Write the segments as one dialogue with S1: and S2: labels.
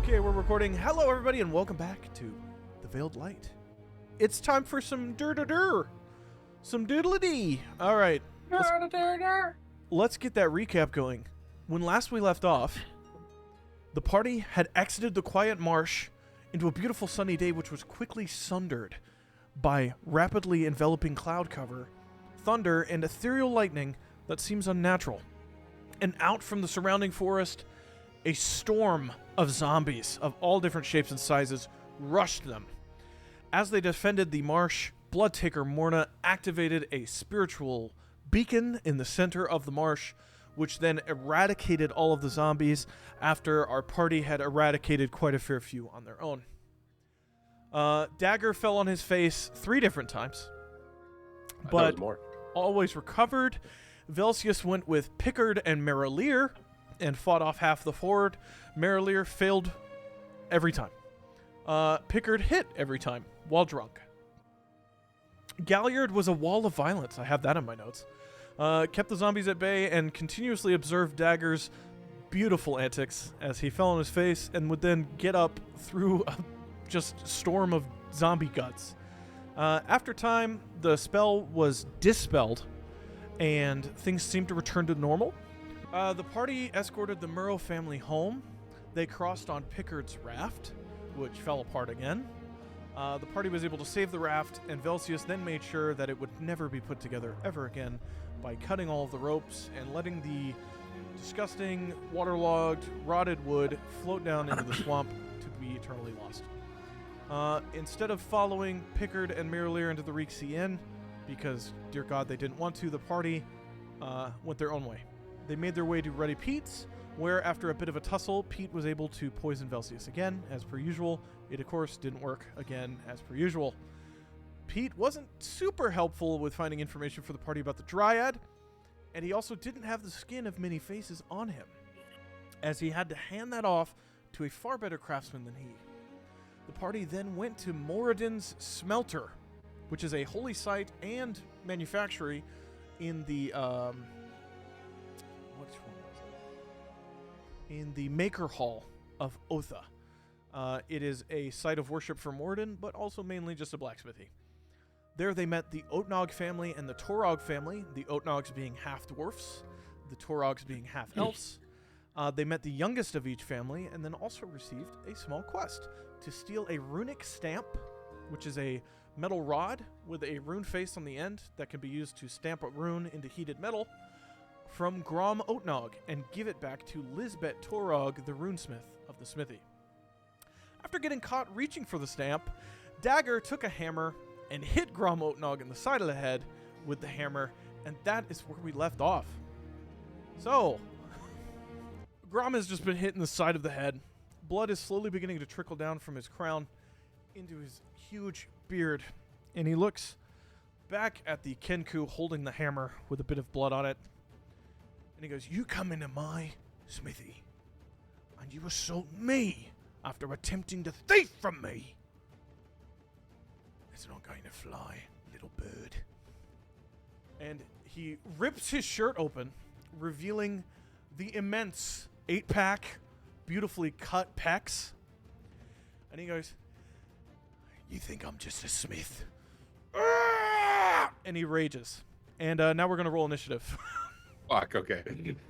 S1: Okay, we're recording. Hello, everybody, and welcome back to The Veiled Light. It's time for some dur-dur-dur. Some doodle-dee. All right. Let's get that recap going. When last we left off, the party had exited the quiet marsh into a beautiful sunny day, which was quickly sundered by rapidly enveloping cloud cover, thunder, and ethereal lightning that seems unnatural. And out from the surrounding forest, a storm of zombies of all different shapes and sizes rushed them. As they defended the marsh, Bloodtaker Morna activated a spiritual beacon in the center of the marsh, which then eradicated all of the zombies after our party had eradicated quite a fair few on their own. Dagger fell on his face 3 different times, but always recovered. Velsius went with Pickard and Merilier and fought off half the Hoard. Merilier failed every time. Pickard hit every time while drunk. Galliard was a wall of violence. I have that in my notes. Kept the zombies at bay and continuously observed Dagger's beautiful antics as he fell on his face and would then get up through a just storm of zombie guts. After time, the spell was dispelled and things seemed to return to normal. The party escorted the Murrow family home. They crossed on Pickard's raft, which fell apart again. The party was able to save the raft, and Velsius then made sure that it would never be put together ever again by cutting all of the ropes and letting the disgusting, waterlogged, rotted wood float down into the swamp to be eternally lost. Instead of following Pickard and Merilier into the Reeksea Inn, because, dear God, they didn't want to, the party went their own way. They made their way to Ruddy Pete's, where after a bit of a tussle, Pete was able to poison Velsius again, as per usual. It, of course, didn't work again, as per usual. Pete wasn't super helpful with finding information for the party about the Dryad, and he also didn't have the skin of many faces on him, as he had to hand that off to a far better craftsman than he. The party then went to Moradin's Smelter, which is a holy site and manufactory in the in the Maker Hall of Otha. It is a site of worship for Moradin, but also mainly just a blacksmithy. There they met the Oatnog family and the Torog family, the Oatnogs being half-dwarfs, the Torogs being half-elves. They met the youngest of each family and then also received a small quest to steal a runic stamp, which is a metal rod with a rune face on the end that can be used to stamp a rune into heated metal, from Grom Oatnog and give it back to Lisbeth Torog, the runesmith of the smithy. After getting caught reaching for the stamp, Dagger took a hammer and hit Grom Oatnog in the side of the head with the hammer, and that is where we left off. So, Grom has just been hit in the side of the head. Blood is slowly beginning to trickle down from his crown into his huge beard, and he looks back at the Kenku holding the hammer with a bit of blood on it. And he goes, "You come into my smithy, and you assault me after attempting to thief from me. It's not going to fly, little bird." And he rips his shirt open, revealing the immense 8-pack, beautifully cut pecs. And he goes, "You think I'm just a smith?" And he rages. And now we're going to roll initiative.
S2: Fuck, okay.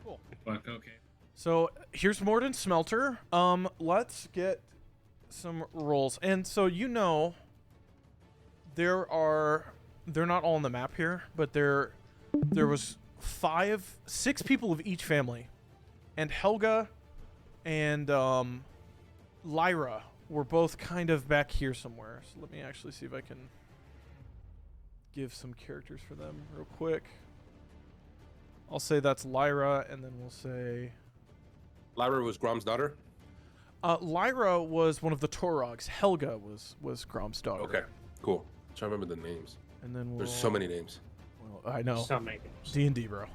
S1: Cool.
S3: Fuck, okay.
S1: So here's Moradin's Smelter. Let's get some rolls. And so they're not all on the map here, but there was 6 people of each family. And Helga and Lyra were both kind of back here somewhere. So let me actually see if I can give some characters for them real quick. I'll say that's Lyra, and then we'll say...
S2: Lyra was Grom's daughter?
S1: Lyra was one of the Torogs. Helga was Grom's daughter.
S2: Okay, cool. I'm trying to remember the names.
S1: And then
S2: There's so many names.
S1: Well, I know.
S3: So many names.
S1: D&D, bro.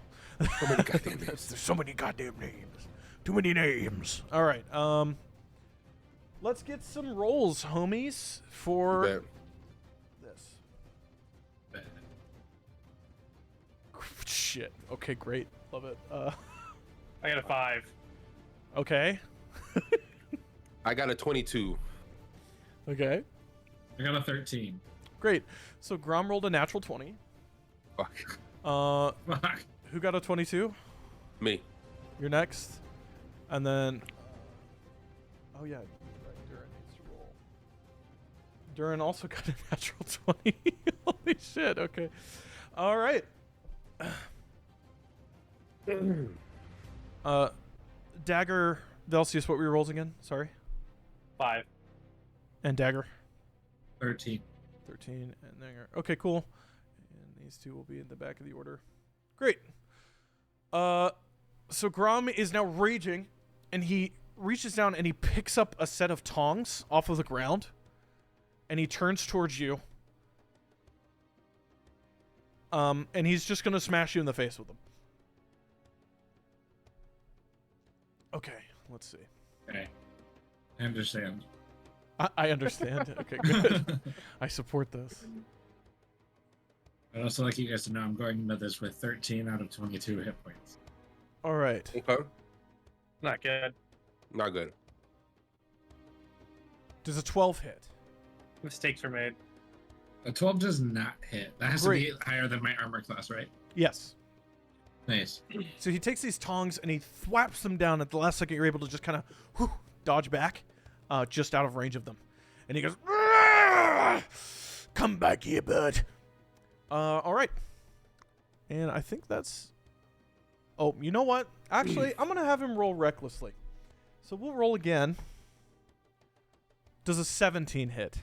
S2: So many goddamn names.
S1: There's so many goddamn names. Too many names. All right. Let's get some rolls, homies, for this.
S3: Bet.
S1: Shit. Okay, great. Love it.
S3: I got a 5.
S1: Okay.
S2: I got a 22.
S1: Okay.
S3: I got a 13.
S1: Great. So Grom rolled a natural 20.
S2: Fuck.
S3: Fuck.
S1: Who got a 22?
S2: Me.
S1: You're next. And then... oh, yeah. Durin needs to roll. Durin also got a natural 20. Holy shit. Okay. All right. Dagger, Velsius, what were your rolls again? Sorry.
S4: 5.
S1: And Dagger?
S3: 13.
S1: 13 and Dagger. Okay, cool. And these two will be in the back of the order. Great. So Grom is now raging, and he reaches down and he picks up a set of tongs off of the ground, and he turns towards you. And he's just gonna smash you in the face with them. Okay, let's see.
S3: Okay. I understand.
S1: I understand. Okay, good. I support this.
S3: I'd also like you guys to know I'm going into this with 13 out of 22 hit points.
S1: All right.
S2: Okay.
S4: Not good.
S2: Not good.
S1: Does a 12 hit?
S4: Mistakes were made.
S3: A 12 does not hit. That has
S1: Great.
S3: to be higher than my armor class, right?
S1: Yes.
S3: Nice.
S1: So he takes these tongs and he thwaps them down. At the last second, you're able to just kind of dodge back, just out of range of them. And he goes, "Arrgh! Come back here, bud." All right. And I think that's... oh, you know what? Actually, I'm going to have him roll recklessly. So we'll roll again. Does a 17 hit?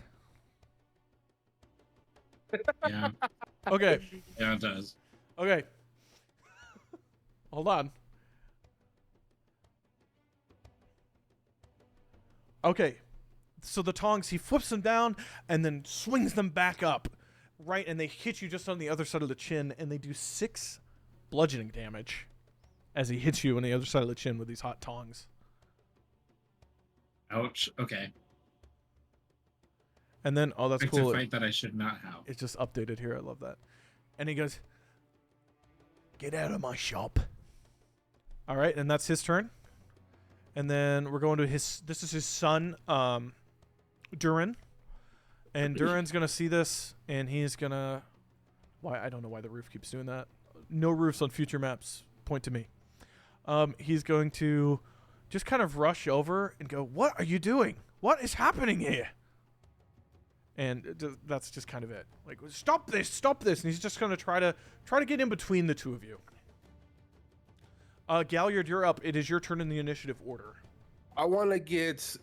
S3: Yeah.
S1: Okay.
S3: Yeah, it does.
S1: Okay. Hold on. Okay. So the tongs, he flips them down and then swings them back up. Right, and they hit you just on the other side of the chin, and they do 6 bludgeoning damage as he hits you on the other side of the chin with these hot tongs.
S3: Ouch. Okay.
S1: And then, oh, that's
S3: It's
S1: cool.
S3: a fight that I should not have.
S1: It's just updated here. I love that. And he goes, "Get out of my shop." All right, and that's his turn. And then we're going to this is his son, Durin. And Durin's going to see this, and he's going to... why? I don't know why the roof keeps doing that. No roofs on future maps. Point to me. He's going to just kind of rush over and go, "What are you doing? What is happening here?" And that's just kind of it. Like, stop this, stop this. And he's just going to try to get in between the two of you. Galliard, you're up. It is your turn in the initiative order.
S2: I want to get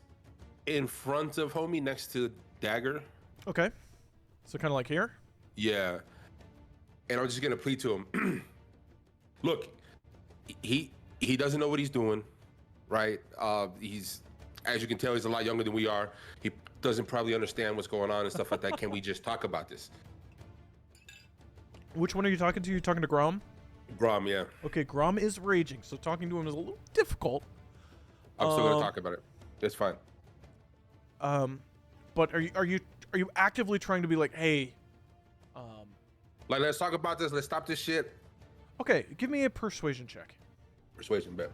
S2: in front of homie next to Dagger.
S1: Okay. So kind of like here?
S2: Yeah. And I'm just going to plead to him. Look, he doesn't know what he's doing, right? He's, as you can tell, he's a lot younger than we are. He doesn't probably understand what's going on and stuff like that. Can we just talk about this?
S1: Which one are you talking to? You're talking to Grom?
S2: Grom, yeah.
S1: Okay, Grom is raging, so talking to him is a little difficult.
S2: I'm still going to talk about it. It's fine.
S1: But are you actively trying to be like, "Hey,
S2: Like, let's talk about this. Let's stop this shit.
S1: okay, give me a persuasion check."
S2: Persuasion, bet.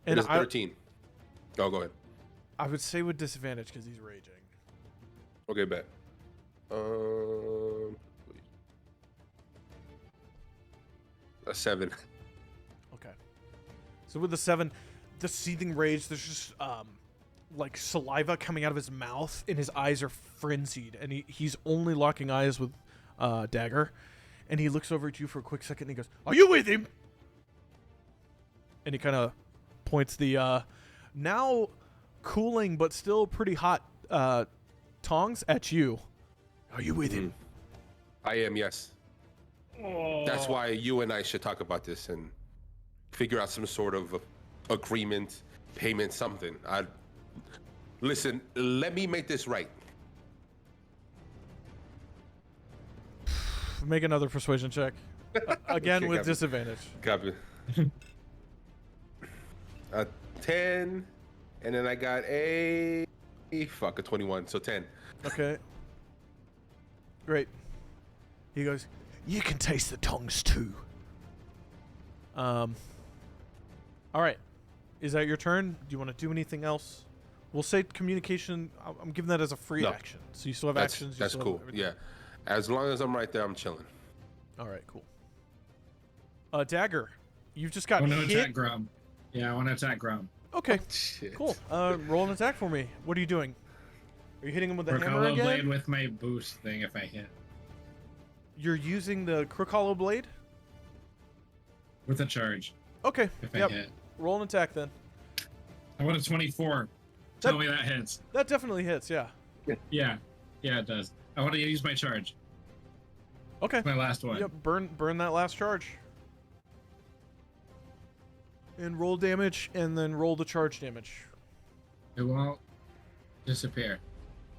S1: And
S2: It is 13. Oh, go ahead.
S1: I would say with disadvantage because he's raging.
S2: Okay, bet. A 7.
S1: Okay. So with the 7, the seething rage, there's just like saliva coming out of his mouth, and his eyes are frenzied, and he's only locking eyes with Dagger, and he looks over at you for a quick second, and he goes, "Are you with him?" And he kind of points the now cooling but still pretty hot tongs at you. "Are you with him?"
S2: I am, yes. That's why you and I should talk about this and figure out some sort of agreement, payment, something. Listen, let me make this right.
S1: Make another persuasion check. Again,
S2: Okay,
S1: with
S2: copy.
S1: disadvantage.
S2: Copy. A 10, and then I got a 21, so 10.
S1: Okay. Great. He goes, "You can taste the tongs too." All right. Is that your turn? Do you want to do anything else? We'll say communication. I'm giving that as a free
S2: No.
S1: action. So you still have
S2: That's
S1: actions. You
S2: that's
S1: still
S2: cool.
S1: have everything.
S2: Yeah, as long as I'm right there, I'm chilling.
S1: All right, cool. Dagger, you've just got
S3: I want to
S1: hit.
S3: attack Grum. Yeah, I want to attack Grum.
S1: Okay,
S2: Shit.
S1: cool. Roll an attack for me. What are you doing? Are you hitting him with the
S3: Crook
S1: hammer
S3: Hollow
S1: again?
S3: Blade with my boost thing if I hit.
S1: You're using the Crook Hollow Blade?
S3: With a charge
S1: Okay,
S3: if I
S1: yep.
S3: hit.
S1: Roll an attack then.
S3: I want a 24. Tell me that hits.
S1: That definitely hits, yeah.
S3: Yeah. Yeah, it does. I want to use my charge.
S1: Okay.
S3: My last one.
S1: Yep, burn that last charge. And roll damage, and then roll the charge damage.
S3: It won't disappear.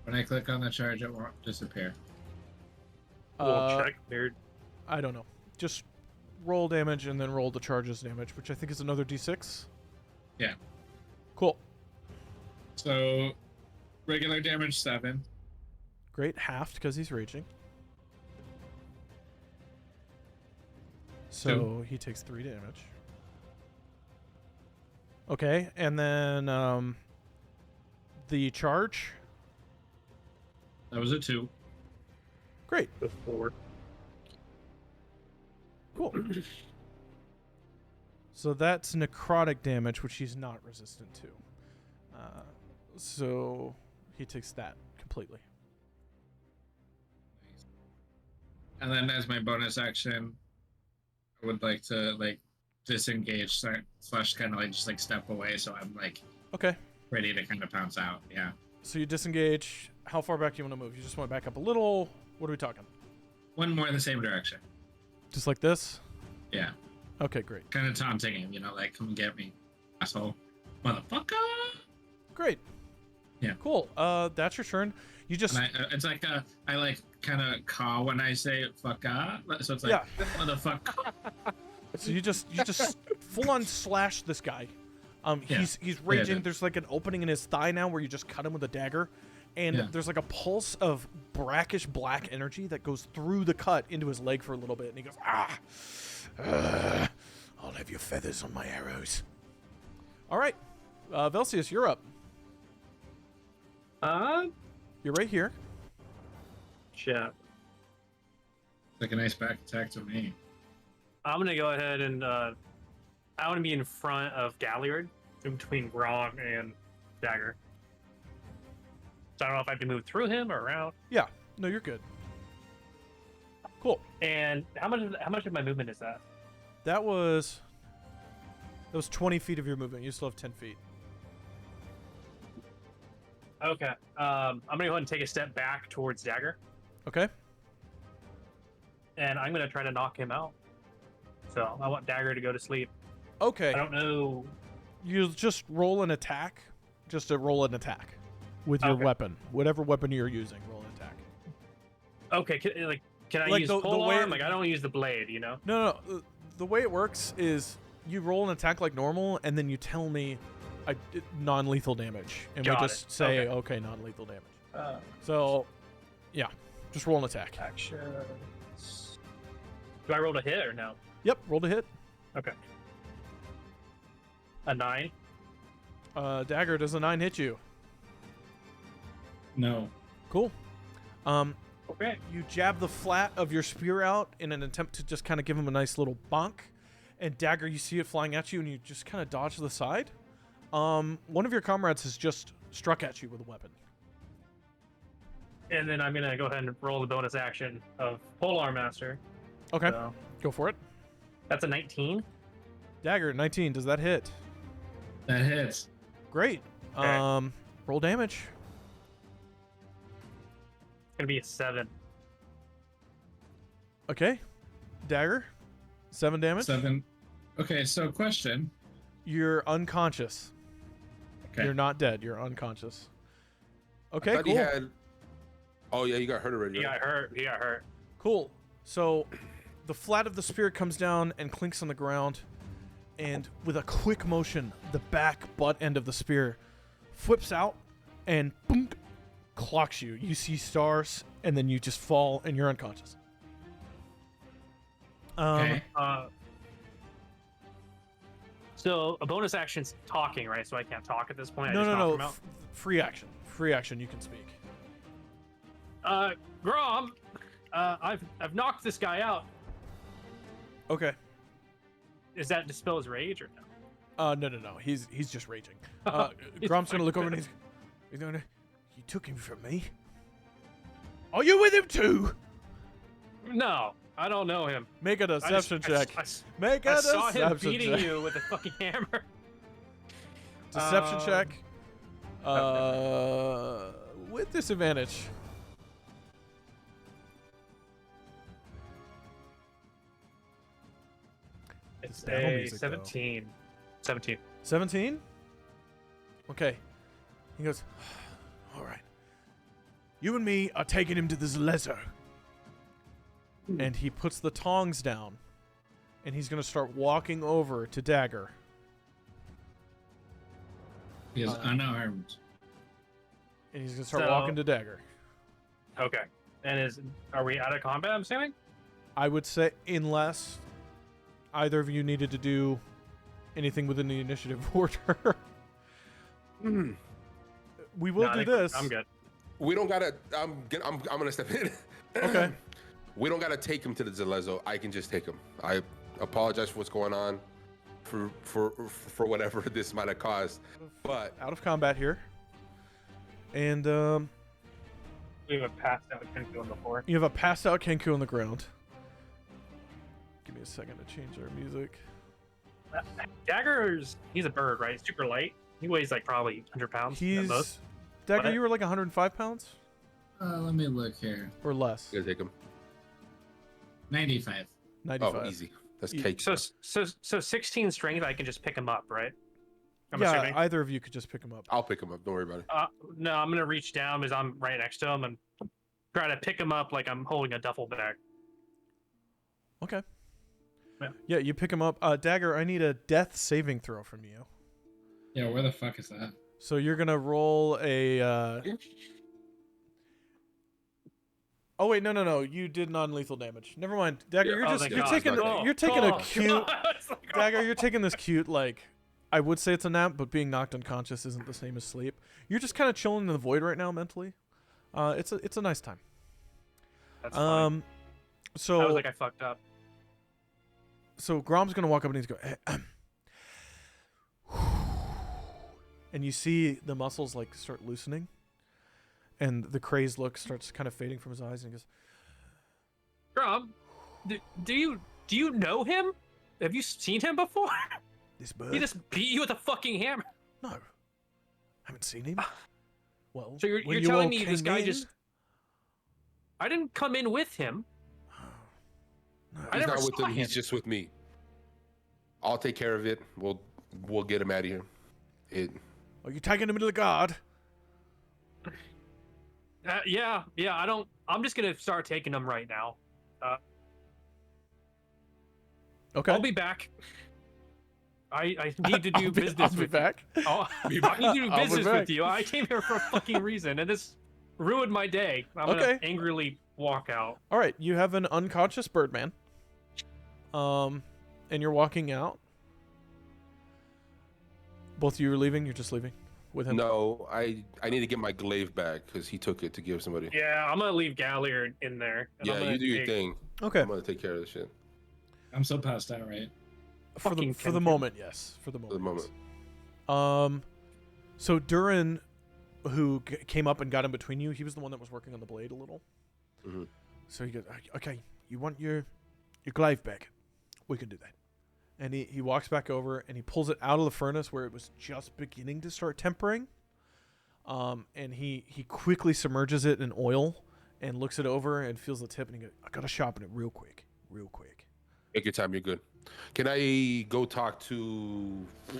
S3: When I click on the charge, it won't disappear.
S4: We'll check, nerd.
S1: I don't know. Just roll damage and then roll the charges damage, which I think is another d6.
S3: Yeah.
S1: Cool.
S3: So, regular damage 7.
S1: Great, halved because he's raging. So he takes 3 damage. Okay, and then the charge.
S3: That was a 2.
S1: Great,
S4: Before.
S1: cool. So that's necrotic damage, which he's not resistant to. So he takes that completely.
S3: And then as my bonus action, I would like to disengage slash kind of just step away so I'm
S1: Okay.
S3: ready to kind of pounce out. Yeah.
S1: So you disengage. How far back do you want to move? You just want to back up a little. What are we talking?
S3: One more in the same direction.
S1: Just like this?
S3: Yeah.
S1: Okay, great.
S3: Kind of taunting him, come and get me, asshole. Motherfucker!
S1: Great.
S3: Yeah.
S1: Cool. That's your turn. You just
S3: And it's I kind of caw when I say fucka. So it's
S1: Yeah.
S3: motherfucker.
S1: So you just full on slash this guy.
S3: Yeah.
S1: He's raging.
S3: Yeah.
S1: There's an opening in his thigh now where you just cut him with a dagger, and
S3: Yeah.
S1: there's a pulse of brackish black energy that goes through the cut into his leg for a little bit, and he goes, I'll have your feathers on my arrows. All right, Velsius, you're up. You're right here.
S4: Shit.
S3: Like a nice back attack to me.
S4: I'm gonna go ahead and I want to be in front of Galliard, in between Grog and Dagger. So I don't know if I have to move through him or around.
S1: Yeah. No, you're good. Cool.
S4: And how much of my movement is that?
S1: That was 20 feet of your movement. You still have 10 feet.
S4: Okay. I'm gonna go ahead and take a step back towards Dagger,
S1: Okay.
S4: and I'm gonna try to knock him out. So I want Dagger to go to sleep.
S1: Okay.
S4: I don't know.
S1: You just roll an attack. Just to roll an attack with your
S4: Okay.
S1: weapon, whatever weapon you're using. Roll an attack.
S4: Okay, can I use
S1: the
S4: pole
S1: way-
S4: arm? I don't use the blade,
S1: No. The way it works is you roll an attack like normal, and then you tell me non-lethal damage, and
S4: Got
S1: we
S4: it.
S1: just say
S4: Okay.
S1: non-lethal damage.
S4: Uh,
S1: So, yeah, just roll an attack.
S4: actions. Do I roll to hit or no?
S1: Yep, roll to hit.
S4: Okay. A 9.
S1: Dagger, does a 9 hit you?
S3: No.
S1: Cool.
S4: Okay.
S1: You jab the flat of your spear out in an attempt to just kind of give him a nice little bonk. And Dagger, you see it flying at you, and you just kind of dodge to the side. One of your comrades has just struck at you with a weapon.
S4: And then I'm gonna go ahead and roll the bonus action of Polearm Master.
S1: Okay,
S4: So
S1: go for it.
S4: that's a 19.
S1: Dagger, 19, does that hit?
S3: That hits.
S1: Great.
S4: Okay.
S1: Roll damage.
S4: It's gonna be a 7.
S1: Okay. Dagger, 7 damage.
S3: 7. Okay, so question.
S1: You're unconscious.
S3: Okay.
S1: You're not dead. You're unconscious.
S2: I
S1: Okay,
S2: thought
S1: cool.
S2: he had. Oh yeah, you got hurt already.
S4: He
S2: right?
S4: got hurt. He got hurt.
S1: Cool. So the flat of the spear comes down and clinks on the ground, and with a quick motion, the back butt end of the spear flips out and boom, clocks you. You see stars, and then you just fall and you're unconscious.
S3: Okay.
S4: So a bonus action's talking, right? So I can't talk at this point.
S1: No,
S4: I just
S1: no,
S4: knock
S1: no.
S4: him out.
S1: Free action. Free action. You can speak.
S4: Grom, I've knocked this guy out.
S1: Okay.
S4: Is that dispel his rage or no?
S1: No. He's just raging.
S4: He's
S1: Grom's gonna look over and
S4: fucking
S1: he's going to. You took him from me. Are you with him too?
S4: No, I don't know him.
S1: Make a deception check. Make a
S4: I saw him
S1: deception
S4: beating
S1: check.
S4: you with a fucking hammer.
S1: Deception check. With disadvantage.
S4: It's
S1: Battle
S4: a
S1: music, though.
S4: 17. 17.
S1: 17? Okay. He goes, all right. You and me are taking him to this lesser. And he puts the tongs down. And he's going to start walking over to Dagger.
S3: He is unarmed.
S1: And he's going to start
S4: So-
S1: walking to Dagger.
S4: Okay. And are we out of combat, I'm assuming?
S1: I would say, unless either of you needed to do anything within the initiative order. We will
S4: No, I
S1: do
S4: think
S1: this.
S4: I'm good.
S2: We don't gotta. I'm gonna step in.
S1: Okay.
S2: We don't gotta take him to the Zalezo. I can just take him. I apologize for what's going on, for whatever this might have caused. But
S1: Out of combat here. And
S4: We have a passed out Kenku on the floor.
S1: you have a passed out Kenku on the ground. Give me a second to change our music.
S4: He's a bird, right? Super light. He weighs like probably 100 pounds at most.
S1: He's Dagger,
S4: What?
S1: you were like 105 pounds
S3: Let me look here.
S1: or less.
S2: you gotta take him.
S3: 95.
S1: 95.
S2: Oh, easy. That's
S1: E-
S2: cake.
S4: So 16 strength, I can just pick him up, right? I'm
S1: Yeah,
S4: assuming.
S1: either of you could just pick him up.
S2: I'll pick him up. Don't worry about it.
S4: No, I'm gonna reach down because I'm right next to him and try to pick him up like I'm holding a duffel bag.
S1: Okay.
S4: Yeah.
S1: Yeah, you pick him up. Dagger, I need a death saving throw from you.
S3: Yeah, where the fuck is that?
S1: So you're gonna roll a. Oh wait, no. You did non-lethal damage. Never mind, Dagger. You're
S4: Oh,
S1: just
S4: thank
S1: you're
S4: God.
S1: taking
S2: Oh,
S1: you're taking a
S4: Oh,
S1: cute
S4: God. It's like,
S1: Dagger. You're taking this cute like. I would say it's a nap, but being knocked unconscious isn't the same as sleep. You're just kind of chilling in the void right now mentally. It's a nice time.
S4: That's funny.
S1: So
S4: I was like, I fucked up.
S1: So Grom's gonna walk up and he's going, and you see the muscles like start loosening, and the crazed look starts kind of fading from his eyes, and he goes,
S4: Grom, do you know him? Have you seen him before?
S1: "This bird?
S4: He just beat you with a fucking hammer.
S1: No, haven't seen him." Well,
S4: So you're
S1: when you
S4: telling
S1: all
S4: me this
S1: came
S4: guy
S1: in-
S4: just? I didn't come in with him.
S1: No,
S4: I
S2: He's
S4: never
S2: not with
S4: saw
S2: him. He's
S4: him.
S2: just with me. I'll take care of it. We'll get him out of here.
S1: Are you taking him to the guard?
S4: Yeah. I'm just gonna start taking him right now.
S1: Okay.
S4: I'll be back. I need to do business
S1: I'll be
S4: with
S1: back.
S4: you. I need to do
S1: I'll be
S4: business
S1: back.
S4: with you. I came here for a fucking reason, and this ruined my day. I'm gonna
S1: Okay.
S4: angrily walk out.
S1: All right, you have an unconscious Birdman. And you're walking out. Both of you are leaving. You're just leaving with him.
S2: No, I need to get my glaive back because he took it to give somebody.
S4: Yeah, I'm gonna leave Galliard in there. and I'm
S2: Yeah,
S4: gonna
S2: you do your
S4: take-
S2: thing.
S1: Okay.
S2: I'm gonna take care of this shit
S3: I'm so passed out, right?
S1: For the
S4: Fucking
S1: moment, yes. For the moment.
S2: for the moment.
S1: So Durin, who came up and got in between you, he was the one that was working on the blade a little.
S2: hmm
S1: So he goes, "Okay, you want your glaive back? We can do that." And he walks back over and he pulls it out of the furnace where it was just beginning to start tempering. And he quickly submerges it in oil and looks it over and feels the tip and he goes, "I gotta sharpen it real quick."
S2: Take your time. You're good. Can I go talk to the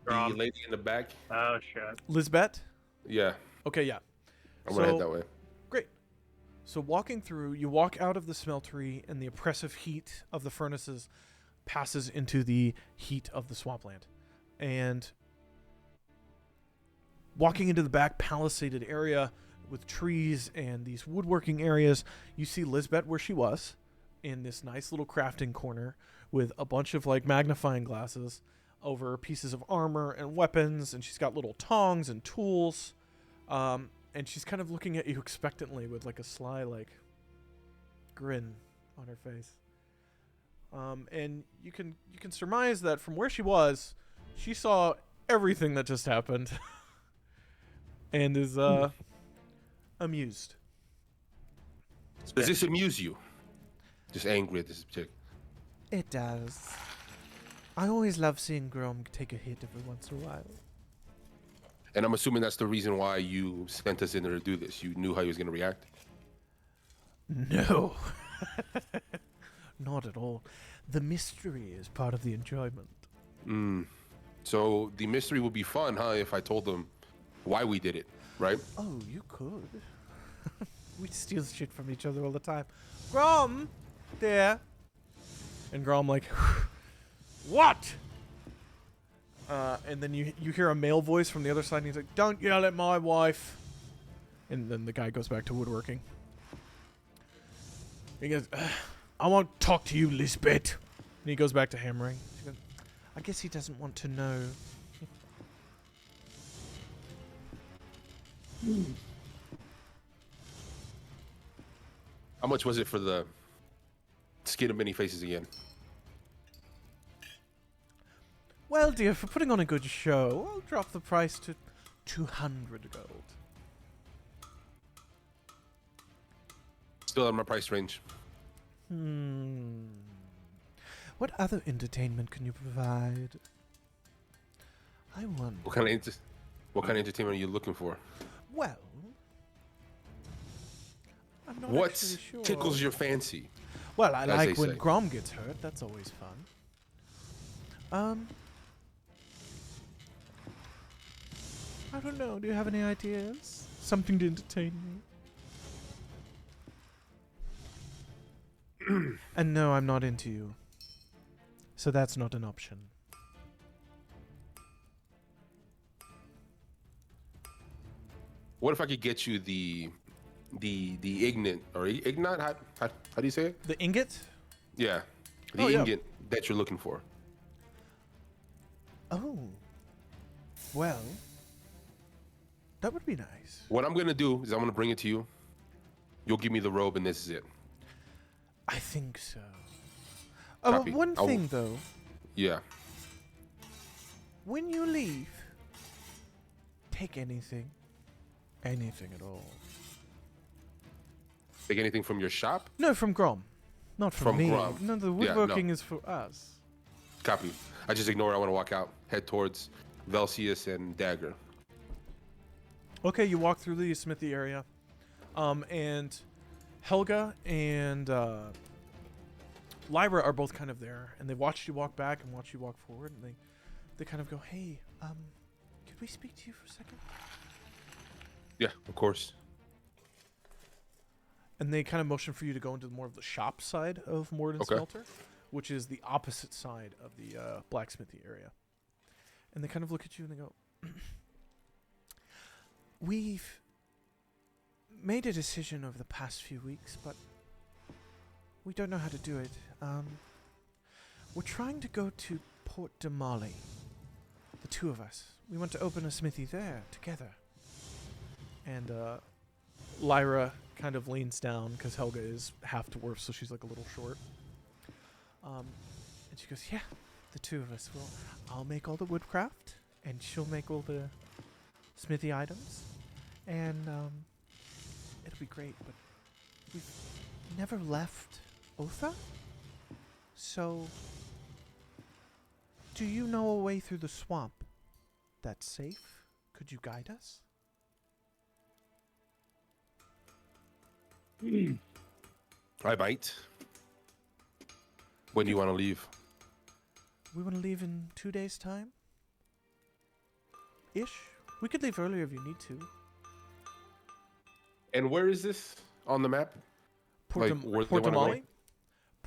S4: Grom.
S2: lady in the back?
S4: Oh shit.
S1: Lisbeth?
S2: Yeah,
S1: Okay, yeah.
S2: I'm gonna head that way.
S1: Great. So walking through, you walk out of the smeltery and the oppressive heat of the furnaces passes into the heat of the swampland. And walking into the back palisaded area with trees and these woodworking areas, you see Lisbeth where she was in this nice little crafting corner with a bunch of like magnifying glasses, over pieces of armor and weapons, and she's got little tongs and tools. And she's kind of looking at you expectantly with like a sly like grin on her face. And you can surmise that from where she was, she saw everything that just happened and is amused.
S2: Does this amuse you? Just angry at this chick.
S1: It does. I always love seeing Grom take a hit every once in a while.
S2: And I'm assuming that's the reason why you sent us in there to do this. You knew how he was going to react?
S1: No. Not at all. The mystery is part of the enjoyment.
S2: So the mystery would be fun, huh, if I told them why we did it, right?
S1: Oh, you could. We steal shit from each other all the time. Grom! There. And Grom like, what? And then you hear a male voice from the other side, and he's like, don't yell at my wife. And then the guy goes back to woodworking. He goes, I won't talk to you, Lisbeth. And he goes back to hammering. She goes, I guess he doesn't want to know.
S2: How much was it for the skin of many faces again?
S1: Well, dear, for putting on a good show, I'll drop the price to 200 gold.
S2: Still in my price range.
S1: What other entertainment can you provide? I wonder.
S2: What kind of entertainment are you looking for?
S1: Well, I'm not
S2: What
S1: actually sure.
S2: tickles your fancy?
S1: Well, I
S2: as
S1: like
S2: they
S1: when
S2: say?
S1: Grom gets hurt. That's always fun. I don't know. Do you have any ideas? Something to entertain me? And no, I'm not into you. So that's not an option.
S2: What if I could get you the ignat or ignat? How do you say it?
S1: The ingot?
S2: Yeah, the
S1: Oh, yeah.
S2: ingot that you're looking for.
S1: Oh. Well, that would be nice.
S2: What I'm gonna do is I'm gonna bring it to you. You'll give me the robe, and this is it.
S1: I think so. Oh,
S2: Copy.
S1: one thing though.
S2: Yeah.
S1: When you leave, take anything. Anything at all.
S2: Take anything from your shop?
S1: No, from Grom. Not from me.
S2: Grom.
S1: No, the
S2: Yeah,
S1: woodworking
S2: no.
S1: is for us.
S2: Copy. I just ignore it. I want to walk out. Head towards Velsius and Dagger.
S1: Okay, you walk through the smithy area. And Helga and Lyra are both kind of there. And they watched you walk back and watch you walk forward. And they kind of go, hey, could we speak to you for a second?
S2: Yeah, of course.
S1: And they kind of motion for you to go into more of the shop side of Morden
S2: Okay.
S1: Smelter, which is the opposite side of the blacksmithy area. And they kind of look at you and they go, we've made a decision over the past few weeks, but we don't know how to do it. We're trying to go to Port de Mali, the two of us. We want to open a smithy there together. And Lyra kind of leans down because Helga is half dwarf, so she's like a little short. And she goes, yeah, the two of us. Well, I'll make all the woodcraft, and she'll make all the smithy items. And it'll be great, but we've never left Otha? So, do you know a way through the swamp that's safe? Could you guide us?
S2: I might. When do you want to leave?
S1: We want to leave in 2 days' time? Ish? We could leave earlier if you need to.
S2: And where is this on the map? Like, where they wanna go?
S1: Portamali?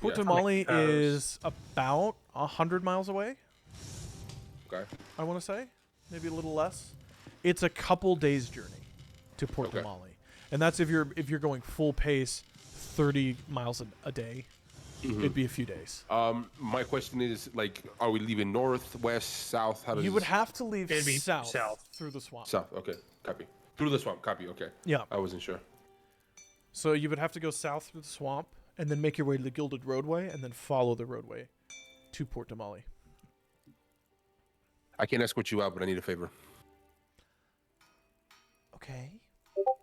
S1: Portamali is about 100 miles away,
S2: Okay.
S1: I want to say. Maybe a little less. It's a couple days' journey to Portamali.
S2: Okay.
S1: And that's if you're going full pace, 30 miles a day. it'd be a few days.
S2: My question is, like, are we leaving north, west, south? How does
S1: You would have to leave
S4: It'd be
S1: south
S4: south.
S1: through the swamp.
S2: south? Okay, copy. Through the swamp, copy. Okay.
S1: Yeah.
S2: I wasn't sure.
S1: So you would have to go south through the swamp and then make your way to the Gilded Roadway and then follow the roadway to Port Damali.
S2: I can't escort you out, but I need a favor.
S1: Okay.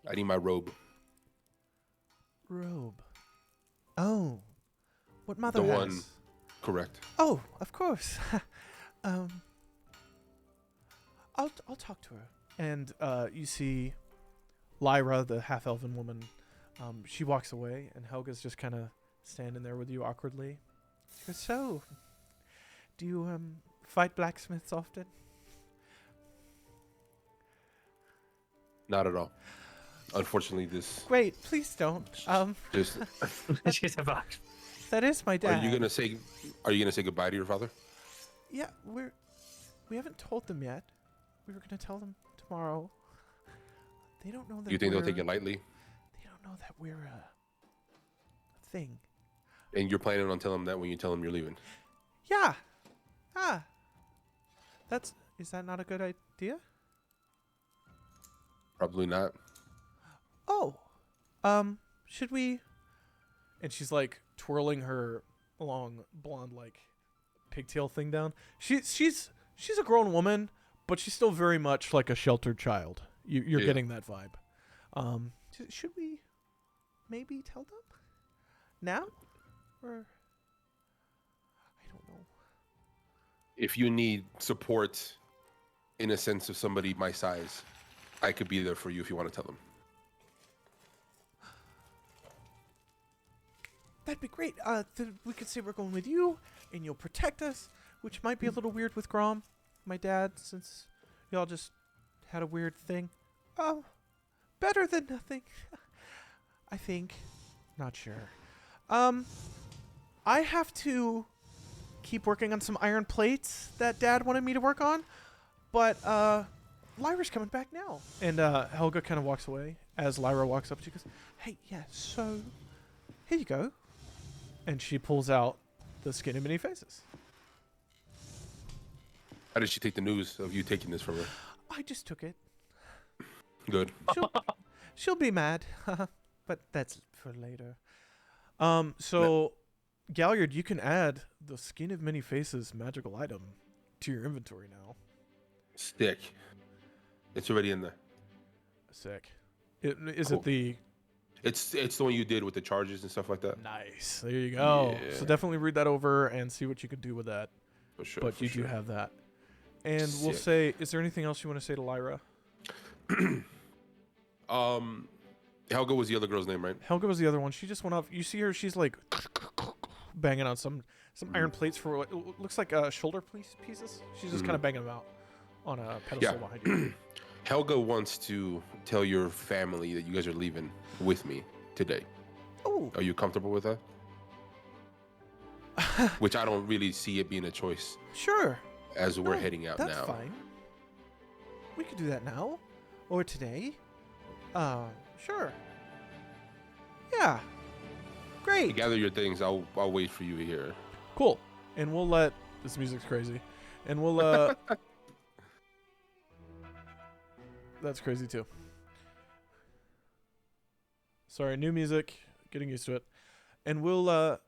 S2: I need my robe.
S1: Robe. Oh. What mother
S2: The
S1: has?
S2: one. Correct.
S1: Oh, of course. I'll talk to her. And you see Lyra, the half-elven woman. She walks away, and Helga's just kind of standing there with you awkwardly. She goes, so, do you fight blacksmiths often?
S2: Not at all. Unfortunately, this
S1: Great, please don't.
S2: just.
S4: She's a box.
S1: That is my dad.
S2: Are you gonna say goodbye to your father?
S1: Yeah, we haven't told them yet. We were gonna tell them tomorrow. They don't know that.
S2: You think they'll take it lightly?
S1: They don't know that we're a thing.
S2: And you're planning on telling them that when you tell them you're leaving?
S1: Yeah. Is that not a good idea?
S2: Probably not.
S1: Oh. Should we? And she's like twirling her long blonde like pigtail thing down. She's a grown woman, but she's still very much like a sheltered child. You're
S2: Yeah.
S1: getting that vibe. Should we maybe tell them now, or I don't know.
S2: If you need support, in a sense of somebody my size, I could be there for you if you want to tell them.
S1: That'd be great. We could say we're going with you, and you'll protect us, which might be a little weird with Grom, my dad, since y'all just had a weird thing. Oh, better than nothing. I think. Not sure. I have to keep working on some iron plates that Dad wanted me to work on, but Lyra's coming back now. And Helga kind of walks away as Lyra walks up. She goes, "Hey, yeah, so here you go." And she pulls out the skin of many faces.
S2: How did she take the news of you taking this from her?
S1: I just took it.
S2: Good.
S1: She'll be mad, but that's for later. So, Galliard, you can add the skin of many faces magical item to your inventory now.
S2: Stick. It's already in there.
S1: Sick. Is
S2: Cool.
S1: it the...
S2: It's the one you did with the charges and stuff like that.
S1: Nice. There you go.
S2: Yeah.
S1: So definitely read that over and see what you can do with that.
S2: For sure.
S1: But
S2: for
S1: you
S2: sure.
S1: do have that. And we'll
S2: Sick.
S1: say, is there anything else you want to say to Lyra?
S2: Helga was the other girl's name, right?
S1: Helga was the other one. She just went off. You see her, she's like banging on some iron plates for what looks like shoulder pieces. She's just kind of banging them out on a pedestal behind you.
S2: Helga wants to tell your family that you guys are leaving with me today.
S1: Oh,
S2: Are you comfortable with that? Which I don't really see it being a choice
S1: sure.
S2: as we're
S1: No,
S2: heading out
S1: that's
S2: now.
S1: fine. We could do that now. Or today. Sure. Yeah. Great.
S2: Gather your things. I'll wait for you here.
S1: Cool. And we'll let... This music's crazy. And we'll... That's crazy too. Sorry, new music. Getting used to it. And we'll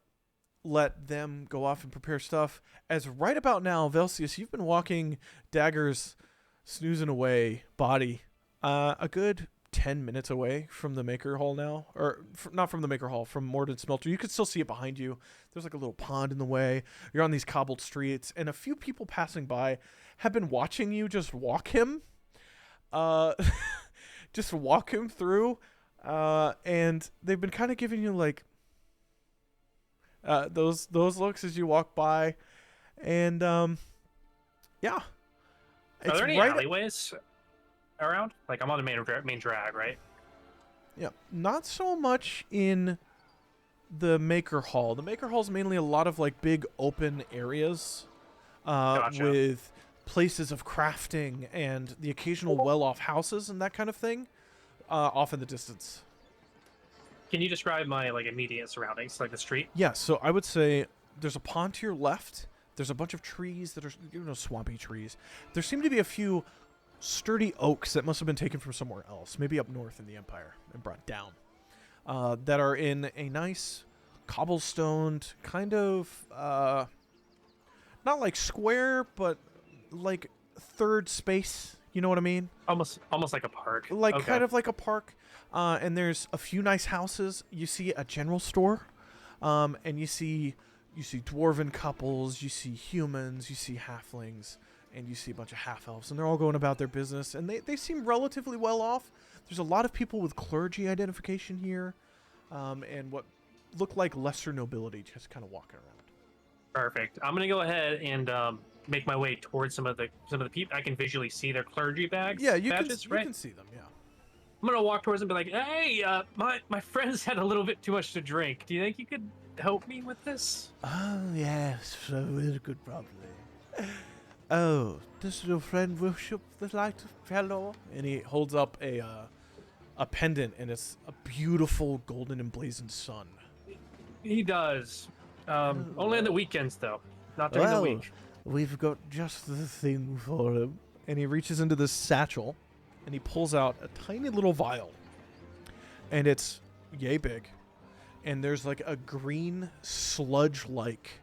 S1: let them go off and prepare stuff. As right about now, Velsius, you've been walking Dagger's snoozing away body a good 10 minutes away from the Maker Hall now. Or not from the Maker Hall, from Morden Smelter. You could still see it behind you. There's like a little pond in the way. You're on these cobbled streets. And a few people passing by have been watching you just walk him. Just walk him through. And they've been kind of giving you like those looks as you walk by. And yeah.
S4: Are there any alleyways around? Like, I'm on the main drag, right?
S1: Yeah, not so much in the Maker Hall. The Maker Hall is mainly a lot of like big open areas
S4: Gotcha.
S1: with places of crafting and the occasional well-off houses and that kind of thing off in the distance.
S4: Can you describe my like immediate surroundings, like the street?
S1: Yeah, so I would say there's a pond to your left. There's a bunch of trees that are, swampy trees. There seem to be a few sturdy oaks that must have been taken from somewhere else, maybe up north in the Empire and brought down, that are in a nice cobblestoned kind of, not like square, but like third space. You know what I mean?
S4: Almost like a park.
S1: Like
S4: Okay.
S1: kind of like a park. And there's a few nice houses. You see a general store, and you see dwarven couples, you see humans, you see halflings, and you see a bunch of half-elves, and they're all going about their business, and they seem relatively well off. There's a lot of people with clergy identification here, and what look like lesser nobility just kind of walking around.
S4: Perfect. I'm gonna go ahead and make my way towards some of the people. I can visually see their clergy bags.
S1: Yeah, you
S4: badges,
S1: can
S4: right?
S1: you can see them. Yeah.
S4: I'm gonna walk towards them and be like, "Hey, my friends had a little bit too much to drink. Do you think you could help me with this?"
S5: Oh, yes, so very good, probably. Oh, does your friend worship the light fellow?
S1: And he holds up a pendant, and it's a beautiful golden emblazoned sun.
S4: He does. Only on the weekends, though. Not during
S5: Well,
S4: the week.
S5: we've got just the thing for him.
S1: And he reaches into this satchel, and he pulls out a tiny little vial, and it's yay big, and there's like a green sludge-like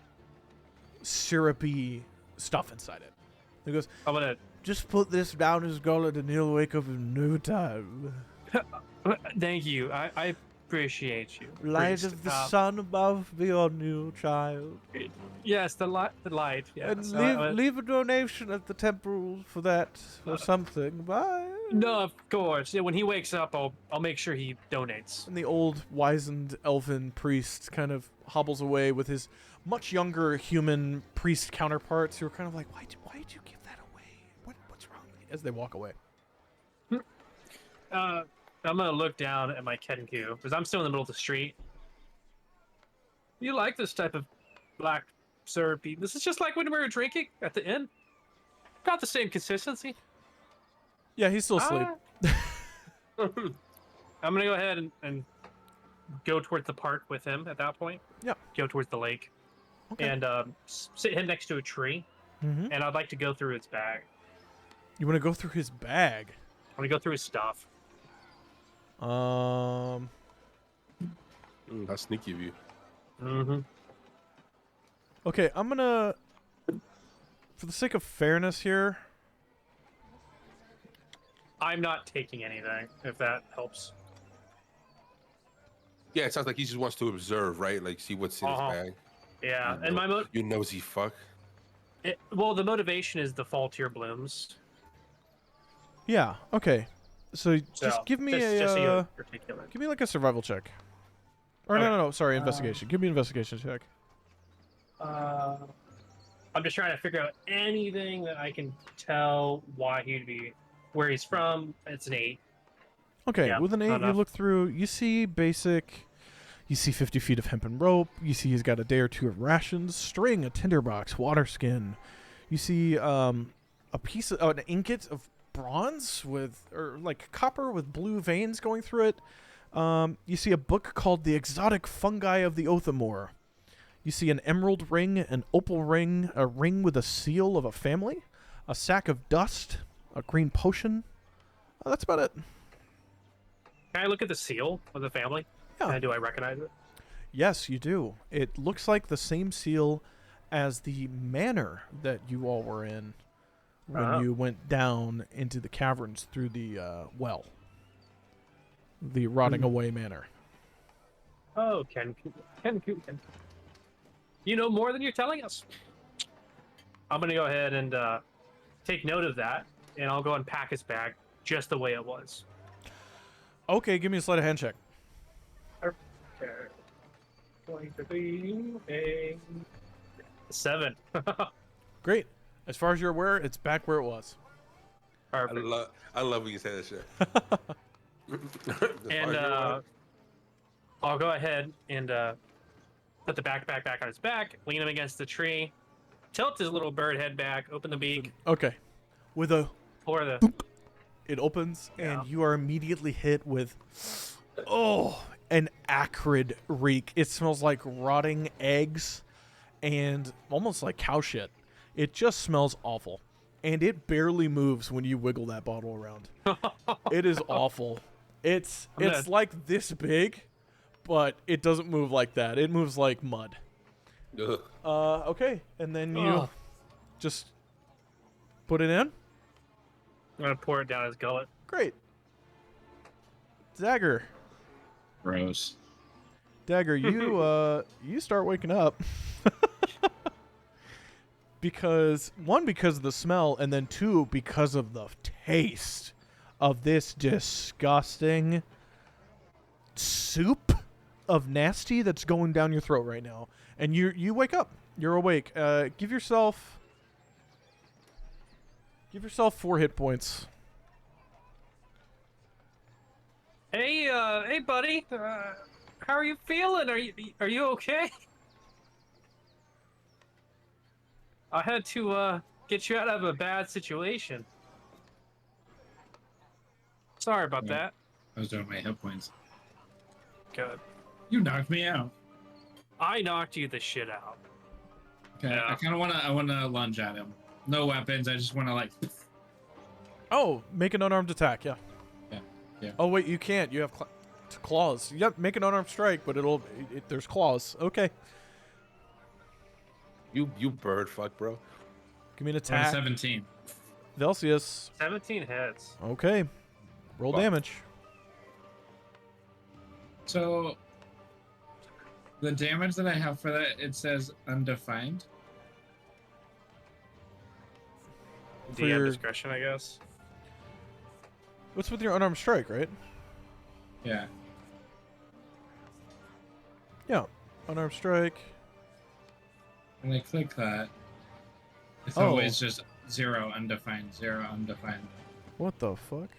S1: syrupy stuff inside it. He goes,
S4: I'm gonna.
S5: Just put this down his gullet and he'll wake up in no time.
S4: Thank you. I appreciate you.
S5: Light
S4: priest.
S5: of the sun above be on you, child.
S4: Yes, the light. The light. Yeah.
S5: And
S4: So,
S5: leave a donation at the temple for that or something. Bye.
S4: no, of course. Yeah, when he wakes up, I'll make sure he donates.
S1: and the old wizened elven priest kind of hobbles away with his much younger human priest counterparts who are kind of like, why did you give that away? What's wrong with you? As they walk away.
S4: I'm gonna look down at my Kenku because I'm still in the middle of the street. You like this type of black syrupy? This is just like when we were drinking at the inn. Got the same consistency.
S1: Yeah, he's still asleep.
S4: I'm gonna go ahead and go towards the park with him at that point.
S1: Yeah.
S4: Go towards the lake.
S1: Okay.
S4: And sit him next to a tree.
S1: Mm-hmm.
S4: And I'd like to go through his bag.
S1: You want to go through his bag?
S4: I want to go through his stuff.
S2: That's sneaky of you.
S4: Mm-hmm.
S1: Okay, I'm gonna, for the sake of fairness here,
S4: I'm not taking anything, if that helps.
S2: Yeah, it sounds like he just wants to observe, right? Like see what's in his bag.
S4: Yeah,
S2: You
S4: and
S2: know-
S4: my
S2: You nosy fuck.
S4: well, the motivation is the fall tier blooms.
S1: yeah. Okay, so
S4: So,
S1: just give me
S4: just so you're
S1: a
S4: particular.
S1: give me like a survival check. Or
S4: Okay.
S1: no, sorry, investigation. Give me an investigation check.
S4: I'm just trying to figure out anything that I can tell why he'd be where he's from. It's an 8.
S1: Okay,
S4: Yeah,
S1: with an 8, you
S4: enough.
S1: look through, you see basic, you see 50 feet of hempen rope, you see he's got a day or two of rations, string, a tinderbox, water skin. You see a piece of, an ingot of bronze with, or like copper with blue veins going through it. You see a book called The Exotic Fungi of the Othamore. You see an emerald ring, an opal ring, a ring with a seal of a family, a sack of dust, a green potion. That's about it.
S4: Can I look at the seal of the family?
S1: Yeah.
S4: And do I recognize it?
S1: Yes, you do. It looks like the same seal as the manor that you all were in when
S4: Oh.
S1: you went down into the caverns through the well. The rotting away manor.
S4: Oh, Ken. You know more than you're telling us. I'm gonna go ahead and take note of that, and I'll go and pack his bag just the way it was.
S1: Okay, give me a sleight of hand check.
S4: Okay. Going to be a 7.
S1: Great. As far as you're aware, it's back where it was.
S4: Perfect.
S2: I love when you say that shit.
S4: And I'll go ahead and put the backpack back on his back, lean him against the tree, tilt his little bird head back, open the beak,
S1: Okay. With a
S4: pour the.
S1: it opens
S4: Yeah.
S1: and you are immediately hit with an acrid reek. It smells like rotting eggs and almost like cow shit. It just smells awful. And it barely moves when you wiggle that bottle around. It is awful. It's like this big, but it doesn't move like that. It moves like mud.
S2: Ugh.
S1: Okay, and then you just put it in.
S4: I'm gonna pour it down his gullet.
S1: Great. Dagger.
S3: Gross.
S1: Dagger, you you start waking up. Because of the smell, and then 2, because of the taste of this disgusting soup of nasty that's going down your throat right now. And you wake up. You're awake. Give yourself 4 hit points.
S4: Hey, buddy. How are you feeling? Are you okay? I had to get you out of a bad situation. Sorry about that.
S3: I was doing my hit points.
S4: Good.
S3: You knocked me out.
S4: I knocked you the shit out.
S3: Okay,
S4: Yeah.
S3: I wanna lunge at him. No weapons. I just wanna like.
S1: Oh, make an unarmed attack. Yeah.
S3: Yeah.
S1: Oh wait, you can't. You have claws. Yep, make an unarmed strike, but there's claws. Okay.
S2: You bird fuck, bro.
S1: Give me an attack.
S3: 17.
S1: Velcius.
S4: 17 hits.
S1: Okay. Roll
S2: Fuck.
S1: damage.
S3: So the damage that I have for that, it says undefined.
S1: For
S4: DM
S1: your-
S4: discretion, I guess.
S1: What's with your unarmed strike, right?
S3: Yeah.
S1: Yeah. Unarmed strike.
S3: When I click that, it's
S1: Oh.
S3: always just 0 undefined, 0 undefined.
S1: What the fuck?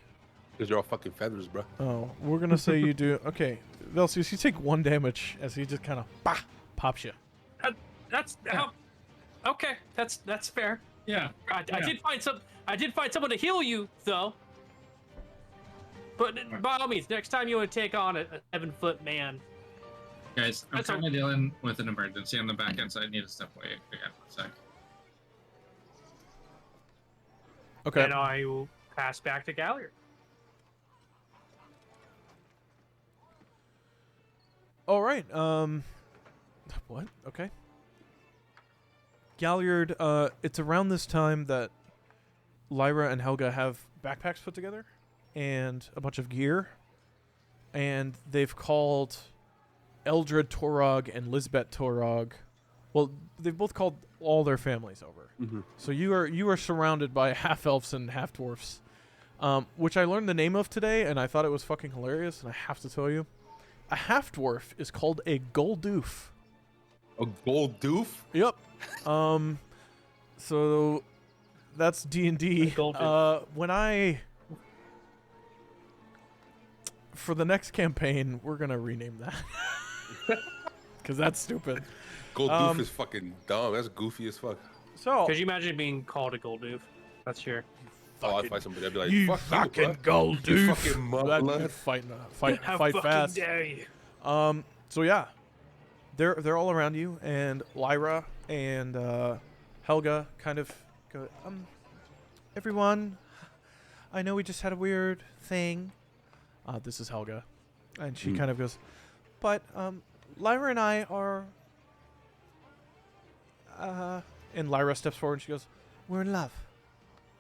S2: Because you're all fucking feathers, bro.
S1: Oh, we're gonna say you do. Okay, Velcius, you take 1 damage as he just kind of pops you.
S4: That's okay. That's fair.
S3: Yeah.
S4: I
S3: Yeah.
S4: did find someone to heal you though. But by all means, next time you want to take on a 7-foot man,
S3: Guys, I'm
S4: That's
S3: kind of dealing with an emergency on the back end, so I need to step away again for a sec.
S1: Okay.
S4: then I will pass back to Galliard.
S1: All right. What? Okay. Galliard, it's around this time that Lyra and Helga have backpacks put together and a bunch of gear, and they've called Eldred Torog and Lisbeth Torog. Well, they've both called all their families over.
S2: Mm-hmm.
S1: So you are surrounded by half elves and half dwarfs, which I learned the name of today, and I thought it was fucking hilarious. And I have to tell you, a half dwarf is called a Goldoof.
S2: A gold doof?
S1: Yep. So that's D&D.
S4: Goldoof.
S1: For the next campaign, we're gonna rename that because that's stupid.
S2: Gold doof is fucking dumb. That's goofy as fuck.
S1: So
S4: Could you imagine being called a Goldoof? That's your
S2: Oh, I'd fight somebody. I'd be like,
S1: you
S2: fuck
S1: fucking
S2: you, bro. You
S1: Goldoof.
S2: fucking
S1: That'd be
S2: mudblood.
S1: fight
S4: How
S1: fight
S4: fucking
S1: fast.
S4: dare you?
S1: So yeah, they're all around you, and Lyra and Helga kind of go. Everyone, I know we just had a weird thing. This is Helga, and she kind of goes, but Lyra and I are. And Lyra steps forward and she goes, "We're in love,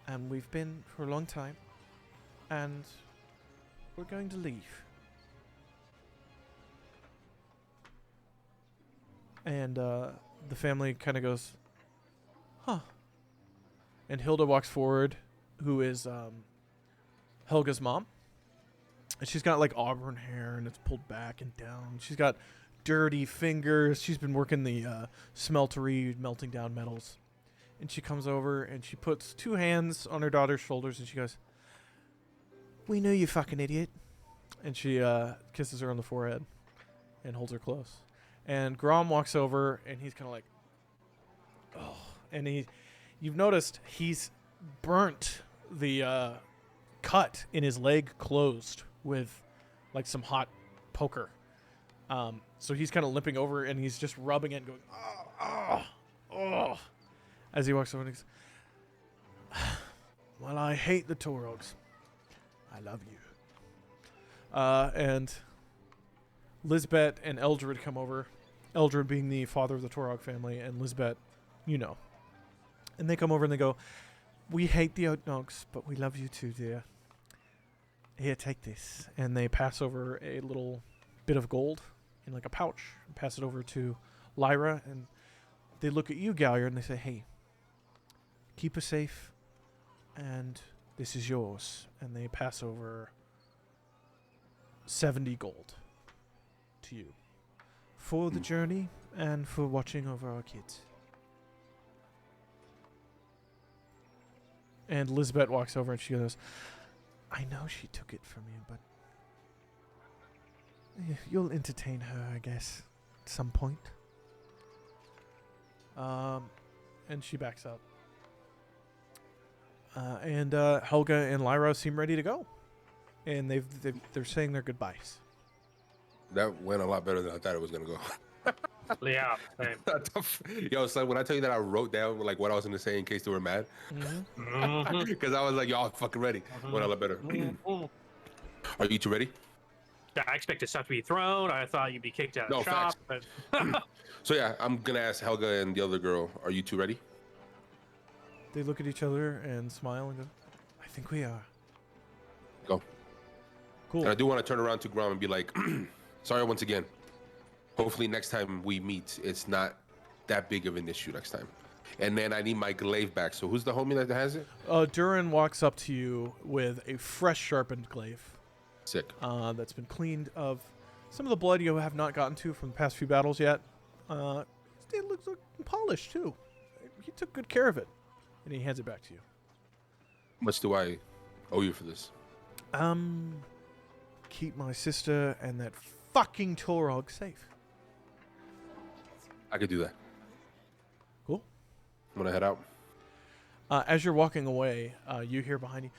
S1: and we've been for a long time, and we're going to leave." And the family kind of goes, "Huh." And Hilda walks forward, who is Helga's mom. And she's got like auburn hair and it's pulled back and down. She's got dirty fingers. She's been working the smeltery, melting down metals. And she comes over and she puts 2 hands on her daughter's shoulders and she goes, "We knew you fucking idiot." And she kisses her on the forehead and holds her close. And Grom walks over and he's kind of like, oh. And you've noticed he's burnt the cut in his leg closed with like some hot poker. So he's kind of limping over and he's just rubbing it and going, oh, as he walks over and he's, well, I hate the Torogs. I love you. And Lisbeth and Eldred come over. Eldred being the father of the Torog family, and Lisbeth, you know. And they come over and they go, we hate the Oatnogs, but we love you too, dear. Here, take this. And they pass over a little bit of gold in like a pouch and pass it over to Lyra. And they look at you, Galliard, and they say, hey, keep her safe. And this is yours. And they pass over 70 gold to you for the journey and for watching over our kids. And Lisbeth walks over and she goes, I know she took it from you, but you'll entertain her, I guess, at some point. And she backs up. And Helga and Lyra seem ready to go. And they're saying their goodbyes.
S2: That went a lot better than I thought it was gonna go.
S4: Yeah. Same.
S2: Yo, son, when I tell you that I wrote down like what I was gonna say in case they were mad, because I was like, y'all fucking ready. Went a lot better. Are you two ready?
S4: I expected stuff to be thrown. I thought you'd be kicked out of the shop.
S2: Facts.
S4: But
S2: So yeah, I'm gonna ask Helga and the other girl. Are you two ready?
S1: They look at each other and smile and go, I think we are.
S2: Go.
S1: Cool.
S2: And I do want to turn around to Grom and be like, sorry once again. Hopefully next time we meet, it's not that big of an issue next time. And then I need my glaive back. So who's the homie that has it?
S1: Durin walks up to you with a fresh sharpened glaive.
S2: Sick.
S1: That's been cleaned of some of the blood you have not gotten to from the past few battles yet. It looks polished too. He took good care of it. And he hands it back to you.
S2: How much do I owe you for this?
S1: Keep my sister and that fucking Torog safe.
S2: I could do that.
S1: Cool.
S2: I'm gonna head out.
S1: As you're walking away, you hear behind you,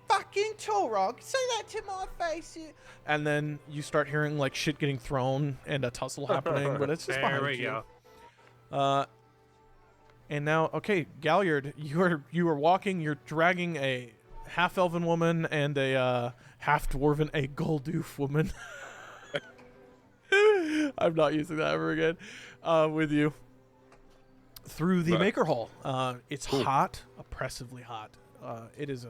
S1: fucking Torog, say that to my face. And then you start hearing like shit getting thrown and a tussle happening, but it's just
S4: there
S1: behind
S4: we
S1: you.
S4: go.
S1: And now, okay, Galliard, you are walking. You're dragging a half-elven woman and a half-dwarven, a Goldoof woman. I'm not using that ever again. With you through the Maker Hall. It's hot, oppressively hot. It is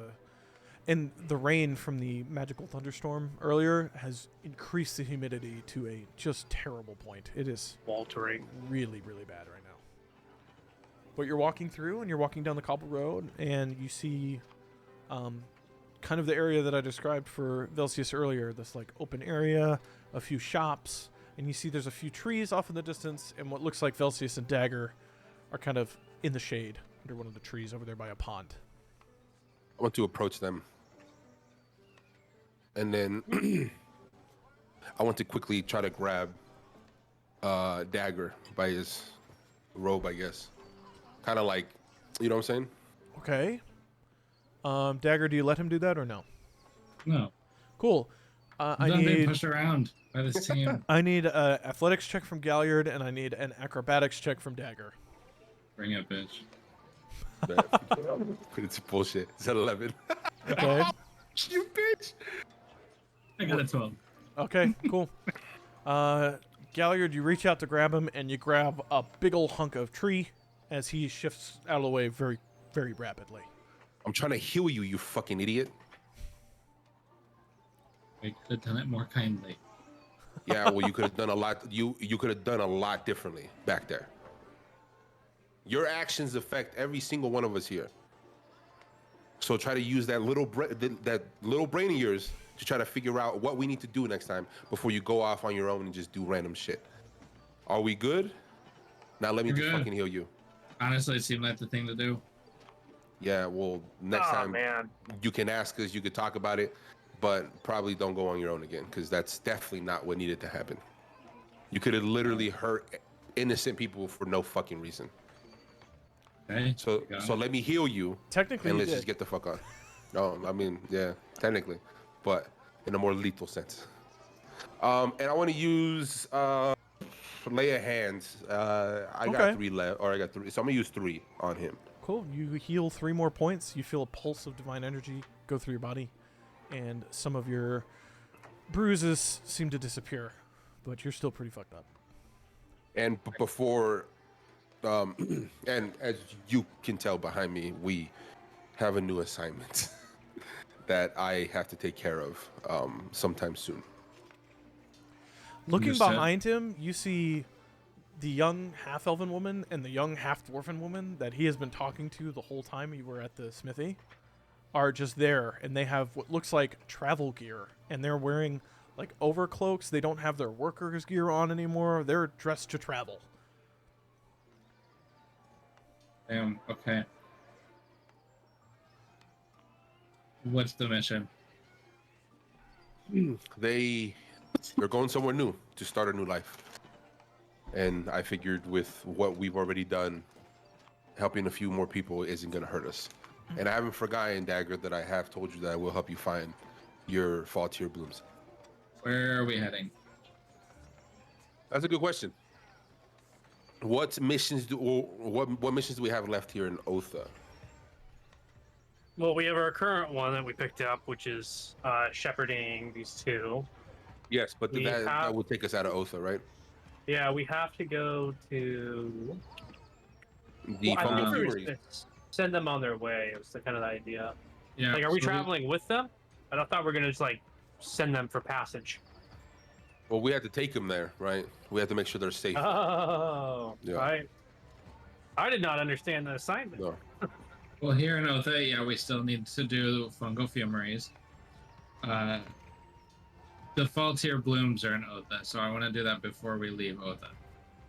S1: and the rain from the magical thunderstorm earlier has increased the humidity to a just terrible point. It is
S4: Waltering.
S1: really, really bad right now. But you're walking through, and you're walking down the cobble road, and you see kind of the area that I described for Velsius earlier, this like open area, a few shops, and you see there's a few trees off in the distance, and what looks like Velsius and Dagger are kind of in the shade under one of the trees over there by a pond.
S2: I want to approach them. And then I want to quickly try to grab Dagger by his robe, I guess. Kind of like, you know what I'm saying?
S1: Okay. Dagger, do you let him do that or no?
S3: No.
S1: Cool.
S3: I'm not being pushed around by this team.
S1: I need an athletics check from Galliard, and I need an acrobatics check from Dagger.
S3: Bring it, bitch.
S2: It's bullshit. It's at 11.
S1: Okay.
S2: You bitch.
S3: I got a 12.
S1: Okay, cool. Galliard, you reach out to grab him, and you grab a big ol' hunk of tree as he shifts out of the way very, very rapidly.
S2: I'm trying to heal you, you fucking idiot.
S3: I could have done it more kindly.
S2: Yeah, well, you could have done a lot. You could have done a lot differently back there. Your actions affect every single one of us here. So try to use that little brain of yours to try to figure out what we need to do next time before you go off on your own and just do random shit. Are we good? Now let me just fucking heal you.
S3: Honestly, it seemed like the thing to do.
S2: Yeah, well, next time
S4: Man.
S2: you can ask us, you could talk about it, but probably don't go on your own again, because that's definitely not what needed to happen. You could have literally hurt innocent people for no fucking reason.
S3: Okay.
S2: So let me heal you.
S1: Technically,
S2: and
S1: you
S2: let's
S1: did.
S2: just get the fuck on. No, I mean, yeah, technically, but in a more lethal sense. And I want to use lay of hands. I got
S1: Okay.
S2: 3 left, or I got 3, so I'm gonna use 3 on him.
S1: Cool. You heal 3 more points. You feel a pulse of divine energy go through your body, and some of your bruises seem to disappear, but you're still pretty fucked up.
S2: And before, and as you can tell behind me, we have a new assignment that I have to take care of sometime soon.
S1: Looking
S3: Understood.
S1: behind him, you see the young half-elven woman and the young half-dwarfen woman that he has been talking to the whole time you were at the smithy are just there, and they have what looks like travel gear, and they're wearing like overcloaks. They don't have their workers' gear on anymore. They're dressed to travel.
S3: Damn. Okay. What's the mission?
S2: They're going somewhere new to start a new life. And I figured with what we've already done, helping a few more people isn't going to hurt us. And I haven't forgotten, Dagger, that I have told you that I will help you find your fall tier blooms.
S3: Where are we heading?
S2: That's a good question. What missions do we have left here in Otha?
S4: Well, we have our current one that we picked up, which is shepherding these 2.
S2: Yes, but
S4: We
S2: that
S4: have-
S2: would take us out of Otha, right?
S4: Yeah, we have to go to.
S2: The
S4: Well, I think
S2: Fungal
S4: we were
S2: Fumeries.
S4: gonna send them on their way. It was the kind of the idea.
S3: Yeah.
S4: Like, are we
S3: so
S4: traveling with them? I thought we were gonna just like send them for passage.
S2: Well, we have to take them there, right? We have to make sure they're safe.
S4: Oh,
S2: Yeah.
S4: right. I did not understand the assignment.
S2: No.
S3: Well, here in Otha, yeah, we still need to do Fungal Fumeries. The fall tier blooms are in Otha, so I want to do that before we leave Otha.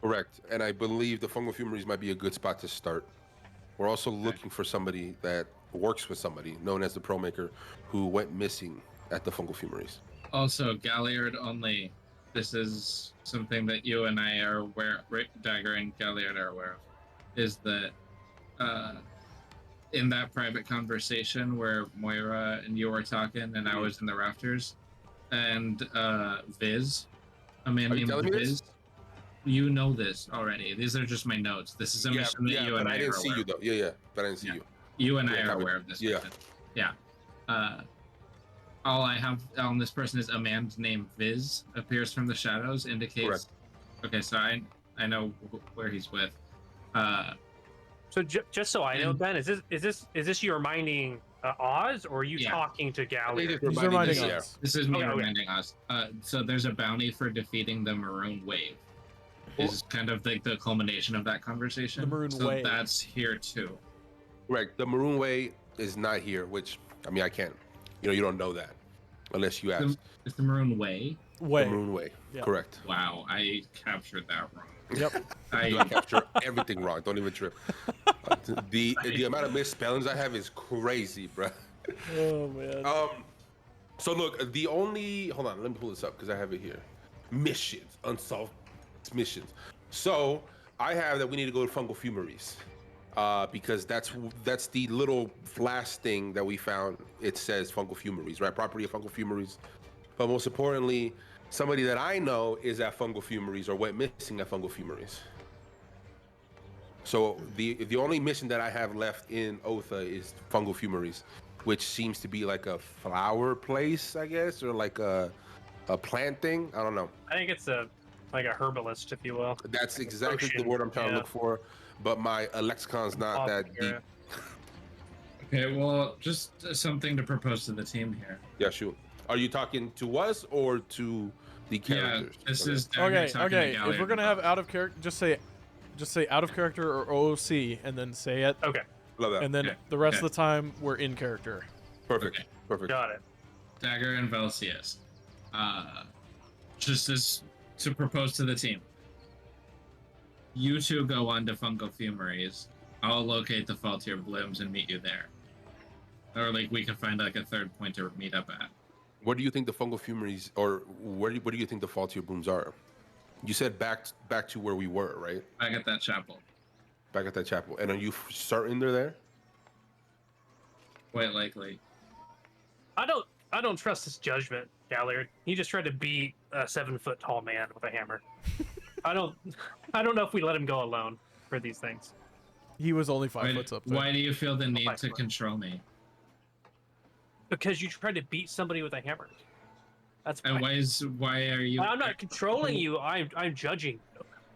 S2: Correct. And I believe the Fungal Fumeries might be a good spot to start. We're also looking for somebody that works with somebody known as the Pro Maker who went missing at the Fungal Fumeries.
S3: Also, Galliard only. This is something that you and I are aware, Dagger and Galliard are aware of, is that in that private conversation where Moira and you were talking and I was in the rafters, and Viz, a man
S2: Are you
S3: named
S2: telling me this?
S3: Viz, you know this already. These are just my notes. This is a mission that you
S2: but
S3: and
S2: I
S3: I
S2: didn't
S3: are
S2: see
S3: aware
S2: you
S3: of.
S2: though. Yeah, but I didn't see
S3: Yeah.
S2: you.
S3: You and I
S2: Yeah,
S3: are
S2: Kevin.
S3: aware of this
S2: Yeah.
S3: mission. Yeah. All I have on this person is a man named Viz appears from the shadows, indicates.
S2: Correct.
S3: Okay, so I know where he's with.
S4: So just so I know,
S3: And-
S4: Ben, is this you reminding Oz, or are you
S3: Yeah.
S4: talking to
S2: I think
S4: Galliard?
S2: it's
S1: He's reminding
S2: this,
S1: us.
S3: This is me
S4: Okay, okay.
S3: reminding us. So there's a bounty for defeating the Maroon Wave. This is kind of like the culmination of that conversation.
S1: The Maroon
S3: so
S1: Wave.
S3: that's here too.
S2: Correct. The Maroon Way is not here, which I mean I can't. You don't know that unless you ask.
S3: It's the Maroon Way.
S1: Way.
S2: The Maroon Way.
S1: Yeah.
S2: Correct.
S3: Wow, I captured that wrong.
S1: Yep.
S2: You
S3: I
S2: capture everything wrong. Don't even trip. The amount of misspellings I have is crazy, bro.
S1: Oh man.
S2: So look, hold on, let me pull this up because I have it here. Missions, unsolved missions. So I have that we need to go to Fungal Fumeries. Because that's the little flash thing that we found. It says Fungal Fumeries, right? Property of Fungal Fumeries. But most importantly, somebody that I know is at Fungal Fumeries or went missing at Fungal Fumeries. So the only mission that I have left in Otha is Fungal Fumeries, which seems to be like a flower place, I guess, or like a plant thing. I don't know.
S4: I think it's like a herbalist, if you will.
S2: That's
S4: Like a
S2: exactly the
S4: potion,
S2: word I'm trying to
S4: yeah.
S2: look for. But my lexicon's not that deep.
S4: Apothecary.
S3: okay. Well, just something to propose to the team here.
S2: Yeah, shoot. Are you talking to us or to the characters?
S3: Yeah, this
S2: Okay.
S3: is Dagger
S1: Okay.
S3: talking to
S1: Okay. If
S3: Galliard
S1: we're gonna have
S3: about-
S1: out of character, just say out of character or OOC, and then say it,
S4: Okay,
S2: Love that.
S1: and then
S3: Okay,
S1: the rest
S3: okay.
S1: of the time we're in character.
S2: Perfect.
S3: Okay.
S2: Perfect.
S4: got it.
S3: Dagger and Velcius. Just as to propose to the team. You two go on to Fungal Fumeries. I'll locate the Faultier Blooms and meet you there. Or like we can find like a third point to meet up at.
S2: Where do you think the Fungal Fumeries, or where do you think the Faultier Blooms are? You said back to where we were, right?
S3: Back at that chapel.
S2: Back at that chapel. And are you certain they're there?
S3: Quite likely.
S4: I don't trust his judgment, Galliard. He just tried to beat a 7-foot tall man with a hammer. I don't know if we let him go alone for these things.
S1: He was only 5 foot up there.
S3: Why do you feel the need
S4: 5
S3: to
S4: foot.
S3: control me?
S4: Because you tried to beat somebody with a hammer. That's
S3: And why are you?
S4: I'm not controlling you. I'm judging.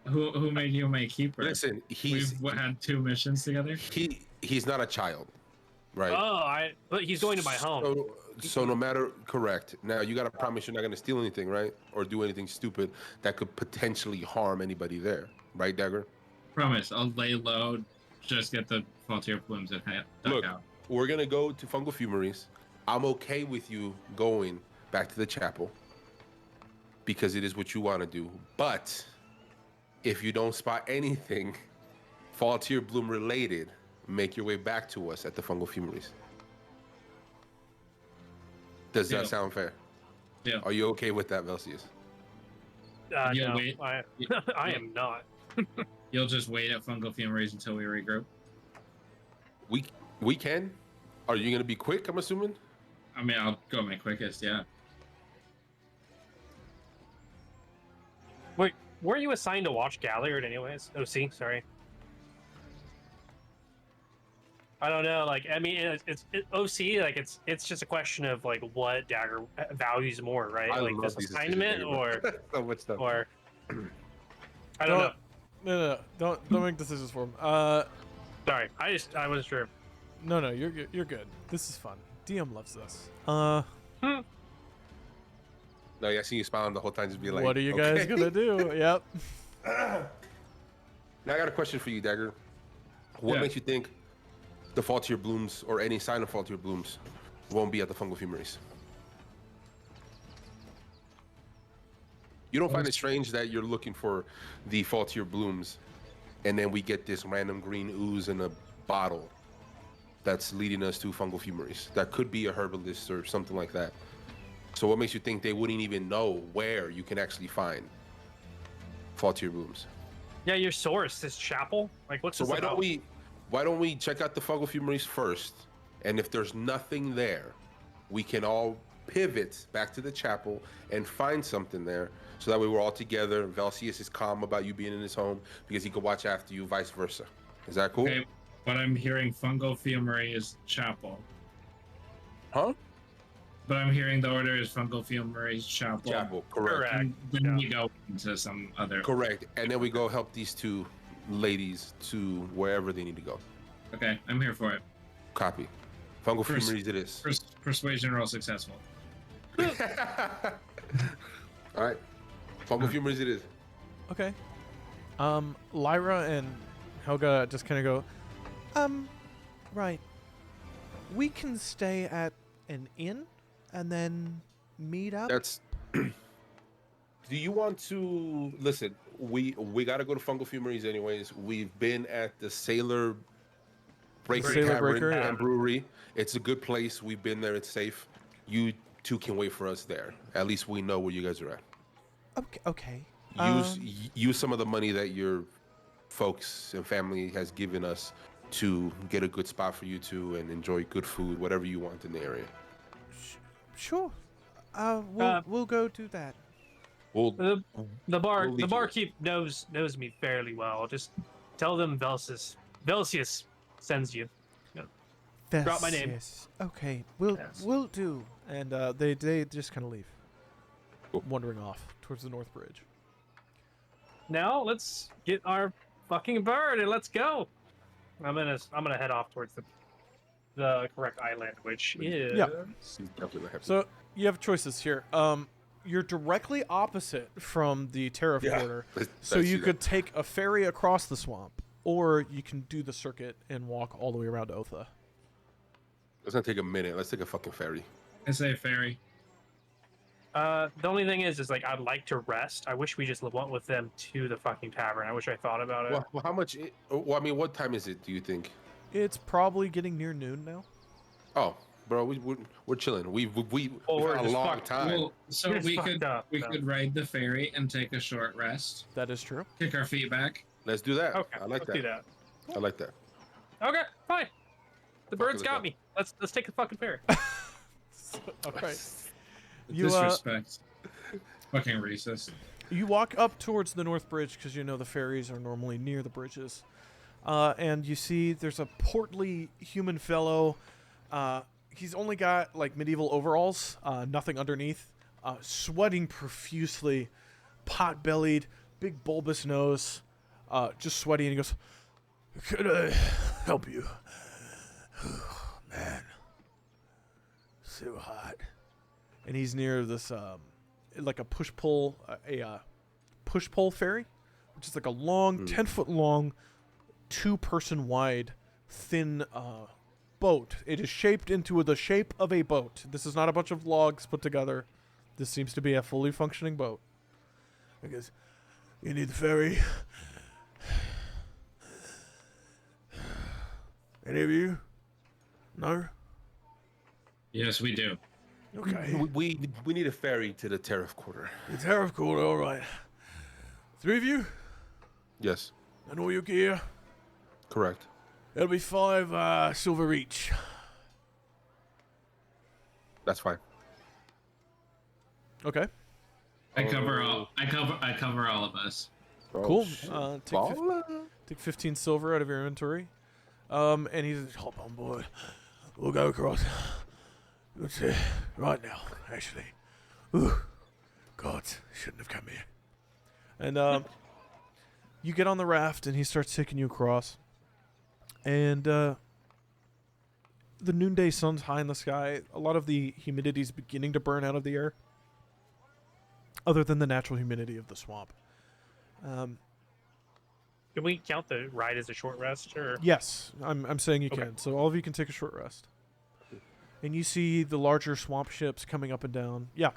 S3: Who made you my keeper?
S2: Listen,
S3: We've had 2 missions together.
S2: he's not a child, right?
S4: Oh, but he's going to my home.
S2: So no matter, correct. Now you gotta promise you're not gonna steal anything, right? Or do anything stupid that could potentially harm anybody there, right, Dagger?
S3: Promise, I'll lay low. Just get the faultier plumes and duck
S2: Look,
S3: out.
S2: we're gonna go to Fungal Fumeries. I'm okay with you going back to the chapel because it is what you want to do. But if you don't spot anything faultier bloom related, make your way back to us at the Fungal Fumeries. Does that sound fair?
S3: Yeah.
S2: Are you okay with that, Velsius?
S3: You'll
S4: No,
S3: wait.
S4: I am not.
S3: You'll just wait at Fungal Fumeries until we regroup.
S2: We can. Are you gonna be quick? I'm assuming.
S3: I mean, I'll go my quickest. Yeah.
S4: Wait, weren't you assigned to watch Galliard anyways? OC, sorry. I don't know. Like, I mean, it's OC. Like, it's just a question of like what Dagger values more, right?
S2: I
S4: Like
S2: love
S4: this
S2: these
S4: assignment,
S2: decisions,
S4: or
S2: so much stuff.
S4: or I don't know.
S1: No, don't make decisions for him.
S4: Sorry, I wasn't sure.
S1: No, you're good. This is fun. DM loves this.
S2: No, yeah, I see you smiling the whole time, just be like,
S1: what are you guys
S2: okay.
S1: gonna do? Yep.
S2: Now I got a question for you, Dagger. What makes you think the faultier blooms or any sign of faultier blooms won't be at the Fungal Fumeries? You don't find it strange that you're looking for the faultier blooms and then we get this random green ooze in a bottle that's leading us to Fungal Fumeries? That could be a herbalist or something like that. So what makes you think they wouldn't even know where you can actually find faultier blooms?
S4: Yeah, your source, this chapel. Like, what's
S2: So
S4: this about?
S2: why don't we check out the Fungal Fumeries first? And if there's nothing there, we can all pivot back to the chapel and find something there. So that way we're all together. Velsius is calm about you being in his home because he could watch after you, vice versa. Is that cool?
S3: Okay, but I'm hearing Fungal Fumery is chapel.
S2: Huh?
S3: But I'm hearing the order is Fungal Fumery's chapel.
S2: Chapel, correct.
S3: And then we go into some other.
S2: Correct. And then we go help these 2 ladies to wherever they need to go.
S3: Okay, I'm here for it.
S2: Copy. Fungal Fumeries it is.
S3: Persuasion roll successful.
S2: All right. Fungal Fumeries it is.
S1: Okay. Lyra and Helga just kind of go, right. We can stay at an inn and then meet up.
S2: That's. Do you want to listen? We got to go to Fungal Fumeries anyways. We've been at the Sailor Breaker
S1: Sailor
S2: Tavern
S1: Breaker,
S2: and
S1: yeah.
S2: Brewery. It's a good place. We've been there. It's safe. You 2 can wait for us there. At least we know where you guys are at.
S5: Okay.
S2: Use some of the money that your folks and family has given us to get a good spot for you 2 and enjoy good food, whatever you want in the area.
S5: Sure. We'll go do that.
S2: We'll,
S4: The
S2: We'll lead you.
S4: barkeep knows me fairly well. Just tell them Velsius sends you. Drop my name.
S5: Yes. Okay. We'll do.
S1: and they just kind of leave,
S2: Cool.
S1: wandering off towards the North Bridge.
S4: Now let's get our fucking bird and let's go. I'm gonna head off towards the correct island, which is
S1: So you have choices here. You're directly opposite from the tariff border, so you could take a ferry across the swamp, or you can do the circuit and walk all the way around to Otha.
S2: It's gonna take a minute. Let's take a fucking ferry.
S3: I say ferry.
S4: The only thing is like I'd like to rest. I wish we just went with them to the fucking tavern. I wish I thought about it.
S2: Well, how much? Well, I mean, what time is it? Do you think?
S1: It's probably getting near noon now.
S2: Oh, bro, we're chilling. We've
S4: we're
S2: had a
S4: just
S2: long
S4: fucked.
S2: time.
S3: Well, so
S4: It's
S3: we
S4: fucked
S3: could
S4: up,
S3: we
S4: so.
S3: could ride the ferry and take a short rest,
S1: That is true.
S3: kick our feet back.
S2: Let's do that.
S4: Okay,
S2: I like
S4: let's do that.
S2: I like that.
S4: Okay, fine. The
S2: Fuck
S4: bird's
S2: it,
S4: got
S2: let's
S4: me. Let's take the fucking ferry.
S1: All right. You,
S3: Disrespect. Fucking racist.
S1: You walk up towards the North Bridge because you know the ferries are normally near the bridges. And you see there's a portly human fellow. He's only got like medieval overalls, nothing underneath, sweating profusely, pot-bellied, big bulbous nose, just sweaty, and he goes, "Could I help you?" Man, so hot. And he's near this like a push-pull ferry, which is like a long 10-foot long, 2-person wide, thin boat. It is shaped into the shape of a boat. This is not a bunch of logs put together. This seems to be a fully functioning boat. I guess you need the ferry. Any of you? No?
S3: Yes, we do.
S1: Okay.
S2: We need a ferry to the tariff quarter.
S1: The tariff quarter, all right. 3 of you?
S2: Yes,
S1: And all your gear?
S2: correct.
S1: It'll be 5 silver each.
S2: That's fine.
S1: Okay.
S3: I cover all of us.
S2: Oh,
S1: Cool.
S2: shit.
S1: Take 15 silver out of your inventory. And he's hop on board. We'll go across. Let's see. Right now, actually. Ooh. God, shouldn't have come here. And you get on the raft, and he starts taking you across. And the noonday sun's high in the sky. A lot of the humidity is beginning to burn out of the air, other than the natural humidity of the swamp.
S4: Can we count the ride as a short rest, or?
S1: Yes, I'm saying you
S4: Okay.
S1: can. So all of you can take a short rest. And you see the larger swamp ships coming up and down. Yeah.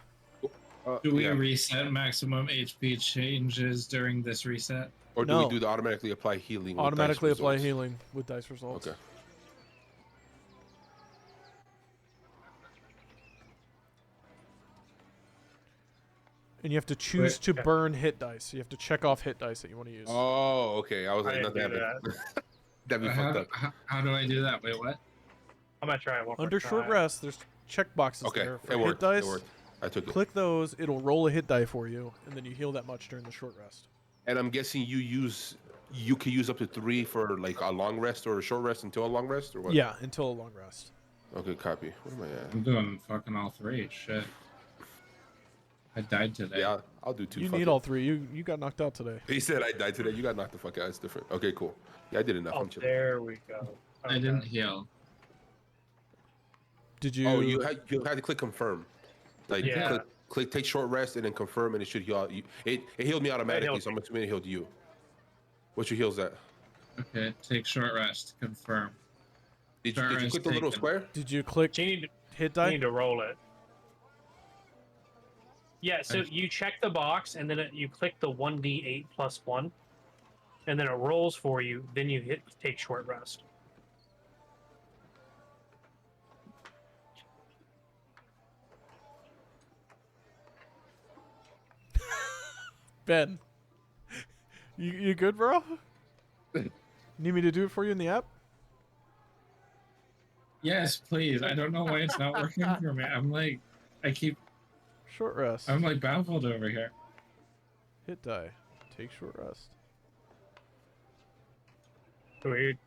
S3: Do we
S2: Yeah.
S3: reset maximum HP changes during this reset?
S2: Or do
S1: No.
S2: we do the automatically apply healing? with
S1: Automatically
S2: dice
S1: apply
S2: results?
S1: healing with dice results.
S2: Okay.
S1: And you have to choose to
S4: Okay.
S1: burn hit dice. You have to check off hit dice that you want to use.
S2: Oh, okay. I was
S4: I
S2: like,
S4: didn't
S2: not
S4: do
S2: that.
S4: that.
S2: That'd be
S3: How,
S2: fucked up.
S3: how do I do that? Wait, what?
S4: I'm gonna try it one more
S1: Under short
S4: time.
S1: rest, there's check boxes
S2: Okay,
S1: there for
S2: it
S1: hit
S2: worked.
S1: dice.
S2: It worked. I took it.
S1: Click those. It'll roll a hit die for you, and then you heal that much during the short rest.
S2: And I'm guessing you can use up to 3 for like a long rest or a short rest until a long rest, or what?
S1: Yeah, until a long rest.
S2: Okay, copy. What am I at?
S3: I'm doing fucking all 3. Shit. I died today.
S2: Yeah, I'll do 2.
S1: You
S2: fuck
S1: need
S2: it.
S1: all 3. You got knocked out today.
S2: He said I died today. You got knocked the fuck out. It's different. Okay, cool. Yeah, I did enough.
S4: Oh,
S2: I'm chilling.
S4: there we go.
S3: I didn't heal.
S1: Did you?
S2: Oh, you had to click confirm. Like
S4: Yeah.
S2: click take short rest and then confirm, and it should heal you. It healed me automatically,
S4: healed
S2: so I'm assuming it healed you. What's your heals at?
S3: Okay, take short rest. Confirm.
S2: Did
S3: Short
S2: you
S3: rest
S2: click the little
S3: taken.
S2: square?
S1: Did you click
S4: You need,
S1: hit
S4: you
S1: die?
S4: need to roll it. Yeah, so you check the box, and then you click the 1d8 plus 1, and then it rolls for you. Then you hit take short rest.
S1: Ben, you good, bro? Need me to do it for you in the app?
S3: Yes, please. I don't know why it's not working for me. I'm like
S1: Short rest.
S3: I'm like baffled over here.
S1: Hit die. Take short rest.
S4: Weird.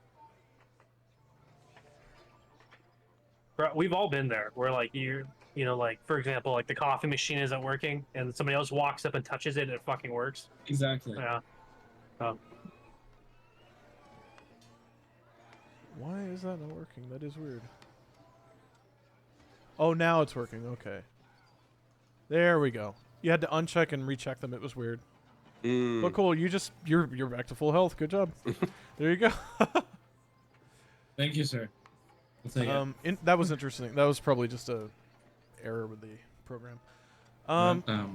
S4: Bro, we've all been there where like you know, like for example, like the coffee machine isn't working and somebody else walks up and touches it and it fucking works.
S3: Exactly.
S4: Yeah.
S1: Why is that not working? That is weird. Oh, now it's working. Okay. There we go. You had to uncheck and recheck them. It was weird. But cool. You're back to full health. Good job. There you go.
S3: Thank you, sir. I'll take it.
S1: That was interesting. That was probably just a error with the program.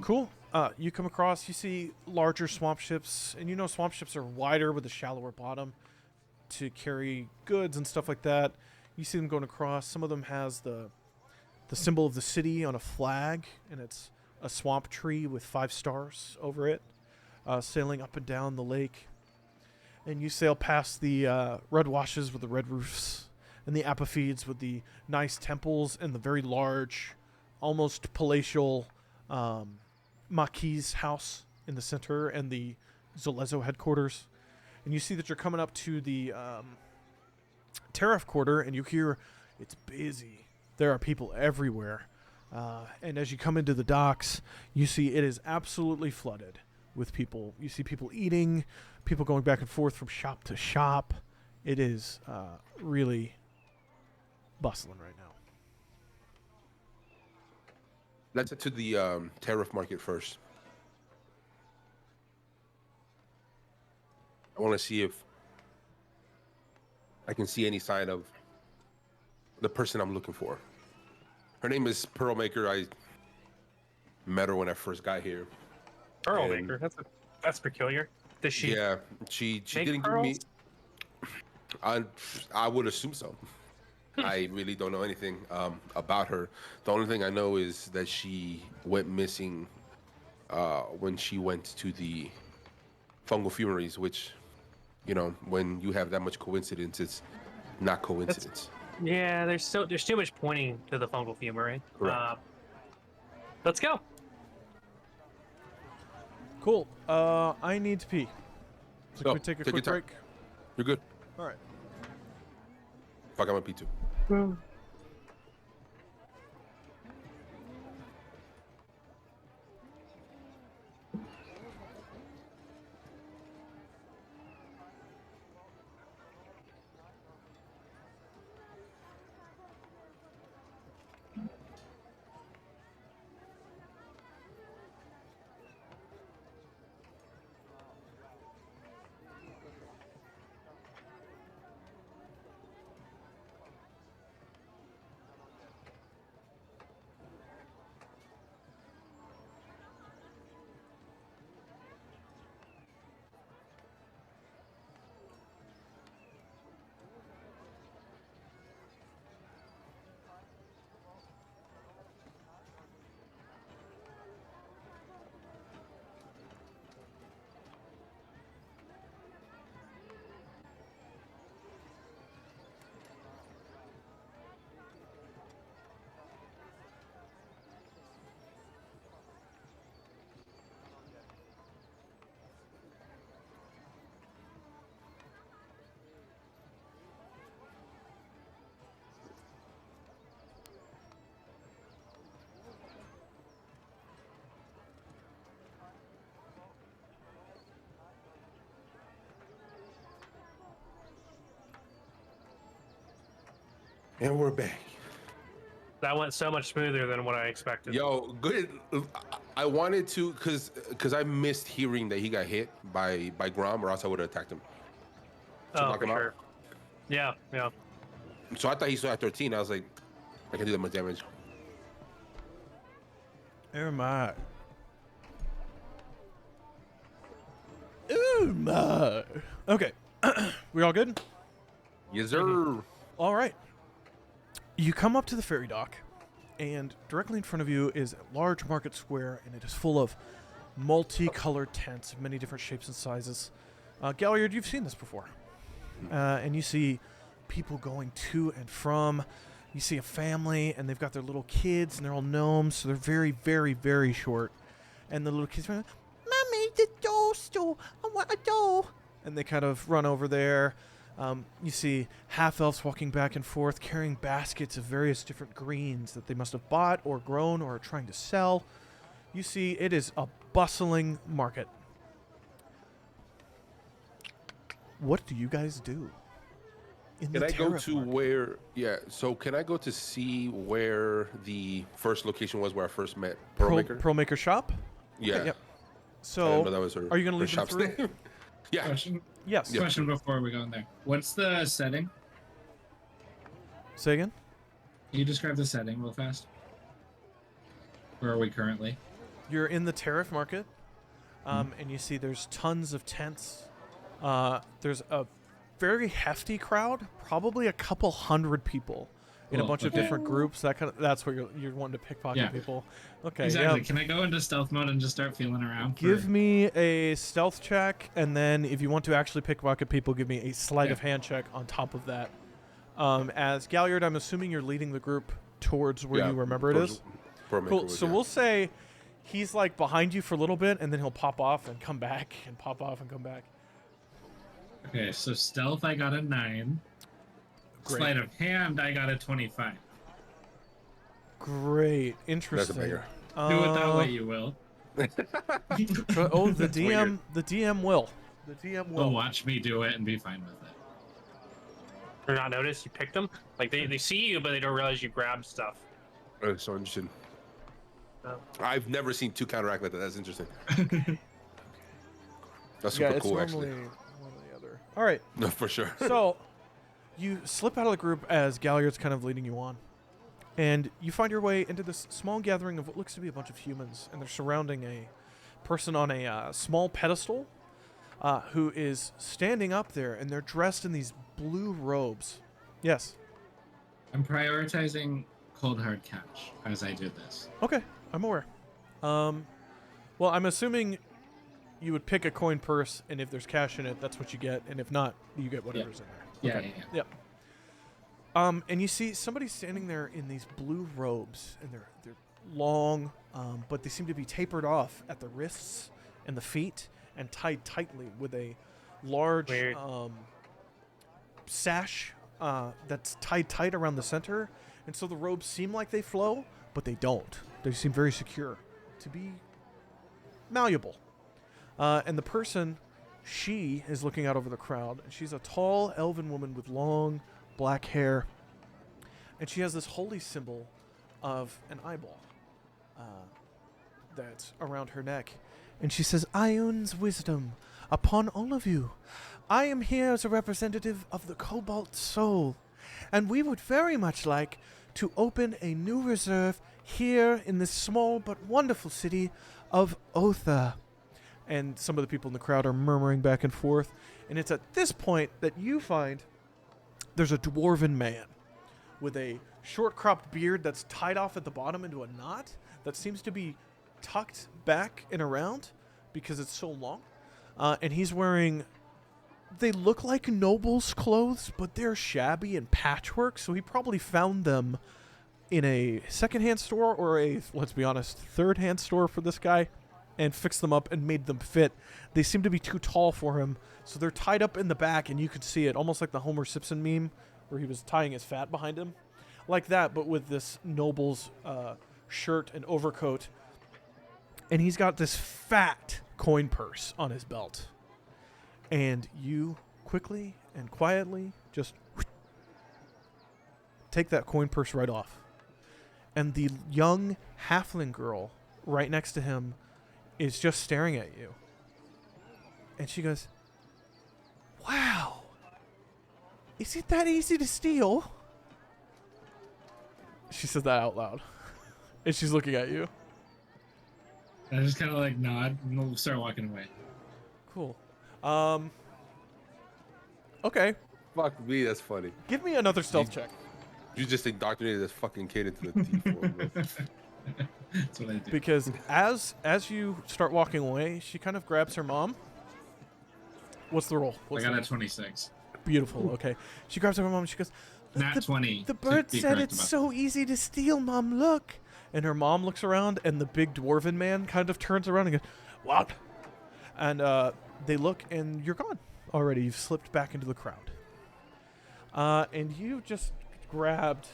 S1: Cool. You come across, you see larger swamp ships, and you know swamp ships are wider with a shallower bottom to carry goods and stuff like that. You see them going across. Some of them has the symbol of the city on a flag, and it's a swamp tree with 5 stars over it, sailing up and down the lake. And you sail past the red washes with the red roofs, and the apophedes with the nice temples and the very large almost palatial Maquis house in the center and the Zolezo headquarters. And you see that you're coming up to the tariff quarter, and you hear it's busy. There are people everywhere. And as you come into the docks, you see it is absolutely flooded with people. You see people eating, people going back and forth from shop to shop. It is really bustling right now.
S2: Let's get to the tariff market first. I want to see if I can see any sign of the person I'm looking for. Her name is Pearlmaker. I met her when I first got here.
S4: Pearlmaker. That's peculiar. Does she?
S2: Yeah, she
S4: make
S2: didn't
S4: pearls?
S2: give me. I would assume so. I really don't know anything about her. The only thing I know is that she went missing when she went to the Fungal Fumeries, which, you know, when you have that much coincidence, it's not coincidence.
S4: Yeah, there's too much pointing to the Fungal Fumery.
S2: Correct.
S4: Let's go.
S1: Cool. I need to pee. So can
S2: Oh,
S1: we take a
S2: take
S1: quick
S2: your time.
S1: break?
S2: You're good.
S1: All right.
S2: Fuck, I'm a P2. And we're back.
S4: That went so much smoother than what I expected.
S2: Yo, good. I wanted to, cause I missed hearing that he got hit by Grom, or else I would have attacked him. To
S4: oh,
S2: knock
S4: for
S2: him out.
S4: sure. Yeah, yeah.
S2: So I thought he still had 13. I was like, I can do that much damage.
S1: Oh my.
S5: Oh my.
S1: Okay. We all good?
S2: Yes, sir.
S1: All right. You come up to the ferry dock, and directly in front of you is a large market square, and it is full of multicolored tents of many different shapes and sizes. Galliard, you've seen this before. And you see people going to and from. You see a family, and they've got their little kids, and they're all gnomes, so they're very, very, very short. And the little kids are, Mommy, the doll store. I want a doll. And they kind of run over there. You see half-elves walking back and forth, carrying baskets of various different greens that they must have bought or grown or are trying to sell. You see it is a bustling market. What do you guys do? In
S2: Can
S1: the
S2: I go
S1: tariff
S2: to
S1: market?
S2: where? Yeah. So can I go to see where the first location was where I first met Pearlmaker?
S1: Pearlmaker shop?
S2: Yeah.
S1: Okay, yep.
S2: I
S1: So,
S2: didn't know that was her,
S1: are you going to
S2: her
S1: lead them
S2: shop's
S1: through?
S2: name. Yeah.
S3: Question,
S1: Yes.
S2: Yeah.
S3: question before we go in there. What's the setting?
S1: Say again?
S3: Can you describe the setting real fast? Where are we currently?
S1: You're in the tariff market, and you see there's tons of tents. There's a very hefty crowd, probably a couple hundred people in a
S3: Cool,
S1: bunch of
S3: okay.
S1: different groups. That's where you're wanting to pickpocket
S3: Yeah.
S1: people. Okay,
S3: Exactly.
S1: yeah.
S3: Can I go into stealth mode and just start feeling around?
S1: Give me a stealth check, and then if you want to actually pickpocket people, give me a sleight of hand check on top of that. As Galliard, I'm assuming you're leading the group towards where
S2: Yeah,
S1: you remember it
S2: towards-
S1: is.
S2: Pearl Maker
S1: Cool.
S2: was,
S1: So
S2: yeah.
S1: we'll say he's like behind you for a little bit, and then he'll pop off and come back, and pop off and come back.
S3: Okay, so stealth I got a 9.
S1: Great.
S3: Sleight of hand I got a 25.
S1: Great.
S2: That's a
S1: Interesting.
S2: banger.
S3: Do it that way, you will.
S1: Oh, the DM. The DM will. The DM will.
S3: They'll watch me do it and be fine with it.
S4: Or not notice you picked them. Like they see you, but they don't realize you grabbed stuff.
S2: That's so interesting.
S4: Oh.
S2: I've never seen 2 counteract like that. That's interesting. That's
S1: Yeah,
S2: super
S1: it's
S2: cool,
S1: normally
S2: actually.
S1: one or the other. All right.
S2: No, for sure.
S1: So you slip out of the group as Galliard's kind of leading you on. And you find your way into this small gathering of what looks to be a bunch of humans. And they're surrounding a person on a small pedestal who is standing up there. And they're dressed in these blue robes. Yes.
S3: I'm prioritizing cold hard cash as I do this.
S1: Okay. I'm aware. Well, I'm assuming you would pick a coin purse. And if there's cash in it, that's what you get. And if not, you get whatever's in there.
S3: Yeah,
S1: Okay.
S3: yeah.
S1: Yep. And you see somebody standing there in these blue robes, and they're long, but they seem to be tapered off at the wrists and the feet, and tied tightly with a large
S4: Weird.
S1: sash that's tied tight around the center. And so the robes seem like they flow, but they don't. They seem very secure to be malleable. And the person, she is looking out over the crowd, and she's a tall elven woman with long black hair, and she has this holy symbol of an eyeball that's around her neck, and she says, "Ion's wisdom upon all of you. I am here as a representative of the Cobalt Soul, and we would very much like to open a new reserve here in this small but wonderful city of Otha." And some of the people in the crowd are murmuring back and forth, and it's at this point that you find there's a dwarven man with a short cropped beard that's tied off at the bottom into a knot that seems to be tucked back and around because it's so long. And he's wearing, they look like nobles' clothes, but they're shabby and patchwork. So he probably found them in a secondhand store or a, let's be honest, third-hand store for this guy and fixed them up and made them fit. They seem to be too tall for him. So they're tied up in the back, and you can see it, almost like the Homer Simpson meme where he was tying his fat behind him. Like that, but with this noble's shirt and overcoat. And he's got this fat coin purse on his belt. And you quickly and quietly just take that coin purse right off. And the young halfling girl right next to him is just staring at you. And she goes, "Wow. Is it that easy to steal?" She says that out loud. And she's looking at you.
S3: I just kind of like nod and we'll start walking away.
S1: Cool. Okay.
S2: Fuck me, that's funny.
S1: Give me another stealth check.
S2: You just indoctrinated this fucking kid into the T4, bro.
S3: That's what I do.
S1: Because as you start walking away, she kind of grabs her mom. What's the roll?
S3: I
S1: What's
S3: got
S1: the
S3: a 26.
S1: Beautiful. Okay. She grabs her mom and she goes,
S3: Nat
S1: "The
S3: 20.
S1: The
S3: to
S1: bird
S3: be
S1: said
S3: correct
S1: it's
S3: about
S1: so easy to steal, Mom. Look." And her mom looks around, and the big dwarven man kind of turns around and goes, "What?" And they look, and you're gone already. You've slipped back into the crowd. And you just grabbed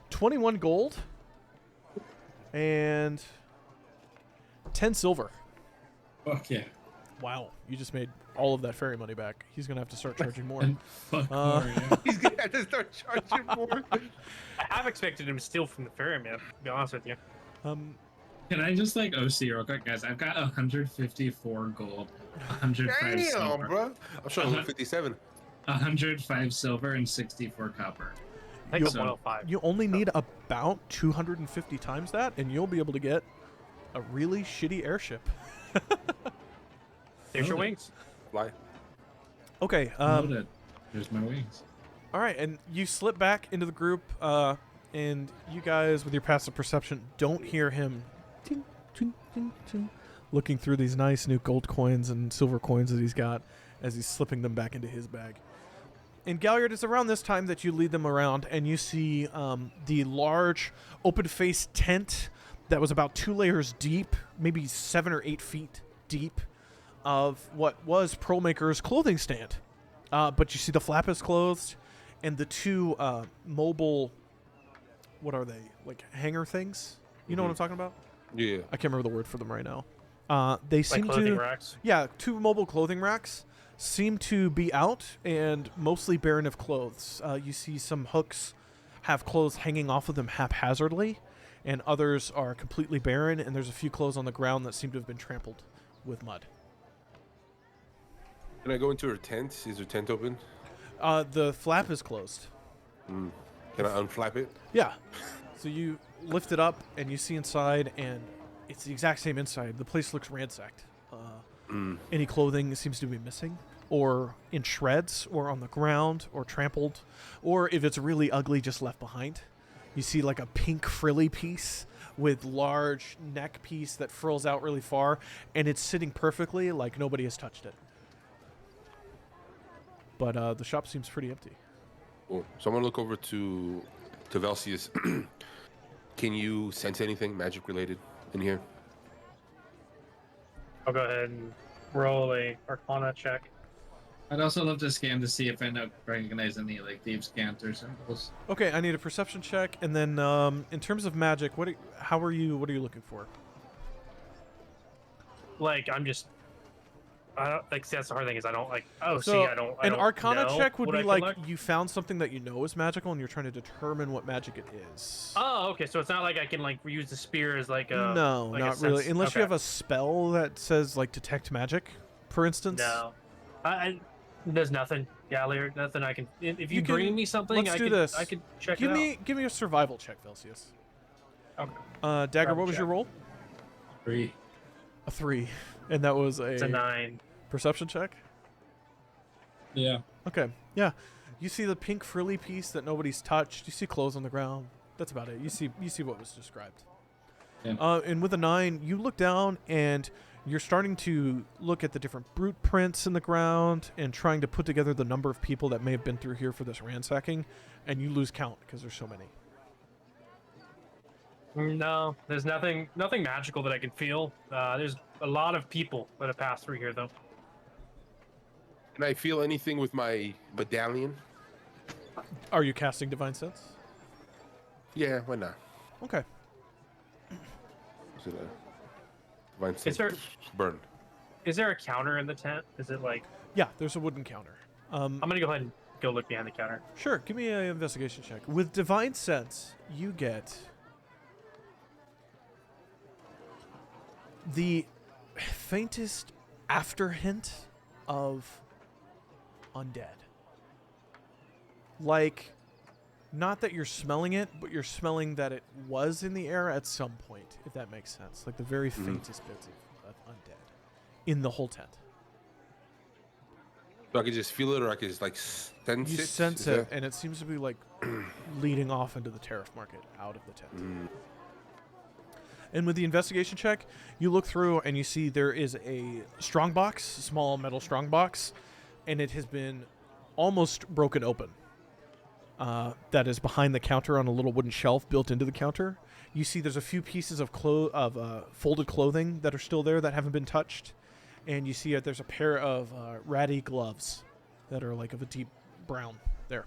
S1: 21 gold and 10 silver.
S3: Fuck yeah.
S1: Wow. You just made all of that fairy money back. He's going to have to start charging more.
S3: And fuck more, yeah.
S2: He's gonna have to start charging more.
S4: I have expected him to steal from the ferryman, to be honest with you.
S3: Can I just like OC real quick, guys? I've got 154 gold, 105
S2: Damn,
S3: silver,
S2: bro. I'm sure I'm 57.
S3: 105 silver, and 64 copper.
S4: I think
S3: So-
S4: I'm 105.
S1: You only need about 250 times that, and you'll be able to get a really shitty airship.
S4: There's your wings.
S2: Fly.
S1: Okay.
S3: Loaded. There's my wings.
S1: All right, and you slip back into the group, and you guys, with your passive perception, don't hear him ting, ting, ting, ting, looking through these nice new gold coins and silver coins that he's got as he's slipping them back into his bag. And Galliard, it's around this time that you lead them around, and you see the large open-faced tent that was about 2 layers deep, maybe 7 or 8 feet deep, of what was Pearlmaker's clothing stand. But you see the flap is closed, and the 2 mobile, what are they, like hanger things? You know what I'm talking about?
S2: Yeah.
S1: I can't remember the word for them right now. They
S4: Like
S1: seem
S4: clothing
S1: to,
S4: racks.
S1: yeah, 2 mobile clothing racks seem to be out and mostly barren of clothes. You see some hooks have clothes hanging off of them haphazardly, and others are completely barren, and there's a few clothes on the ground that seem to have been trampled with mud.
S2: Can I go into her tent? Is her tent open?
S1: The flap is closed.
S2: Can I unflap it?
S1: Yeah. So you lift it up, and you see inside, and it's the exact same inside. The place looks ransacked. Any clothing seems to be missing, or in shreds, or on the ground, or trampled, or if it's really ugly, just left behind. You see like a pink frilly piece with large neck piece that frills out really far, and it's sitting perfectly like nobody has touched it. But the shop seems pretty empty.
S2: Cool. So I'm gonna look over to Velsius. Can you sense anything magic related in here?
S4: I'll go ahead and roll a Arcana check.
S3: I'd also love to scan to see if I recognize any like thieves' cant or symbols.
S1: Okay, I need a perception check, and then in terms of magic, what are you looking for?
S4: Like, I'm just. I don't like. See, that's the hard thing is I don't like. Oh,
S1: So,
S4: see, I don't.
S1: An Arcana
S4: know
S1: check would
S4: what
S1: be
S4: I can
S1: like
S4: look.
S1: you found something that you know is magical, and you're trying to determine what magic it is.
S4: Oh, okay. So it's not like I can like use the spear as like a.
S1: No,
S4: like a
S1: not really.
S4: sense-
S1: Unless you
S4: okay.
S1: have a spell that says like detect magic, for instance.
S4: No, there's nothing, Galliard. Nothing I can. If you,
S1: You can-
S4: bring me something,
S1: let's
S4: I
S1: do
S4: could.
S1: this.
S4: I could check
S1: Give
S4: it
S1: me a survival check, Velsius.
S4: out. Okay.
S1: Dagger,
S4: Survival
S1: what was your
S4: check.
S1: roll?
S3: 3.
S1: A 3, and that was
S4: It's a 9.
S1: perception check.
S3: Yeah.
S1: Okay, yeah. You see the pink frilly piece that nobody's touched. You see clothes on the ground. That's about it. You see what was described.
S3: Yeah.
S1: And with a 9, you look down and you're starting to look at the different brute prints in the ground and trying to put together the number of people that may have been through here for this ransacking, and you lose count because there's so many.
S4: No, there's nothing magical that I can feel. There's a lot of people that have passed through here, though.
S2: Can I feel anything with my medallion?
S1: Are you casting Divine Sense?
S2: Yeah, why not?
S1: Okay.
S2: Is it a divine sense?
S4: there-
S2: Burn.
S4: Is there a counter in the tent? Is it like?
S1: Yeah, there's a wooden counter.
S4: I'm gonna go ahead and go look behind the counter.
S1: Sure, give me an investigation check. With Divine Sense, you get the faintest after hint of undead. Like, not that you're smelling it, but you're smelling that it was in the air at some point, if that makes sense. Like the very faintest bits of undead in the whole tent.
S2: So I could just feel it, or I could just like sense
S1: You
S2: it.
S1: sense
S2: Is
S1: it,
S2: that-
S1: and it seems to be like leading off into the tariff market out of the tent. And with the investigation check, you look through and you see there is a strong box, small metal strong box, and it has been almost broken open. That is behind the counter on a little wooden shelf built into the counter. You see there's a few pieces of folded clothing that are still there that haven't been touched. And you see there's a pair of ratty gloves that are like of a deep brown there.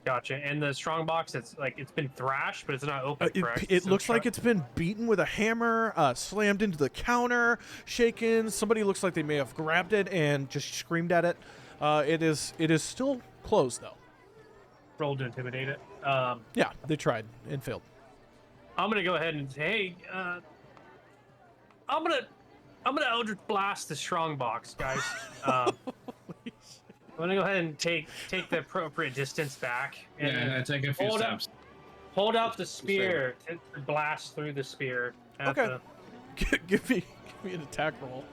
S4: Gotcha. And the strong box, it's been thrashed, but it's not open. Correct?
S1: It
S4: So
S1: looks like it's been beaten with a hammer, slammed into the counter, shaken. Somebody looks like they may have grabbed it and just screamed at it. It is still closed though.
S4: rolled to intimidate it.
S1: Yeah, they tried and failed.
S4: I'm gonna go ahead and say, hey, I'm gonna Eldritch Blast the strong box, guys. I'm gonna go ahead and take the appropriate distance back. And
S3: Yeah, I take a few
S4: hold up.
S3: steps.
S4: Hold up the spear to blast through the spear. at
S1: Okay. give me an attack roll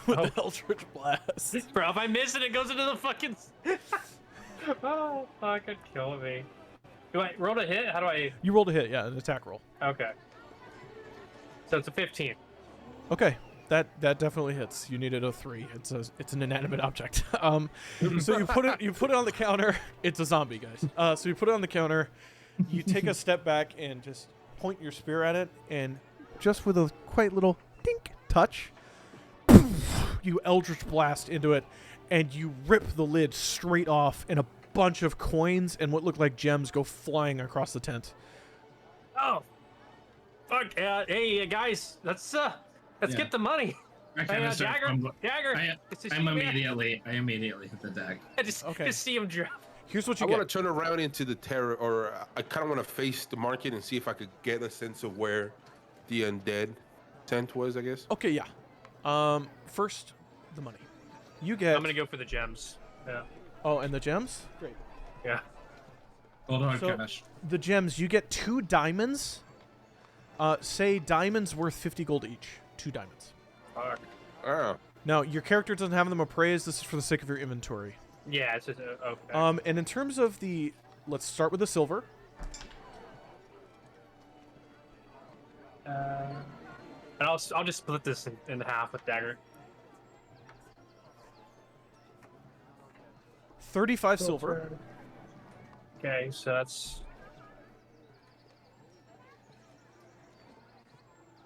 S1: with
S4: Oh.
S1: the Eldritch Blast.
S4: the- Bro, if I miss it, it goes into the fucking. Oh, fucking kill me. Do I roll a hit? How do I?
S1: You rolled a hit, yeah, an attack roll.
S4: Okay. So it's a 15.
S1: Okay, that definitely hits. You needed a 3. It's an inanimate object. So you put it on the counter. It's a zombie, guys. So you put it on the counter. You take a step back and just point your spear at it, and just with a quite little dink touch, you eldritch blast into it, and you rip the lid straight off, and a bunch of coins and what look like gems go flying across the tent.
S4: Oh, fuck! Hey, guys, let's get the money.
S3: I kind of start
S4: Dagger.
S3: I immediately hit the dag.
S4: I just see him drop.
S1: Here's what you
S2: I
S1: get.
S2: want to turn around into the terror, or I kind of want to face the market and see if I could get a sense of where the undead tent was, I guess.
S1: Okay, yeah. First, the money. You get.
S4: I'm gonna go for the gems. Yeah.
S1: Oh, and the gems? Great.
S4: Yeah.
S3: Hold on,
S1: So,
S3: cash.
S1: the gems, you get 2 diamonds. Say diamonds worth 50 gold each. 2 diamonds.
S4: Fuck.
S2: Oh.
S1: Now, your character doesn't have them appraised. This is for the sake of your inventory.
S4: Yeah, it's just okay.
S1: And in terms of the, let's start with the silver.
S4: And I'll just split this in half with dagger.
S1: 35 silver.
S4: Okay, so that's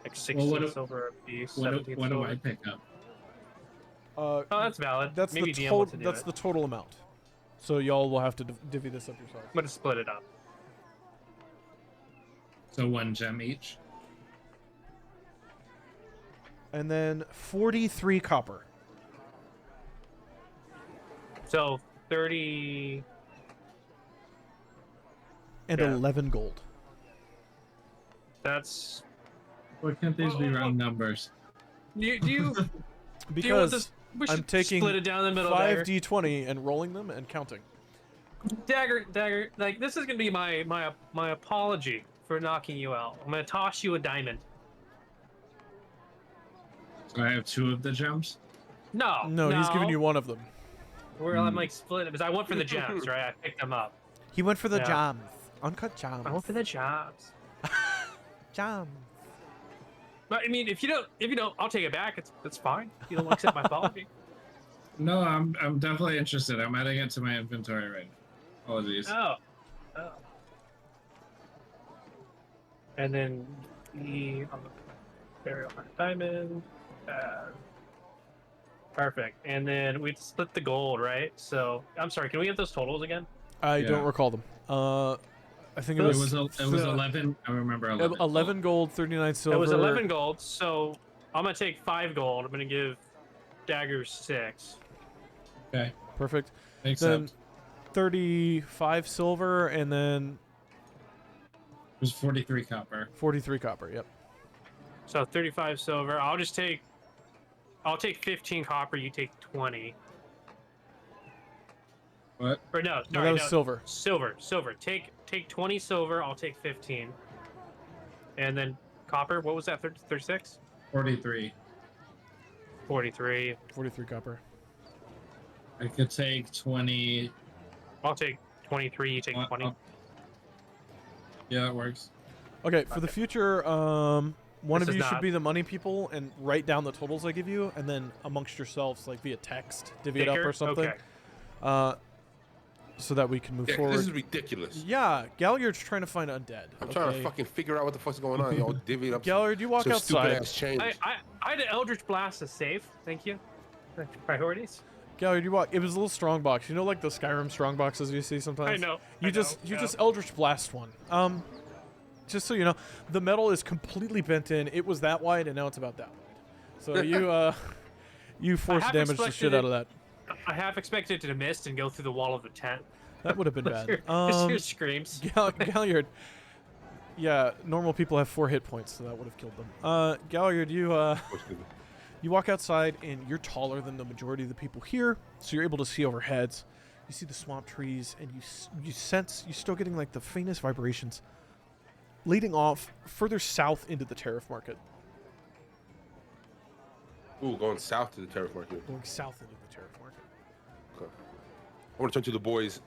S4: like 16 silver a piece.
S3: What
S4: 17
S3: do I
S4: silver.
S3: pick up?
S4: Oh, that's valid.
S1: That's
S4: Maybe
S1: the
S4: DM
S1: total.
S4: wants to do
S1: That's
S4: it.
S1: the total amount. So y'all will have to divvy this up yourself.
S4: I'm gonna split it up.
S3: So 1 gem each.
S1: And then 43 copper.
S4: So 30.
S1: And
S4: Yeah.
S1: 11 gold.
S4: That's.
S3: Why can't these be round numbers?
S4: Do you do you want
S1: Because
S4: this? We
S1: I'm
S4: should
S1: taking
S4: split it down the middle.
S1: 5
S4: Dagger.
S1: d20 and rolling them and counting.
S4: Dagger. Like this is gonna be my apology for knocking you out. I'm gonna toss you a diamond.
S3: So I have 2 of the gems.
S4: No.
S1: No, he's giving you one of them.
S4: I'm like split it because I went for the gems, right? I picked them up.
S1: He went for the
S4: Yeah.
S1: jams. Uncut jams.
S4: I went for the gems.
S1: Jams.
S4: But I mean, if you don't, I'll take it back. It's fine. You don't accept my apology.
S3: No, I'm definitely interested. I'm adding it to my inventory right now. Apologies.
S4: Oh. And then the burial diamond. Perfect. And then we split the gold, right? So I'm sorry. Can we get those totals again?
S1: I
S3: Yeah.
S1: don't recall them. I think it
S3: It
S1: was.
S3: was 11. I remember 11.
S1: 11 gold, 39 silver.
S4: It was 11 gold. So I'm gonna take 5 gold. I'm gonna give Dagger 6.
S3: Okay.
S1: Perfect.
S3: Makes
S1: Then
S3: sense.
S1: 35 silver and then
S3: It was 43 copper.
S1: 43 copper. Yep.
S4: So 35 silver. I'll take 15 copper. You take 20.
S3: What?
S4: Or no,
S1: No,
S4: sorry,
S1: that was silver.
S4: Silver. Take 20 silver. I'll take 15. And then copper. What was that? 36?
S3: 43.
S4: 43.
S1: 43 copper.
S3: I could take 20.
S4: I'll take 23. You take 20.
S3: Yeah, that works.
S1: Okay, for the future, one
S4: This
S1: of
S4: is
S1: you should
S4: not-
S1: be the money people and write down the totals I give you, and then amongst yourselves, like via text, divvy it up
S4: Thicker?
S1: or something,
S4: Okay.
S1: so that we can move
S2: Yeah,
S1: forward.
S2: this is ridiculous.
S1: Yeah, Galliard's trying to find undead.
S2: I'm trying to
S1: okay?
S2: fucking figure out what the fuck's going on. Y'all divvying up
S1: Galliard, you walk
S2: some
S1: outside.
S2: stupid ass change.
S4: I had an Eldritch Blast as safe. Thank you. Priorities.
S1: Galliard, you walk. It was a little strong box. You know, like the Skyrim strong boxes you see sometimes.
S4: I know.
S1: You just Eldritch Blast one. Just so you know, the metal is completely bent in. It was that wide, and now it's about that wide. So you force
S4: have
S1: damage the
S4: expected
S1: shit out of
S4: it-
S1: that.
S4: I half expected it to miss and go through the wall of the tent.
S1: That would have been bad.
S4: Just hear screams.
S1: Galliard. Yeah, normal people have 4 hit points, so that would have killed them. Galliard, you walk outside, and you're taller than the majority of the people here, so you're able to see overheads. You see the swamp trees, and you sense you're still getting like the faintest vibrations, leading off further south into the tariff market.
S2: Ooh, going south to the tariff market.
S1: Going south into the tariff market.
S2: Okay. I want to turn to the boys.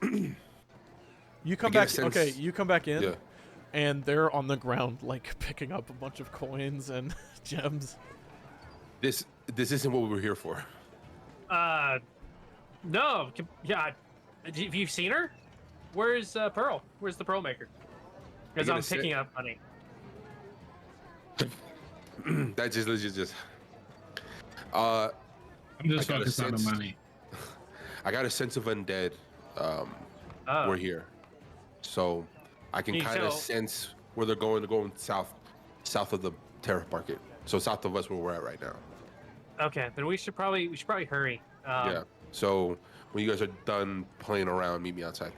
S1: You come
S2: I get a
S1: back.
S2: sense-
S1: Okay, you come back in,
S2: Yeah.
S1: and they're on the ground, like picking up a bunch of coins and gems.
S2: This isn't what we were here for.
S4: No. Yeah. Have you seen her? Where's Pearl? Where's the Pearl Maker? Because I'm picking up money.
S2: That just.
S3: I'm just
S2: I got a
S3: focused on the
S2: sense-
S3: money.
S2: I got a sense of undead.
S4: Oh.
S2: We're here, so I can
S4: Can you
S2: kind of
S4: tell-
S2: sense where they're going. They're going south of the tariff market. So south of us, where we're at right now.
S4: Okay, then we should probably hurry.
S2: Yeah. So when you guys are done playing around, meet me outside.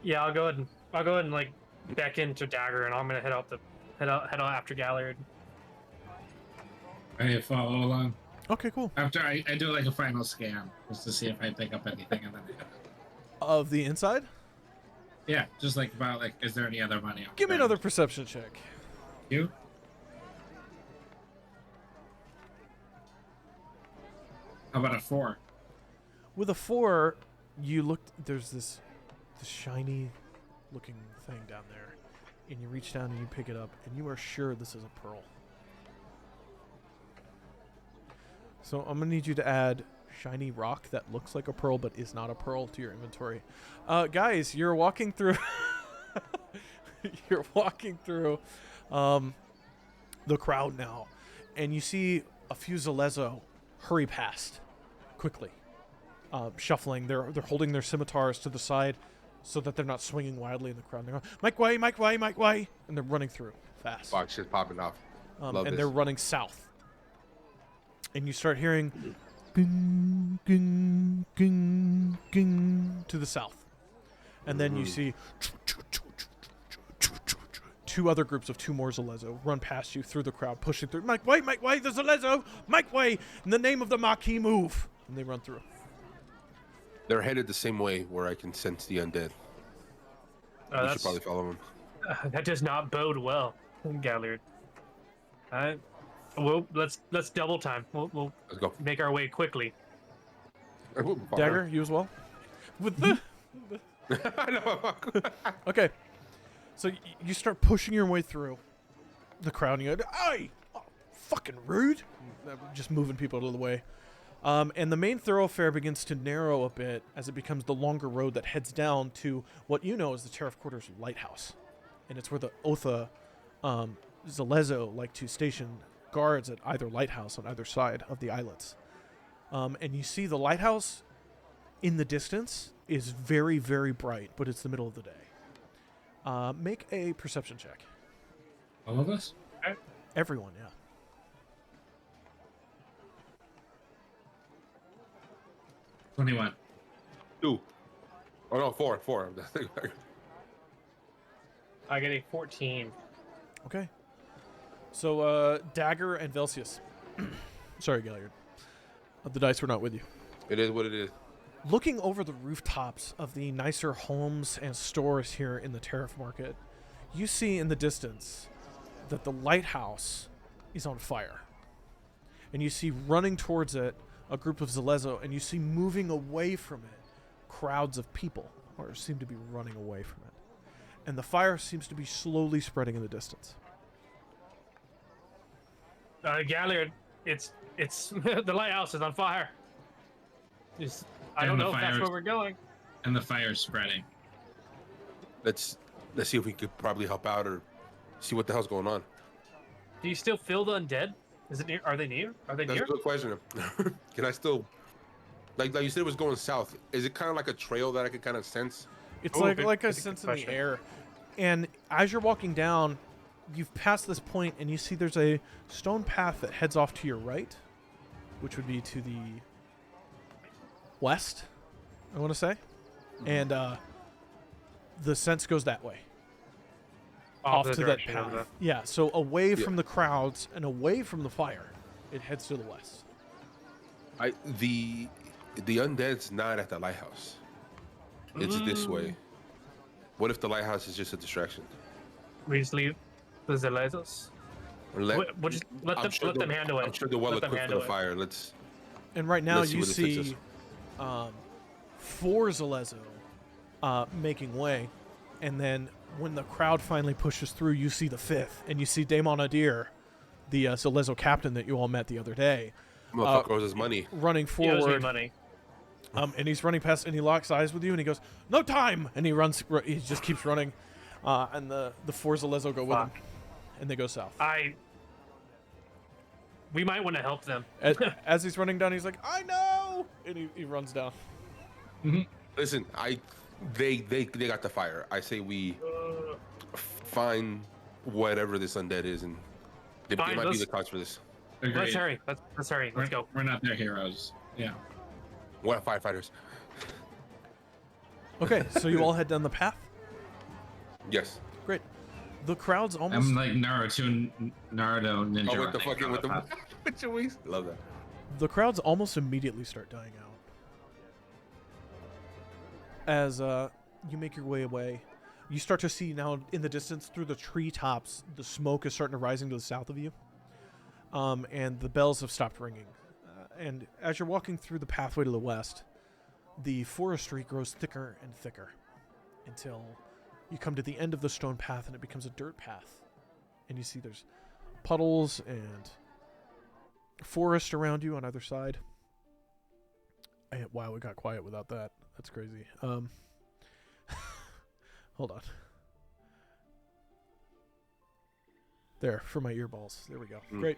S4: Yeah, I'll go ahead and like beckon to Dagger, and I'm gonna head out after Galliard.
S3: I follow along.
S1: Okay, cool.
S3: After I do like a final scan just to see if I pick up anything, and then
S1: Of the inside?
S3: yeah, just like about like, is there any other money? on
S1: Give me
S3: ground?
S1: another perception check.
S3: You? How about a 4?
S1: With a 4, you looked. There's this shiny looking thing down there, and you reach down and you pick it up, and you are sure this is a pearl. So I'm gonna need you to add shiny rock that looks like a pearl but is not a pearl to your inventory. Guys, you're walking through. You're walking through the crowd now, and you see a few Zalezo hurry past quickly, shuffling. They're holding their scimitars to the side so that they're not swinging wildly in the crowd. They're going, Mike way, Mike way, Mike way, and they're running through fast.
S2: Box shit popping off. Love
S1: And
S2: this.
S1: they're running south. And you start hearing ging, ging, ging, ging to the south. And then you see two other groups of 2 more Zalezo run past you through the crowd, pushing through. Mike way, the Zalezo, Mike way, in the name of the Marquis, move. And they run through.
S2: They're headed the same way where I can sense the undead. We should probably follow them.
S4: That does not bode well, Galliard. Well, let's double time. We'll
S2: Let's go.
S4: make our way quickly.
S1: Dagger, you as well? With the...
S2: I know.
S1: Okay. So you start pushing your way through the crowd, and you go, "Hey, oh, fucking rude!" Just moving people out of the way. And the main thoroughfare begins to narrow a bit as it becomes the longer road that heads down to what you know is the Tariff Quarters Lighthouse, and it's where the Otha Zalezo like to station guards at either lighthouse on either side of the islets. And you see the lighthouse in the distance is very, very bright, but it's the middle of the day. Make a perception check.
S3: All of us?
S1: Everyone, yeah.
S3: 21.
S2: 2. Oh no, 4.
S4: I get a 14.
S1: Okay. So, Dagger and Velsius. Sorry, Galliard. The dice were not with you.
S2: It is what it is.
S1: Looking over the rooftops of the nicer homes and stores here in the Tariff Market, you see in the distance that the lighthouse is on fire. And you see running towards it a group of Zalezo, and you see moving away from it crowds of people, or seem to be running away from it. And the fire seems to be slowly spreading in the distance.
S4: Galliard, it's the lighthouse is on fire. I
S3: And
S4: don't
S3: the
S4: know if that's
S3: fire's-
S4: where we're going.
S3: And the fire's spreading.
S2: Let's see if we could probably help out or see what the hell's going on.
S4: Do you still feel the undead? Is it near? Are they near? Are they
S2: That's
S4: near?
S2: a good question. Can I still, like you said, it was going south. Is it kind of like a trail that I could kind of sense?
S1: It's
S4: Oh,
S1: like
S4: good-
S1: a
S4: good
S1: sense in the
S4: question.
S1: air. And as you're walking down, you've passed this point and you see there's a stone path that heads off to your right, which would be to the west, I want to say. And the sense goes that way. Off
S4: the
S1: to that
S4: direction of
S1: path. Yeah, so away
S2: Yeah.
S1: from the crowds and away from the fire, it heads to the west.
S2: The undead's not at the lighthouse. It's this way. What if the lighthouse is just a distraction?
S4: We just leave the Zalezos. We'll just let them handle it.
S2: I'm sure they're well
S4: Let them
S2: equipped for
S4: handle
S2: the
S4: it.
S2: fire. Let's.
S1: And right now
S2: Let's see
S1: you
S2: where this takes
S1: see 4 Zalezo making way. And then when the crowd finally pushes through, you see the 5th. And you see Damon Adir, the Zalezo captain that you all met the other day,
S2: Motherfucker owes his money.
S1: running
S4: He owes me
S1: forward.
S4: money.
S1: And he's running past, and he locks eyes with you, and he goes, "No time!" And he runs. He just keeps running, and the Forza Lezo go with him, and they go south.
S4: We might want to help them.
S1: As he's running down, he's like, "I know!" And he runs down.
S2: Listen, they got the fire. I say we find whatever this undead is, and they
S4: Fine,
S2: might be
S4: let's-
S2: the cause for this.
S3: Agreed.
S4: Let's hurry. Let's hurry. Let's go.
S3: We're not their heroes. Yeah.
S2: What firefighters?
S1: Okay, so you all head down the path.
S2: Yes.
S1: Great. The crowd's almost.
S3: I'm like Naruto ninja.
S2: Oh, with the
S3: running
S2: fucking with the
S3: around
S2: with your wings. Love that.
S1: The crowds almost immediately start dying out. As you make your way away, you start to see now in the distance through the treetops, the smoke is starting to rising to the south of you. And the bells have stopped ringing. And as you're walking through the pathway to the west, the forestry grows thicker and thicker until you come to the end of the stone path and it becomes a dirt path. And you see there's puddles and forest around you on either side. Wow, we got quiet without that. That's crazy. Hold on. There, for my earballs. There we go. Great.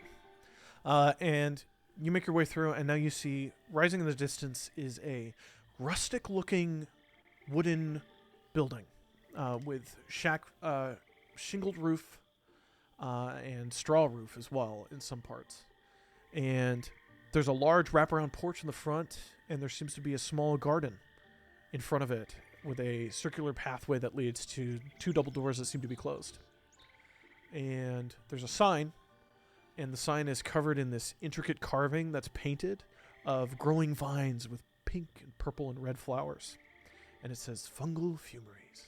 S1: And you make your way through, and now you see, rising in the distance is a rustic-looking wooden building with shingled roof and straw roof as well in some parts. And there's a large wraparound porch in the front, and there seems to be a small garden in front of it with a circular pathway that leads to two double doors that seem to be closed. And there's a sign, and the sign is covered in this intricate carving that's painted of growing vines with pink and purple and red flowers. And it says Fungal Fumeries.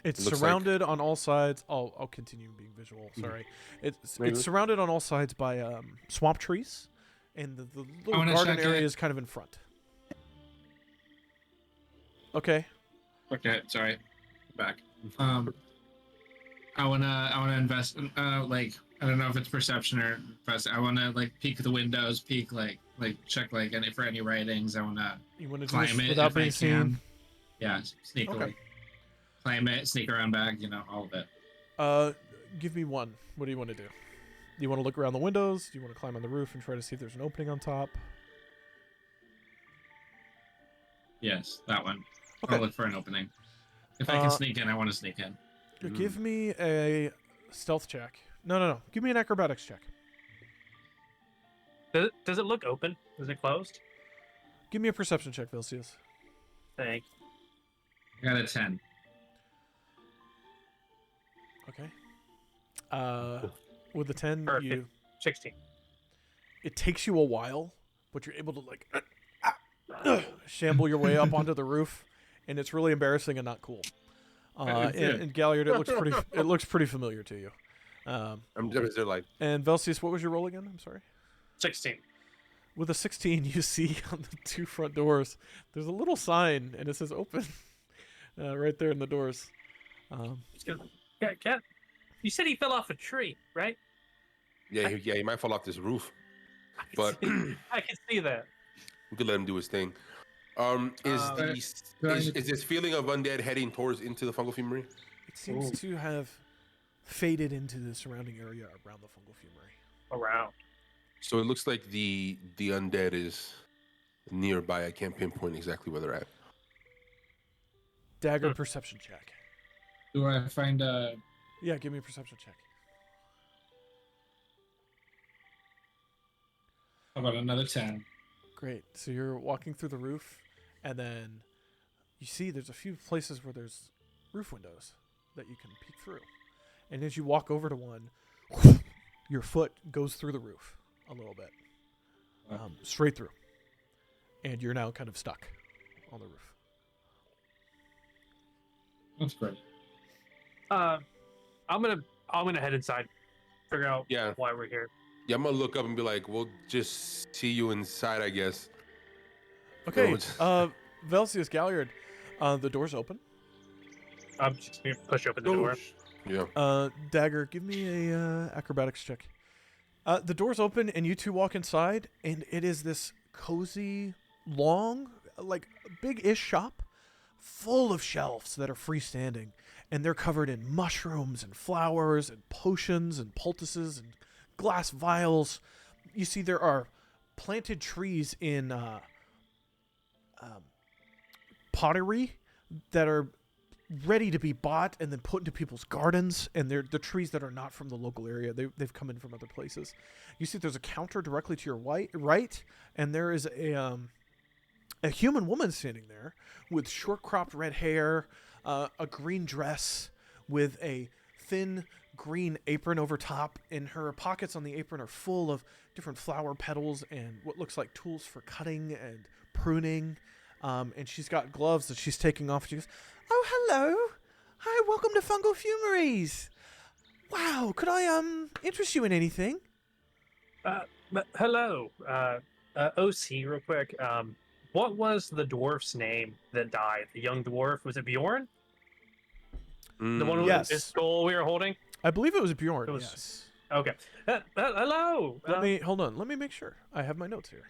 S1: It's
S2: Looks
S1: surrounded on all sides. I'll continue being visual. Sorry. It's surrounded on all sides by swamp trees, and the little garden area is kind of in front. Okay.
S3: Okay, sorry. Back. I wanna invest. Like I don't know if it's perception or invest. I wanna like peek the windows, peek like check like for any writings. I wanna.
S1: You want to do
S3: climb
S1: this
S3: it
S1: without
S3: if
S1: being
S3: I
S1: seen?
S3: can. Yeah, sneakily.
S1: Okay.
S3: Climb it, sneak around back. All of it.
S1: Give me one. What do you want to do? Do you want to look around the windows? Do you want to climb on the roof and try to see if there's an opening on top?
S3: Yes, that one.
S1: Okay.
S3: I'll look for an opening. If I can sneak in, I want to sneak in.
S1: Give me a stealth check. No. Give me an acrobatics check.
S4: Does it look open? Is it closed?
S1: Give me a perception check, Vilcius.
S4: Thanks.
S3: I got a 10.
S1: Okay. With the 10,
S4: Perfect. 16.
S1: it takes you a while, but you're able to like shamble your way up onto the roof, and it's really embarrassing and not cool. And Galliard, it looks pretty familiar to you.
S2: I'm just like
S1: And Velcius, what was your roll again? I'm sorry.
S4: 16.
S1: With a 16, you see on the two front doors, there's a little sign, and it says open right there in the doors.
S4: Cat. You said he fell off a tree, right?
S2: yeah, he might fall off this roof, but
S4: I can see that.
S2: we could let him do his thing. Is this feeling of undead heading towards into the fungal fumery?
S1: It seems to have faded into the surrounding area around the fungal fumery.
S4: Around.
S2: So it looks like the undead is nearby. I can't pinpoint exactly where they're at.
S1: Dagger perception check.
S3: Do I find a?
S1: Yeah, give me a perception check.
S3: How about another 10?
S1: Great. So you're walking through the roof, and then you see there's a few places where there's roof windows that you can peek through. And as you walk over to one, your foot goes through the roof a little bit, straight through, and you're now kind of stuck on the roof.
S3: That's great.
S4: I'm gonna head inside, figure out
S2: Yeah.
S4: why we're here.
S2: Yeah, I'm gonna look up and be like, "We'll just see you inside, I guess."
S1: Okay,
S2: No,
S1: Velcius Galliard, the door's open.
S4: I'm just gonna push open the door.
S2: Yeah.
S1: Dagger, give me a acrobatics check. The doors open and you two walk inside, and it is this cozy, long, like big-ish shop full of shelves that are freestanding, and they're covered in mushrooms and flowers and potions and poultices and glass vials. You see there are planted trees in pottery that are ready to be bought and then put into people's gardens, and they're the trees that are not from the local area. They've come in from other places. You see there's a counter directly to your right, and there is a human woman standing there with short cropped red hair, a green dress with a thin green apron over top, and her pockets on the apron are full of different flower petals and what looks like tools for cutting and pruning. And she's got gloves that she's taking off. She goes, "Oh, hello. Hi, welcome to Fungal Fumeries. Wow, could I interest you in anything?"
S4: Hello. OC, real quick. What was the dwarf's name that died? The young dwarf? Was it Bjorn? The one with
S1: Yes.
S4: his skull we were holding?
S1: I believe it was Bjorn.
S4: It was-
S1: Yes.
S4: Okay. Hello.
S1: Hold on. Let me make sure. I have my notes here.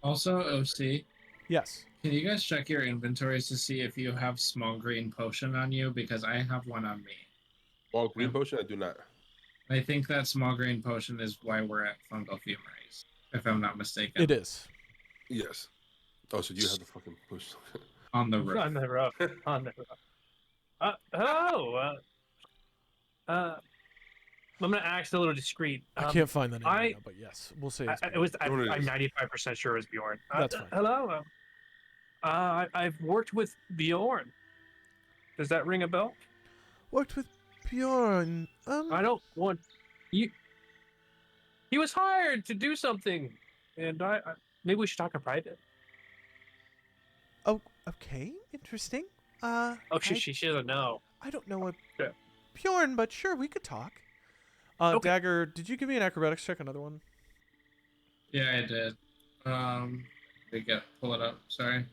S3: Also, OC,
S1: Yes.
S3: can you guys check your inventories to see if you have small green potion on you? Because I have one on me.
S2: Well, green potion, I do not.
S3: I think that small green potion is why we're at Fungal Fumeries, if I'm not mistaken.
S1: It is.
S2: Yes. Oh, so you have the fucking potion.
S3: On the roof.
S4: On the roof. On the roof. Hello. I'm gonna act a little discreet.
S1: I can't find the name right
S4: I-
S1: now, but yes, we'll say it's
S4: It was.
S2: Know what it
S4: I'm
S2: is.
S4: 95% sure it was Bjorn.
S1: That's fine.
S4: Hello. I've worked with Bjorn. Does that ring a bell?
S1: worked with Bjorn.
S4: I don't want you. He was hired to do something, and I maybe we should talk in private.
S1: Oh, okay, interesting.
S4: Oh, she doesn't know.
S1: I don't know what
S4: Yeah.
S1: Bjorn, but sure, we could talk.
S4: Okay.
S1: Dagger, did you give me an acrobatics check? Another one.
S3: Yeah, I did. Pull it up. Sorry.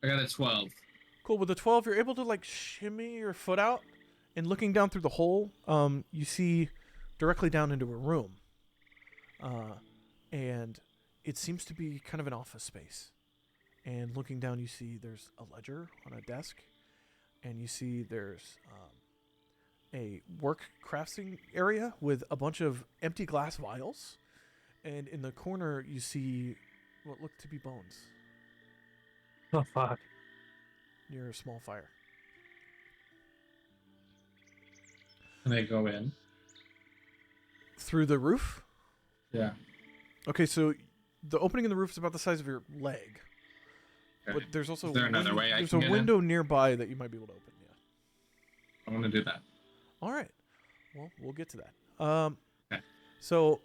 S3: I got a 12.
S1: Cool. With the 12, you're able to like shimmy your foot out, and looking down through the hole, you see directly down into a room. And it seems to be kind of an office space. And looking down, you see there's a ledger on a desk, and you see there's a work crafting area with a bunch of empty glass vials, and in the corner you see what look to be bones
S4: Oh fuck.
S1: near a small fire.
S3: Can I go in?
S1: Through the roof?
S3: Yeah.
S1: Okay, so the opening in the roof is about the size of your leg.
S3: Okay.
S1: But there's also
S3: Is there another way I
S1: there's
S3: can
S1: a
S3: get in?
S1: window nearby that you might be able to open. Yeah.
S3: I want to do that.
S1: All right. Well, we'll get to that.
S3: Okay.
S1: So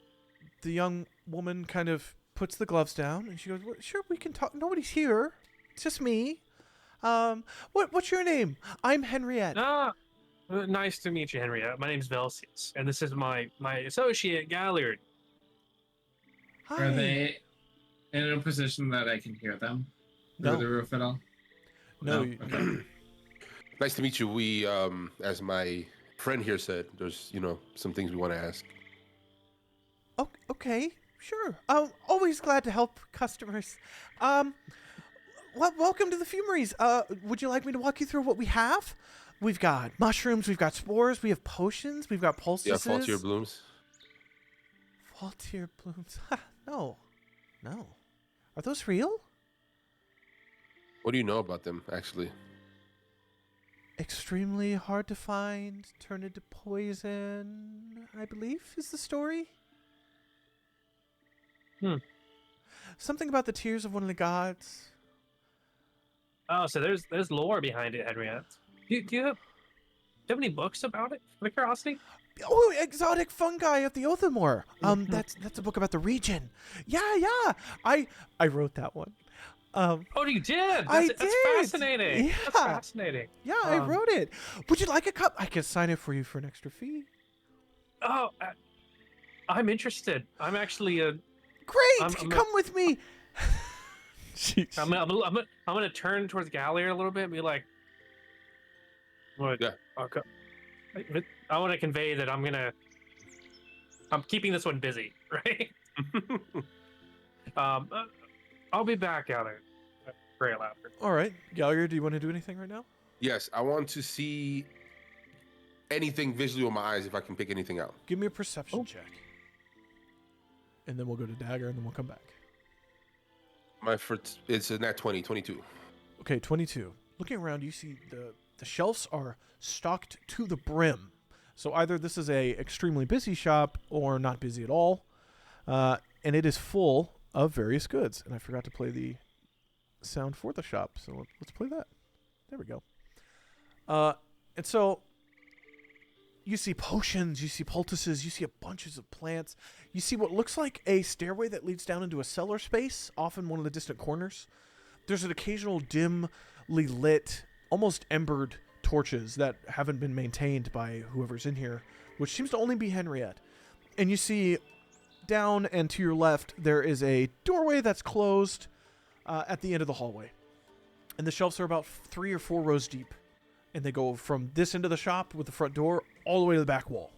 S1: the young woman kind of puts the gloves down, and she goes, well, "Sure, we can talk. Nobody's here. It's just me. What's your name? I'm Henriette."
S4: Nice to meet you, Henrietta. My name's Velsius, and this is my associate, Galliard.
S1: Hi.
S3: Are they in a position that I can hear them through
S1: No.
S3: the roof at all?
S1: No.
S3: Okay.
S2: Nice to meet you. We, as my friend here said, there's, some things we want to ask.
S1: Oh, okay. Sure. Always glad to help customers. Welcome to the Fumeries. Would you like me to walk you through what we have? We've got mushrooms, we've got spores, we have potions, we've got
S2: Yeah,
S1: poultices.
S2: faultier blooms.
S1: Faultier blooms. No. Are those real?
S2: What do you know about them, actually?
S1: Extremely hard to find, turn into poison, I believe, is the story. Something about the tears of one of the gods.
S4: Oh, so there's lore behind it, Henriette. Do you have any books about it? For curiosity?
S1: Oh, exotic fungi of the Othamore. That's a book about the region. Yeah. I wrote that one.
S4: Oh, you did?
S1: I
S4: That's
S1: did.
S4: fascinating.
S1: Yeah.
S4: That's fascinating.
S1: Yeah, I wrote it. Would you like a cup? I can sign it for you for an extra fee.
S4: Oh, I'm interested. I'm actually a.
S1: Great,
S4: I'm
S1: come with me. Jeez.
S4: I'm gonna turn towards Galliard a little bit and be like, What?
S2: Yeah.
S4: Okay. I want to convey that I'm keeping this one busy, right? um, uh, I'll be back out there. Great laughter.
S1: All right, Galliard, do you want to do anything right now?
S2: Yes, I want to see anything visually with my eyes if I can pick anything out.
S1: Give me a perception check. And then we'll go to Dagger, and then we'll come back.
S2: It's a nat 20, 22.
S1: Okay, 22. Looking around, you see the shelves are stocked to the brim. So either this is a extremely busy shop or not busy at all. And it is full of various goods. And I forgot to play the sound for the shop, so let's play that. There we go. And so you see potions, you see poultices, you see bunches of plants. You see what looks like a stairway that leads down into a cellar space, off in one of the distant corners. There's an occasional dimly lit, almost embered torches that haven't been maintained by whoever's in here, which seems to only be Henriette. And you see down and to your left, there is a doorway that's closed at the end of the hallway. And the shelves are about 3 or 4 rows deep. And they go from this end of the shop with the front door all the way to the back wall.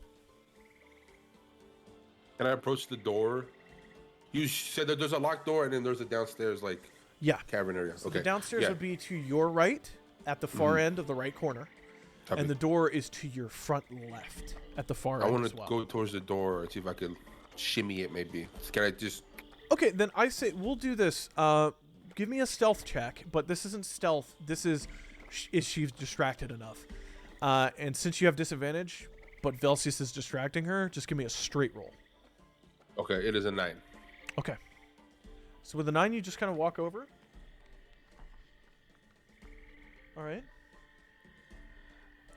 S2: Can I approach the door? You said that there's a locked door and then there's a downstairs cavern area.
S1: So
S2: okay.
S1: the downstairs would be to your right at the far end of the right corner.
S2: Copy.
S1: And the door is to your front left at the far
S2: I
S1: end
S2: want
S1: as
S2: to
S1: well.
S2: go towards the door and see if I can shimmy it maybe. Can I just...
S1: Okay, then I say we'll do this. Give me a stealth check, but this isn't stealth. This is she's distracted enough. And since you have disadvantage, but Velsius is distracting her, just give me a straight roll.
S2: Okay, it is a 9.
S1: Okay. So with a 9, you just kind of walk over. All right.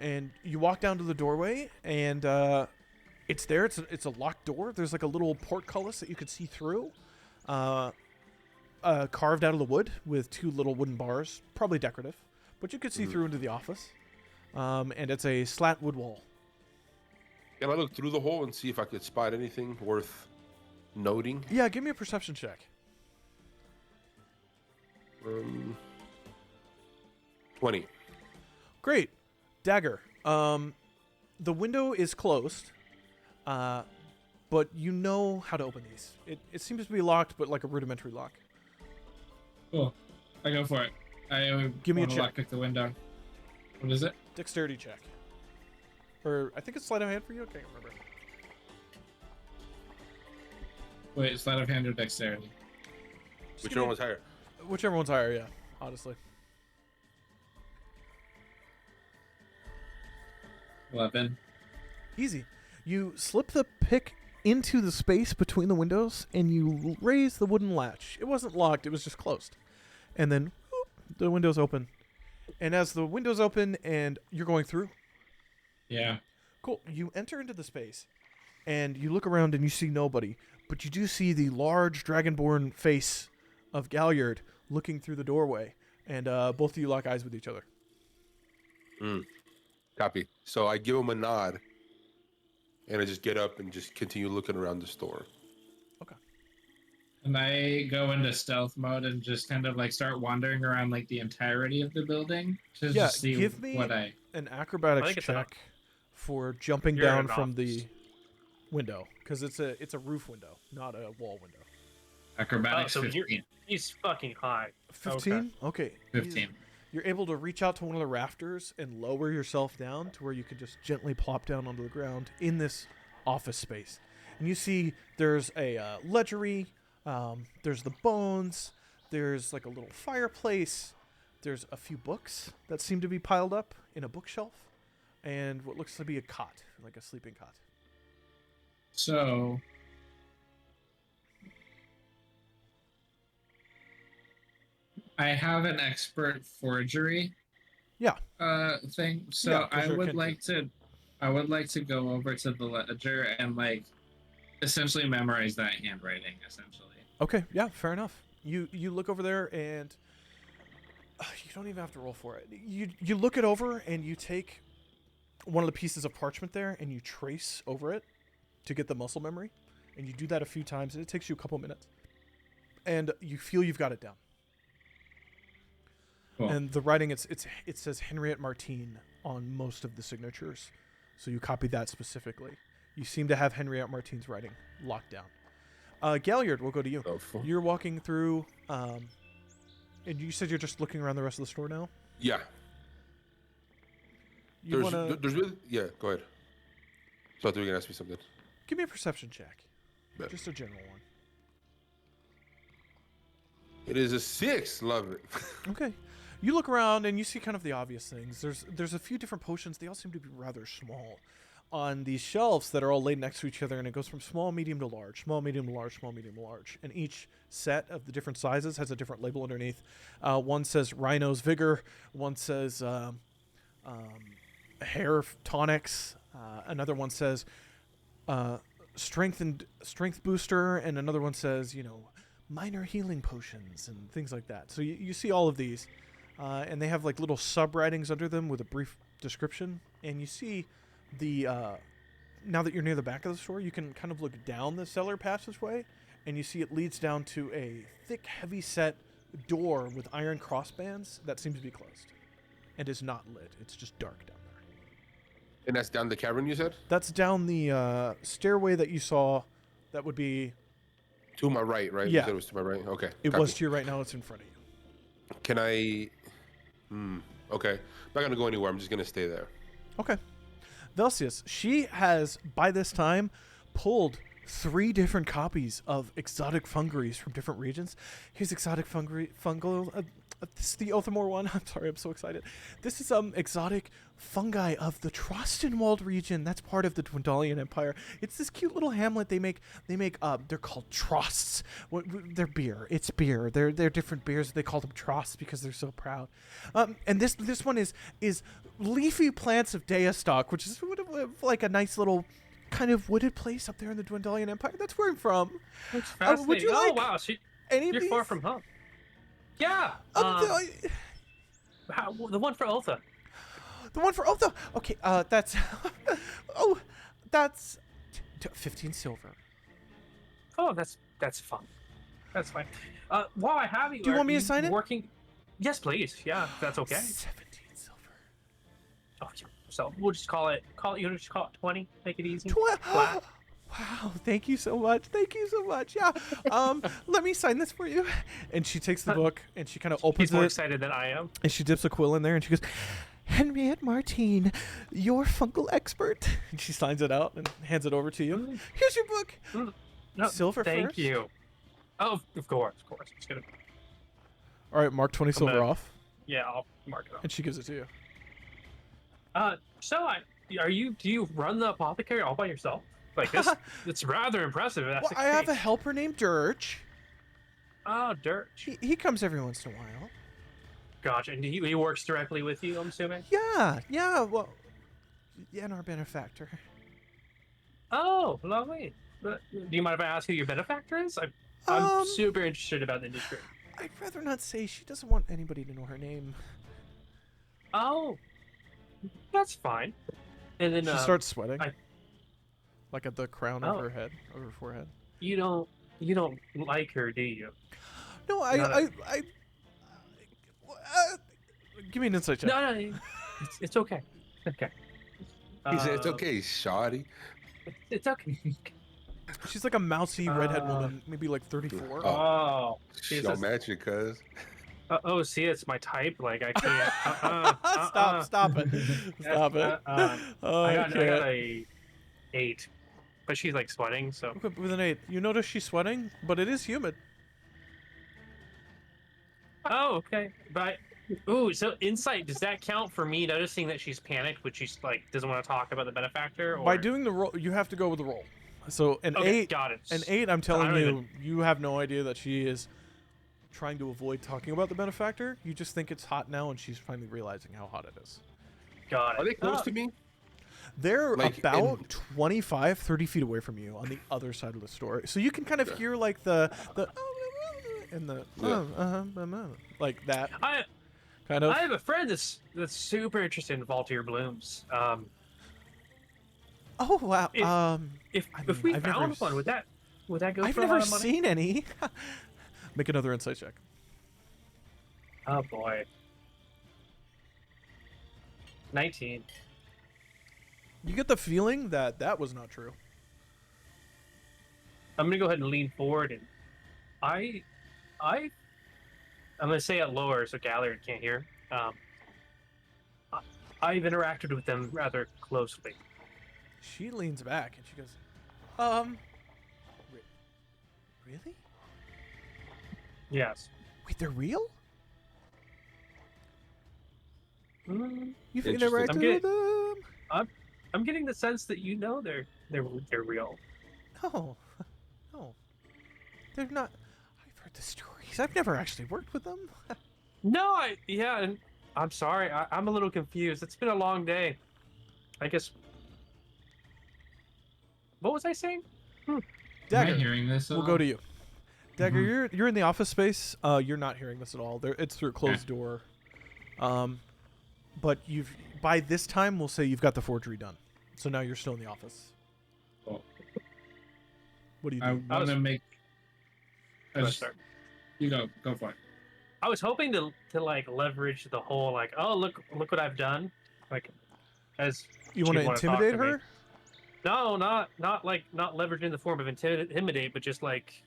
S1: And you walk down to the doorway, and it's there. It's a locked door. There's like a little portcullis that you could see through, carved out of the wood with 2 little wooden bars, probably decorative, but you could see through into the office. And it's a slat wood wall.
S2: Can I look through the hole and see if I could spot anything worth noting?
S1: Yeah, give me a perception check.
S2: 20.
S1: Great. Dagger. The window is closed, but you know how to open these. It seems to be locked, but like a rudimentary lock.
S3: Cool. I go for it. I
S1: Give me a
S3: wanna
S1: check.
S3: lockpick the window. What is it?
S1: Dexterity check. Or I think it's sleight of hand for you. I can't remember.
S3: Wait, sleight of hand or dexterity?
S2: Whichever one's higher.
S1: Whichever one's higher, yeah. Honestly.
S3: 11.
S1: Easy. You slip the pick into the space between the windows, and you raise the wooden latch. It wasn't locked, it was just closed. And then whoop, the window's open. And as the window's open and you're going through,
S3: Yeah.
S1: cool, you enter into the space, and you look around and you see nobody, but you do see the large dragonborn face of Galliard looking through the doorway, and both of you lock eyes with each other.
S2: Copy. So I give him a nod, and I just get up and just continue looking around the store.
S1: Okay.
S3: And I go into stealth mode and just kind of like start wandering around like the entirety of the building to
S1: Yeah,
S3: just see
S1: give me
S3: what I...
S1: an
S4: I
S1: acrobatics
S4: think it's
S1: check for jumping
S4: You're
S1: down
S4: in an
S1: from
S4: office.
S1: the window, because it's a roof window, not a wall window.
S3: Acrobatics
S4: so
S3: 15.
S4: he's fucking high.
S1: 15? Okay.
S3: 15.
S1: You're able to reach out to one of the rafters and lower yourself down to where you can just gently plop down onto the ground in this office space. And you see there's a ledgery, there's the bones, there's like a little fireplace, there's a few books that seem to be piled up in a bookshelf, and what looks to be a cot, like a sleeping cot.
S3: So... I have an expert forgery
S1: Yeah.
S3: thing. So
S1: Yeah, 'cause
S3: I
S1: you're
S3: would
S1: kindred.
S3: like to go over to the ledger and like essentially memorize that handwriting essentially.
S1: Okay, yeah, fair enough. You look over there and you don't even have to roll for it. You look it over and you take one of the pieces of parchment there and you trace over it to get the muscle memory. And you do that a few times and it takes you a couple minutes. And you feel you've got it down.
S3: Cool.
S1: And the writing it says Henriette Martine on most of the signatures, so you copy that specifically. You seem to have Henriette Martine's writing locked down. Galliard, we'll go to you.
S2: Oh, fuck.
S1: You're walking through, and you said you're just looking around the rest of the store now?
S2: Yeah.
S1: You wanna
S2: There's really... Yeah, go ahead. So I thought you were going to ask me something.
S1: give me a perception check.
S2: Bet.
S1: Just a general one.
S2: It is a 6. Love it.
S1: Okay. You look around and you see kind of the obvious things. There's a few different potions. They all seem to be rather small on these shelves that are all laid next to each other, and it goes from small, medium to large, small, medium to large, small, medium to large. And each set of the different sizes has a different label underneath. One says Rhino's Vigor. One says Hair Tonics. Another one says Strength Booster, and another one says, minor healing potions and things like that. So you see all of these, and they have like little sub-writings under them with a brief description. And you see now that you're near the back of the store, you can kind of look down the cellar passageway, and you see it leads down to a thick, heavy-set door with iron crossbands that seems to be closed and is not lit. It's just dark down there.
S2: And that's down the cavern, you said?
S1: That's down the stairway that you saw. That would be...
S2: To my right, right?
S1: Yeah.
S2: You said it was to my right? Okay.
S1: It
S2: copy.
S1: was to your right. Now it's in front of you.
S2: Can I... Okay. I'm not going to go anywhere. I'm just going to stay there.
S1: Okay. Velcius, she has, by this time, pulled 3 different copies of exotic fungeries from different regions. Here's exotic fungal. This is the Othamore one. I'm sorry, I'm so excited. This is exotic fungi of the Trostenwald region. That's part of the Dwendalian Empire. It's this cute little hamlet they make. They're called Trosts. They're beer. It's beer. They're different beers. They call them Trosts because they're so proud. And this one is leafy plants of Deastock, which is like a nice little kind of wooded place up there in the Dwendalian Empire. That's where I'm from.
S4: That's fascinating.
S1: Would you like
S4: wow,
S1: any of
S4: you're
S1: these?
S4: far from home. Yeah. The one for Ultha.
S1: The one for Ultha. Okay, that's that's 15 silver.
S4: Oh, that's fun. That's fine. While I have you,
S1: Do you want me to sign it?
S4: Working? Yes, please. Yeah, if that's okay.
S1: 17 silver.
S4: Oh, yeah. So we'll just call it. You just call it 20. Make it easy.
S1: Wow, thank you so much. Yeah. Let me sign this for you. And she takes the book and she kind of opens
S4: He's more
S1: it.
S4: excited than I am.
S1: And she dips a quill in there and she goes, Henriette Martine, your fungal expert. And she signs it out and hands it over to you. Here's your book.
S4: No,
S1: Silver
S4: thank
S1: first?
S4: you. Oh, of course. Just gonna.
S1: All right, mark 20 silver off.
S4: Yeah, I'll mark it off.
S1: And she gives it to you.
S4: Do you run the apothecary all by yourself? Like this, it's rather impressive. If that's
S1: Well,
S4: the
S1: I have a
S4: case.
S1: helper named Dirge.
S4: Oh, Dirge.
S1: He comes every once in a while.
S4: Gotcha. And he works directly with you, I'm assuming?
S1: Yeah, well, and our benefactor.
S4: Oh, lovely. But, do you mind if I ask who your benefactor is? I'm super interested about the industry.
S1: I'd rather not say. She doesn't want anybody to know her name.
S4: Oh, that's fine. And then
S1: She starts sweating. Like at the crown of
S4: Oh.
S1: her head, of her forehead.
S4: you don't like her, do you?
S1: No, give me an insight check.
S4: No, it's okay. Okay.
S2: He said, it's okay, shoddy.
S4: It's okay.
S1: She's like a mousy redhead woman, maybe like 34.
S4: Oh,
S2: Y'all match it, cuz.
S4: oh, see, it's my type. Like I can't.
S1: Stop it. Stop it. Oh,
S4: I got
S1: can't.
S4: a 8, but she's like sweating. So
S1: Okay, with an 8. You notice she's sweating, but it is humid.
S4: oh, okay. But ooh, so insight, does that count for me noticing that she's panicked, but she's like doesn't want to talk about the benefactor? Or...
S1: By doing the roll, you have to go with the roll. So an 8,
S4: got it.
S1: an 8. I'm telling
S4: I don't
S1: you,
S4: even-
S1: you have no idea that she is trying to avoid talking about the benefactor. You just think it's hot now, and she's finally realizing how hot it is.
S4: Got it.
S2: Are they close to me?
S1: They're
S2: Like,
S1: about
S2: in-
S1: 25, 30 feet away from you on the other side of the store. So you can kind of hear like the and the like that
S4: I
S1: kind of.
S4: have a friend that's super interested in Vaultier Blooms.
S1: Oh wow.
S4: If
S1: I mean,
S4: we
S1: I've never
S4: found one, would that go
S1: I've
S4: for
S1: never
S4: a lot of money?
S1: seen any. Make another insight check.
S4: Oh boy. 19.
S1: You get the feeling that that was not true.
S4: I'm gonna go ahead and lean forward, and I'm gonna say it lower so Gallard can't hear. I've interacted with them rather closely.
S1: She leans back and she goes, really?
S4: Yes.
S1: Wait, they're real?
S4: Mm,
S1: You've
S2: Interesting.
S1: interacted with them?
S4: I'm getting the sense that you know they're real.
S1: No. No. They're not. I've heard the stories. I've never actually worked with them.
S4: No, and I'm sorry. I'm a little confused. It's been a long day. I guess. What was I saying?
S3: Am I
S1: Dagger,
S3: hearing this?
S1: we'll go to you. Dagger, you're in the office space. You're not hearing this at all. It's through a closed door. But by this time we'll say you've got the forgery done. So now you're still in the office.
S3: Cool.
S1: What do you
S3: I
S1: do?
S3: want to make.
S4: Start.
S3: You go for it.
S4: I was hoping to like leverage the whole like, oh look what I've done, like as
S1: You want to
S4: she'd wanna talk
S1: intimidate
S4: to me.
S1: her?
S4: No, not leveraging the form of intimidate, but just like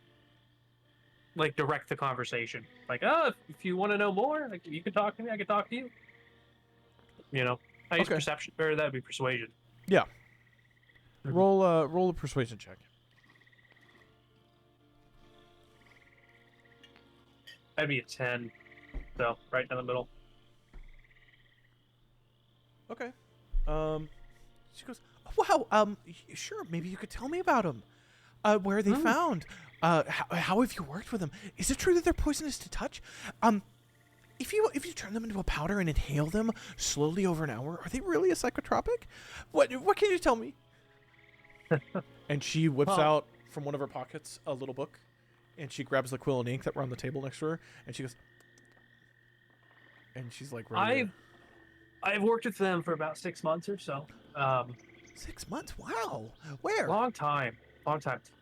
S4: direct the conversation. Like, oh, if you want to know more, like you can talk to me, I can talk to you. You know, I use
S1: Okay.
S4: perception, or that'd be persuasion.
S1: Yeah.
S4: Mhm.
S1: Roll a persuasion check.
S4: That'd be a 10, so right down the middle.
S1: Okay. She goes, oh, wow. Sure. Maybe you could tell me about them. Where are they found? How have you worked with them? Is it true that they're poisonous to touch? If you turn them into a powder and inhale them slowly over an hour, are they really a psychotropic? What can you tell me? And she whips out from one of her pockets a little book, and she grabs the quill and ink that were on the table next to her, and she goes, and she's like, ready to-
S4: I've worked with them for about 6 months or so.
S1: 6 months? Wow. Where?
S4: Long time.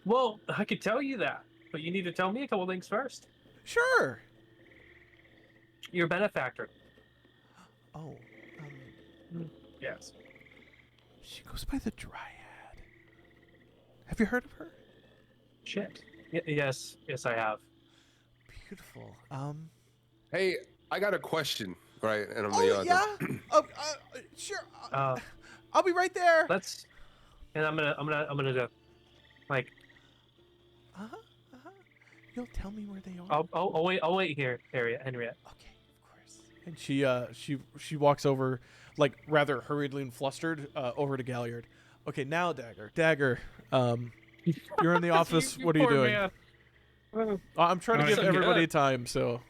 S4: Well, I could tell you that, but you need to tell me a couple things first.
S1: Sure.
S4: Your benefactor.
S1: Oh.
S4: Yes.
S1: She goes by the Dryad. Have you heard of her?
S4: Shit. Yes, I have.
S1: Beautiful.
S2: Hey, I got a question, right? And I'm
S1: Oh yeah. Sure. I'll be right there.
S4: Let's. And I'm gonna do, like.
S1: You'll tell me where they are.
S4: I'll wait here, Henriette.
S1: Okay, of course. And she walks over, like rather hurriedly and flustered, over to Galliard. Okay, now Dagger. You're in the office. What are you
S4: poor
S1: doing?
S4: man.
S1: I'm trying to
S3: Alright,
S1: give
S3: so
S1: everybody
S4: good.
S1: time. So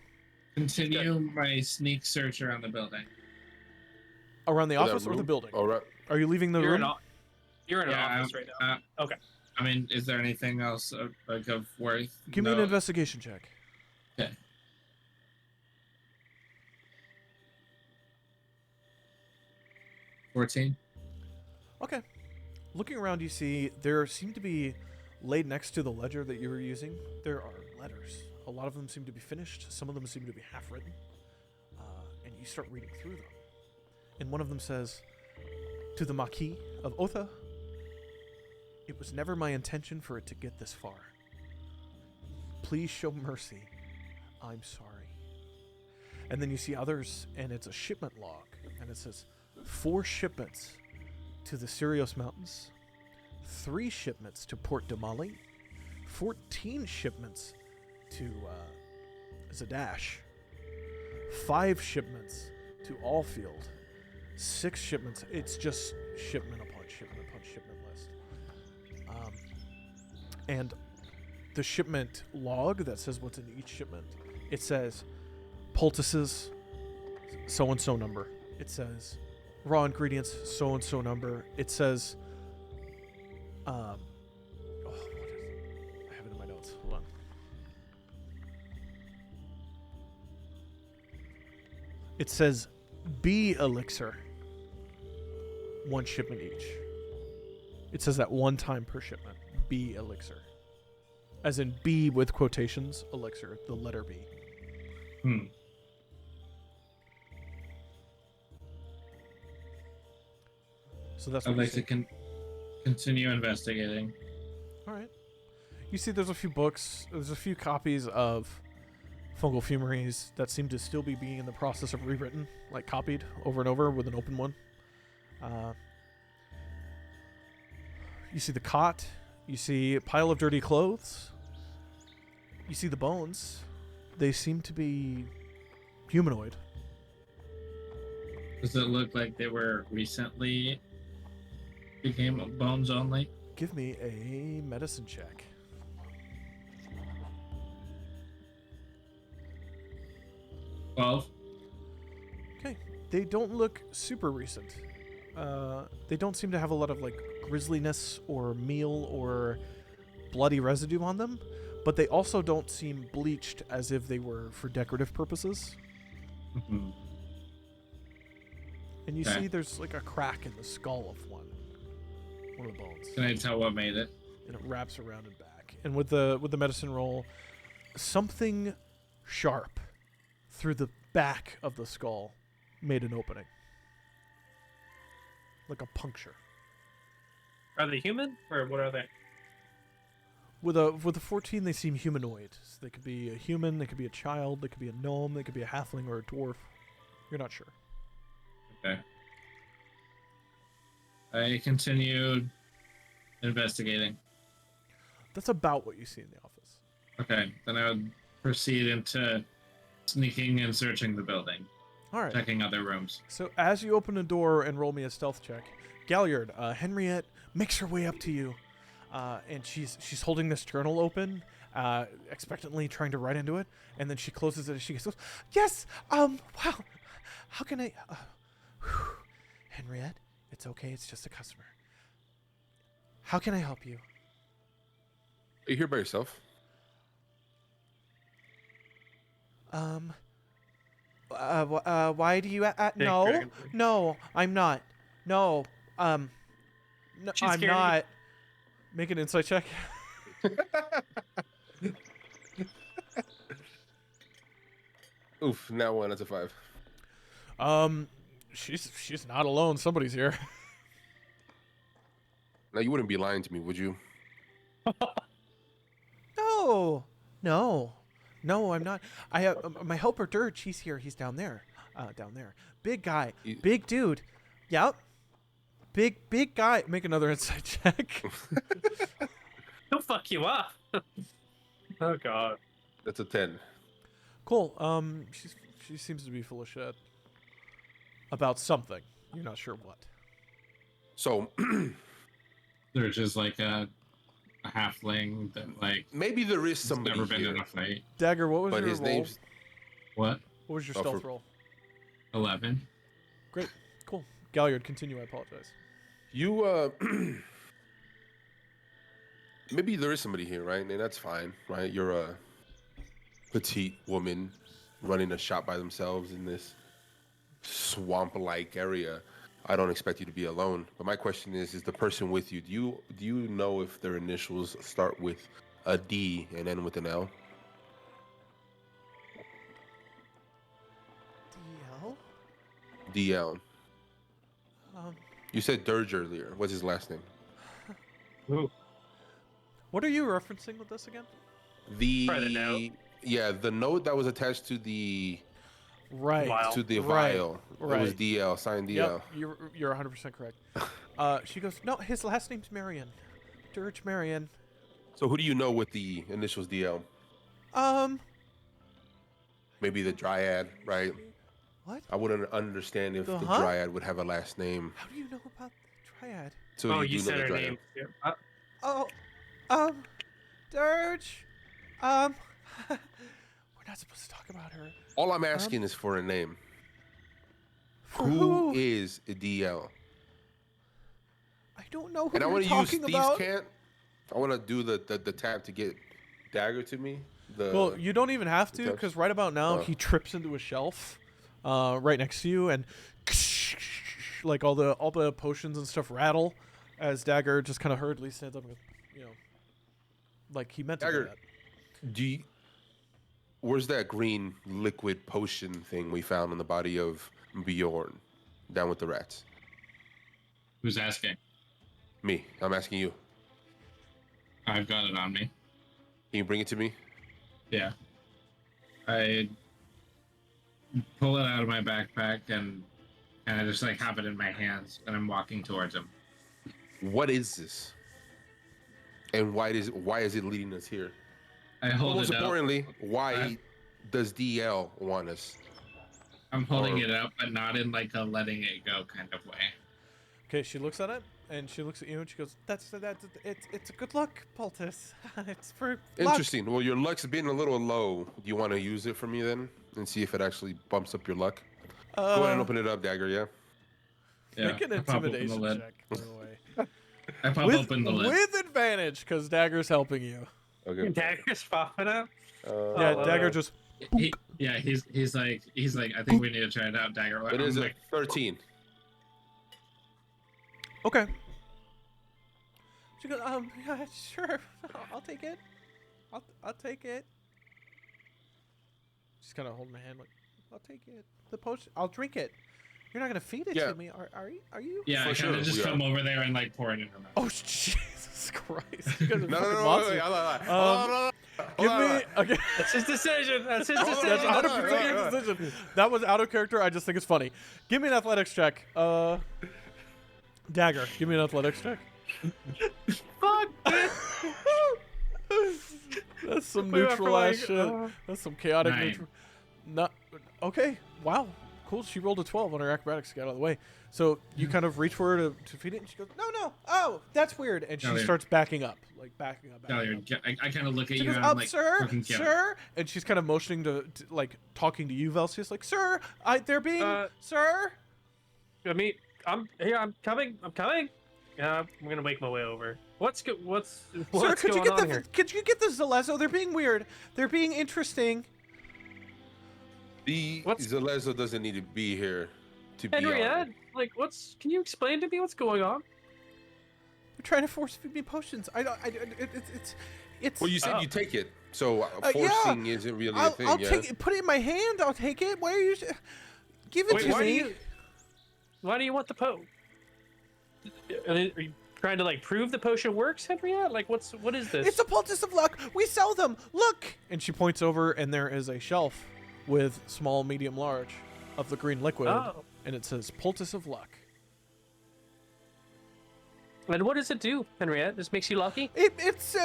S3: Continue my sneak search around the building.
S1: around the
S2: For that
S1: office or the
S2: room?
S1: building?
S2: All right.
S1: Are you leaving the
S4: You're
S1: room?
S4: in an
S3: Yeah,
S4: office right now. Okay.
S3: I mean, is there anything else of worth?
S1: Give me an
S3: No.
S1: investigation check.
S3: Okay. $14.
S1: Okay. Looking around, you see there seem to be laid next to the ledger that you were using. There are letters. A lot of them seem to be finished. Some of them seem to be half written. And you start reading through them. And one of them says, "To the Marquis of Otha, it was never my intention for it to get this far. Please show mercy. I'm sorry." And then you see others, and it's a shipment log. And it says, 4 shipments to the Sirius Mountains, 3 shipments to Port Damali, 14 shipments to Zadash, 5 shipments to Allfield, 6 shipments. It's just shipment upon shipment upon shipment list. And the shipment log that says what's in each shipment, it says poultices, so-and-so number. It says raw ingredients, so-and-so number. It says, what is it? I have it in my notes. Hold on. It says B elixir, 1 shipment each. It says that 1 time per shipment, B elixir. As in B with quotations, elixir, the letter B. So that's
S3: I'd
S1: what you
S3: like
S1: see.
S3: to continue investigating.
S1: All right. You see there's a few books, there's a few copies of Fungal Fumeries that seem to still be being in the process of rewritten, like copied over and over with an open one. You see the cot, you see a pile of dirty clothes, you see the bones. They seem to be humanoid.
S3: Does it look like they were recently became bones only?
S1: Give me a medicine check.
S3: 12.
S1: Okay. They don't look super recent. They don't seem to have a lot of like grisliness or meal or bloody residue on them, but they also don't seem bleached as if they were for decorative purposes.
S3: Mhm.
S1: And you
S3: Okay.
S1: see there's like a crack in the skull of one of the bones.
S3: Can I tell what made it?
S1: And it wraps around and back. And with the medicine roll, something sharp through the back of the skull made an opening. Like a puncture.
S4: Are they human or what are they?
S1: With a 14, they seem humanoid. So they could be a human, they could be a child, they could be a gnome, they could be a halfling or a dwarf. You're not sure.
S3: Okay. I continued investigating.
S1: That's about what you see in the office.
S3: Okay, then I would proceed into sneaking and searching the building,
S1: All right.
S3: checking other rooms.
S1: So as you open the door and roll me a stealth check, Galliard, Henriette makes her way up to you, and she's holding this journal open, expectantly trying to write into it, and then she closes it and she goes, "Yes, wow, how can I, Henriette, it's okay, it's just a customer. How can I help you?"
S2: Are you here by yourself?
S1: Why do you? No,
S4: dragon.
S1: no, I'm not. No, no,
S4: She's
S1: I'm
S4: scared.
S1: not. Make an insight check.
S2: Oof, now one. That's a 5.
S1: She's not alone. Somebody's here.
S2: Now you wouldn't be lying to me, would you?
S1: No, I'm not. I have my helper Dirge. He's here. He's down there. Down there. Big guy. Big dude. Yep. Big guy. Make another insight check.
S4: He'll fuck you up. Oh god.
S2: That's a 10.
S1: Cool. She seems to be full of shit about something. You're not sure what.
S2: So
S3: There's just like a halfling that like
S2: maybe there is
S3: has
S2: somebody
S3: never been
S2: here,
S3: in a fight.
S1: Dagger, what was
S2: but
S1: your
S2: his
S1: roll?
S2: name's
S3: What?
S1: What was your
S2: Oh,
S1: stealth
S2: for-
S1: roll?
S3: 11.
S1: Great. Cool. Galliard, continue. I apologize.
S2: you. Maybe there is somebody here, right? And that's fine, right? You're a petite woman running a shop by themselves in this swamp-like area. I don't expect you to be alone. But my question is the person with you, do you know if their initials start with a D and end with an L?
S1: DL?
S2: DL.
S1: Um,
S2: You said Dirge earlier. What's his last name?
S4: Ooh.
S1: what are you referencing with this again?
S4: Probably the note.
S2: Yeah, the note that was attached to the
S1: Right.
S4: Vial.
S2: to the
S1: Right,
S2: vial. It was
S1: right.
S2: DL, signed DL.
S1: Yep, you're 100% correct. She goes, no, his last name's Marion. Dirge Marion.
S2: So who do you know with the initials DL? Maybe the Dryad, right?
S1: What?
S2: I wouldn't understand if the
S1: Huh?
S2: Dryad would have a last name.
S1: How do you know about the Triad?
S2: So
S4: Oh,
S2: you
S4: you
S2: do know
S4: said
S2: the
S4: her
S2: Dryad.
S4: name.
S1: Oh, Dirge, we're not supposed to talk about her.
S2: All I'm asking is for a name.
S1: For
S2: Who is DL?
S1: I don't know who
S2: And I
S1: you're
S2: want to use
S1: talking
S2: Steve's
S1: about.
S2: Cant. I want to do the tab to get Dagger to me.
S1: Well, you don't even have to,
S2: touch?
S1: because right about now
S2: Oh.
S1: he trips into a shelf, right next to you, and like all the potions and stuff rattle, as Dagger just kind of hurriedly stands up and goes, like he meant to do
S2: Dagger.
S1: that.
S2: Where's that green liquid potion thing we found on the body of Bjorn down with the rats?
S3: Who's asking?
S2: Me. I'm asking you.
S3: I've got it on me.
S2: Can you bring it to me?
S3: Yeah. I pull it out of my backpack and I just like have it in my hands and I'm walking towards him.
S2: What is this? And why is it leading us here?
S3: I hold
S2: Most
S3: it up.
S2: importantly, why does DL want us?
S3: I'm holding it up, but not in like a letting it go kind of way.
S1: Okay, she looks at it and she looks at you and she goes, "That's it's a good luck, poultice. It's for luck."
S2: Interesting. Well, your luck's been a little low. Do you want to use it for me then, and see if it actually bumps up your luck? Go ahead and open it up, Dagger. Yeah.
S3: Yeah,
S1: Make an
S3: I pop open the
S1: intimidation
S3: lid.
S1: check, by the way.
S3: I pop open the lid.
S1: With advantage, because Dagger's helping you.
S2: Okay.
S4: Dagger's popping up.
S1: Yeah,
S4: Oh,
S1: Dagger just.
S3: He's like I think we need to try it out, Dagger.
S2: It is a 13.
S1: Okay. She goes, yeah, sure. I'll take it. I'll take it. She's kind of holding my hand like, I'll take it. The potion, I'll drink it. You're not gonna feed it to me, are you?
S3: Yeah,
S2: For
S3: I kind of
S2: sure,
S3: just
S2: we
S3: come over there and like pour it in her mouth.
S1: Oh Jesus Christ! You guys are
S2: No,
S1: fucking
S2: wait,
S1: monsters. Give me. Okay.
S4: That's his decision. That's his
S2: Hold on,
S1: That's
S4: decision.
S2: hold on.
S1: 100% your decision. That was out of character. I just think it's funny. Give me an athletics check. Dagger, give me an athletics check.
S4: Fuck.
S1: That's some
S4: We went
S1: neutral
S4: from,
S1: ass shit. That's some chaotic
S3: 9.
S1: neutral. Not okay. Wow. Cool. She rolled a 12 on her acrobatics to get out of the way. So you kind of reach for her to feed it, and she goes, "No. Oh, that's weird." And she
S3: Galliard.
S1: starts backing up, like backing up.
S3: Galliard, I kind of look at
S1: She
S3: you
S1: goes,
S3: and I'm
S1: "Up,
S3: like,
S1: sir,
S3: fucking kill it.
S1: sir," and she's kind of motioning to like talking to you, Velsius, like, "Sir, they're being, sir."
S4: I mean, I'm here. I'm coming. I'm gonna make my way over. What's
S1: Sir,
S4: could going on here?
S1: could you get the Zalezo? They're being weird. They're being interesting.
S2: The Zalezo doesn't need to be here to be
S4: Henriette,
S2: honored.
S4: like, can you explain to me what's going on?
S1: They're trying to force feed me potions. It's.
S2: Well, you said you take it, so
S1: yeah.
S2: forcing isn't really a thing.
S1: I'll
S2: yeah.
S1: take it. Put it in my hand. I'll take it. Why are you? Give it
S4: Wait,
S1: to me.
S4: why do you want the Are you trying to like prove the potion works, Henriette? Like, what is this?
S1: It's a poultice of luck. We sell them. Look. And she points over, and there is a shelf with small, medium, large of the green liquid, and it says poultice of luck.
S4: And what does it do, Henriette? This makes you lucky?
S1: It's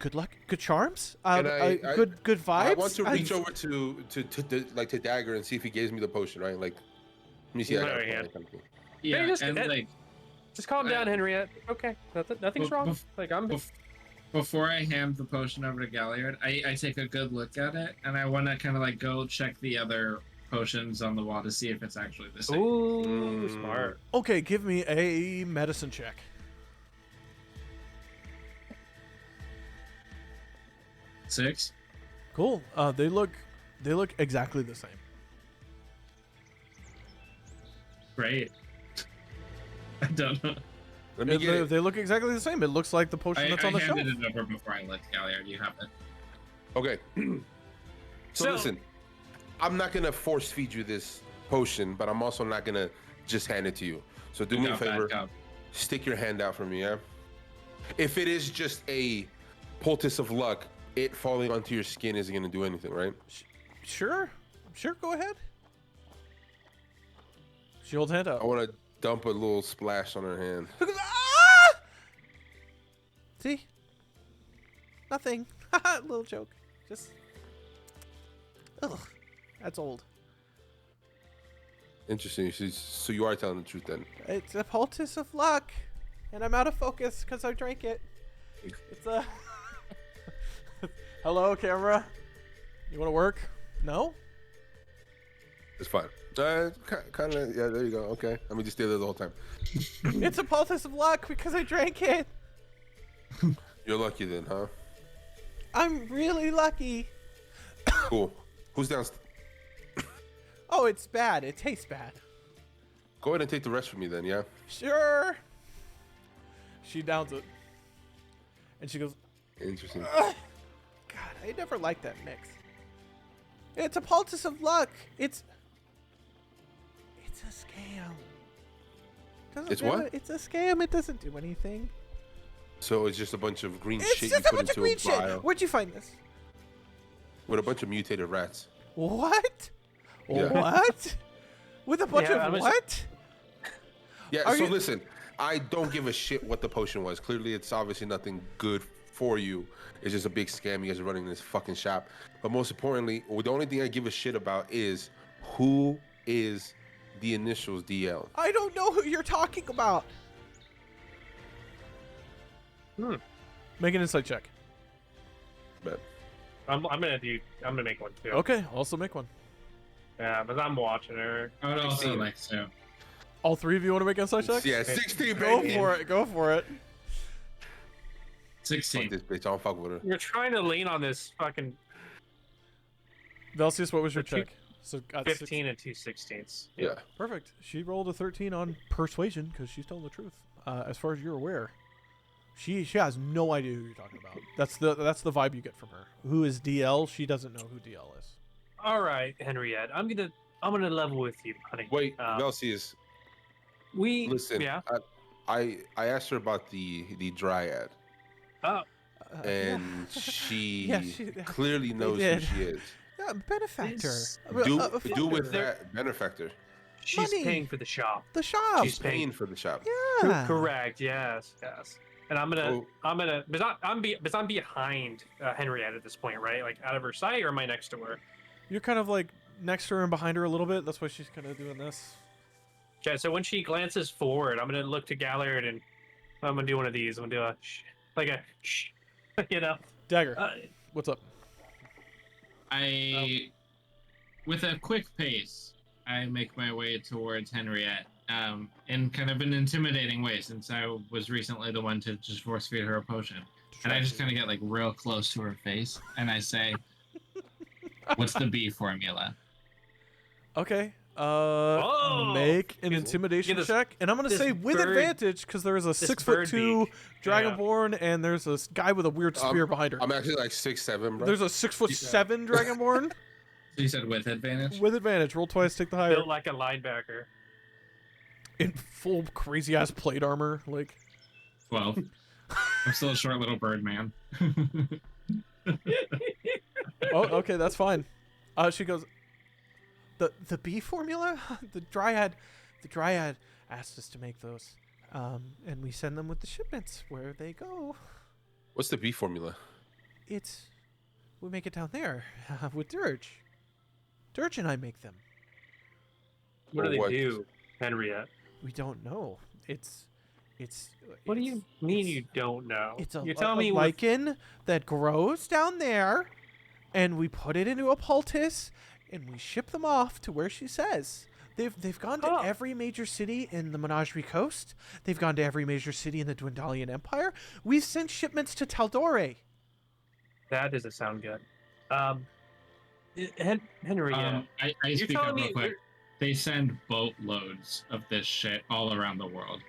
S1: good luck, good charms, good vibes.
S2: I want to reach over to Dagger and see if he gives me the potion, right? Like, let me see.
S4: Right hand.
S3: Yeah,
S4: just-
S3: and like
S4: Just calm down, Henriette. Okay, nothing's wrong. Like
S3: before I hand the potion over to Galliard, I take a good look at it and I want to kind of like go check the other potions on the wall to see if it's actually the same.
S4: Ooh, smart.
S1: Okay, give me a medicine check.
S3: Six.
S1: Cool. They look exactly the same.
S3: Great. I don't know.
S2: Let me get it.
S1: They look exactly the same. It looks like the potion that's on the shelf.
S3: I handed it over before I let Galliard. You have it.
S2: Okay. So listen, I'm not gonna force feed you this potion, but I'm also not gonna just hand it to you. So do me a favor. Stick your hand out for me, yeah? If it is just a poultice of luck, it falling onto your skin isn't gonna do anything, right?
S1: Sure. Go ahead. She holds hand
S2: I
S1: out.
S2: want to dump a little splash on her hand.
S1: Ah! See? Nothing. Little joke. Just. Ugh. That's old.
S2: Interesting. So you are telling the truth then.
S1: It's a poultice of luck, and I'm out of focus because I drank it. It's a. Hello, camera. You want to work? No.
S2: It's fine. Kind of. Yeah. There you go. Okay. Let me just stay there the whole time.
S1: It's a poultice of luck because I drank it.
S2: You're lucky then, huh?
S1: I'm really lucky.
S2: Cool. Who's downstairs?
S1: Oh, it's bad. It tastes bad.
S2: Go ahead and take the rest from me then, yeah?
S1: Sure. She downs it. And she goes,
S2: Interesting.
S1: ugh. God, I never liked that mix. It's a poultice of luck. It's a scam.
S5: Doesn't
S2: It's
S5: do
S2: what?
S5: it. It's a scam. It doesn't do anything.
S2: So it's just a bunch of green
S5: It's
S2: shit
S5: just
S2: you
S5: a
S2: put
S5: bunch of
S2: into
S5: green
S2: a
S5: shit.
S2: vial
S5: Where'd you find this?
S2: with a bunch of mutated rats.
S5: What?
S2: Yeah.
S5: What? With a bunch
S4: Yeah,
S5: of
S4: I'm
S5: what?
S2: Yeah,
S5: Are
S2: so
S5: you-
S2: listen, I don't give a shit what the potion was. Clearly, it's obviously nothing good for you. It's just a big scam you guys are running this fucking shop. But most importantly, the only thing I give a shit about is who is the initials DL.
S5: I don't know who you're talking about.
S1: Make an insight check.
S2: But
S4: I'm gonna make one too.
S1: Okay, also make one.
S4: Yeah, but I'm watching her.
S3: I would also
S2: 16.
S3: like to.
S1: All three of you want to make insight checks?
S2: yeah, 16,
S1: Go
S2: baby.
S1: for it. Go for it.
S2: Fuck
S3: 16.
S2: this bitch. I don't fuck with her.
S4: You're trying to lean on this fucking
S1: Velcius, what was your
S4: The two-
S1: check? So got
S4: 15 and 2 16ths.
S2: Yeah.
S1: Perfect. She rolled a 13 on persuasion because she's telling the truth. As far as you're aware, she has no idea who you're talking about. That's the vibe you get from her. Who is DL? She doesn't know who DL is.
S4: All right, Henriette. I'm gonna level with you, honey.
S2: Wait,
S4: Um,
S2: Velcius,
S4: we
S2: listen.
S4: Yeah.
S2: I asked her about the dryad,
S4: Oh,
S2: and she
S5: Yeah, she-
S2: clearly knows who
S5: did.
S2: she is.
S5: Yeah, benefactor.
S4: It's-
S2: Do with
S4: There-
S2: that benefactor.
S4: she's
S5: Money.
S4: paying for the shop.
S5: the shop.
S4: She's
S2: She's paying for the shop.
S5: Yeah.
S4: Correct. Yes. Yes. And I'm gonna
S2: Oh.
S4: because I'm behind Henriette at this point, right? Like out of her sight, or am I next to her?
S1: You're kind of like next to her and behind her a little bit. That's why she's kind of doing this.
S4: Okay, so when she glances forward, I'm gonna look to Gallard and I'm gonna do one of these. I'm gonna do a like a shh, you know.
S1: Dagger,
S4: Uh,
S1: what's up?
S3: With a quick pace, I make my way towards Henriette, in kind of an intimidating way, since I was recently the one to just force feed her a potion. And I just kind of get like real close to her face, and I say, "What's the B formula?"
S1: Okay.
S4: Oh!
S1: Make an
S4: Get-
S1: intimidation
S4: get this-
S1: check, and I'm gonna
S4: this
S1: say with
S4: bird-
S1: advantage because there is a
S4: this
S1: 6'2"
S4: bird beak.
S1: dragonborn, and there's a guy with a weird spear behind her.
S2: I'm actually like 6'7", bro.
S1: There's a 6'7" dragonborn
S3: So you said with advantage?
S1: with advantage. Roll twice, take the higher.
S4: Built like a linebacker.
S1: In full crazy ass plate armor, like
S3: 12. I'm still a short little bird man.
S1: oh, okay, that's fine. She goes, the B formula, the dryad asked us to make those, and we send them with the shipments where they go.
S2: What's the B formula?
S5: We make it down there with Dirge. Dirge and I make them.
S4: What do they
S2: What?
S4: do, Henriette?
S5: We don't know. It's.
S4: What do you mean you don't know?
S5: It's a,
S4: You're telling me with-
S5: lichen that grows down there, and we put it into a poultice, and we ship them off to where she says. They've gone to
S4: Oh.
S5: every major city in the Menagerie Coast. They've gone to every major city in the Dwendalian Empire. We've sent shipments to Taldore.
S4: That doesn't sound good. Henriette.
S3: I
S4: You're
S3: speak
S4: telling
S3: up real
S4: me
S3: quick. They send boatloads of this shit all around the world.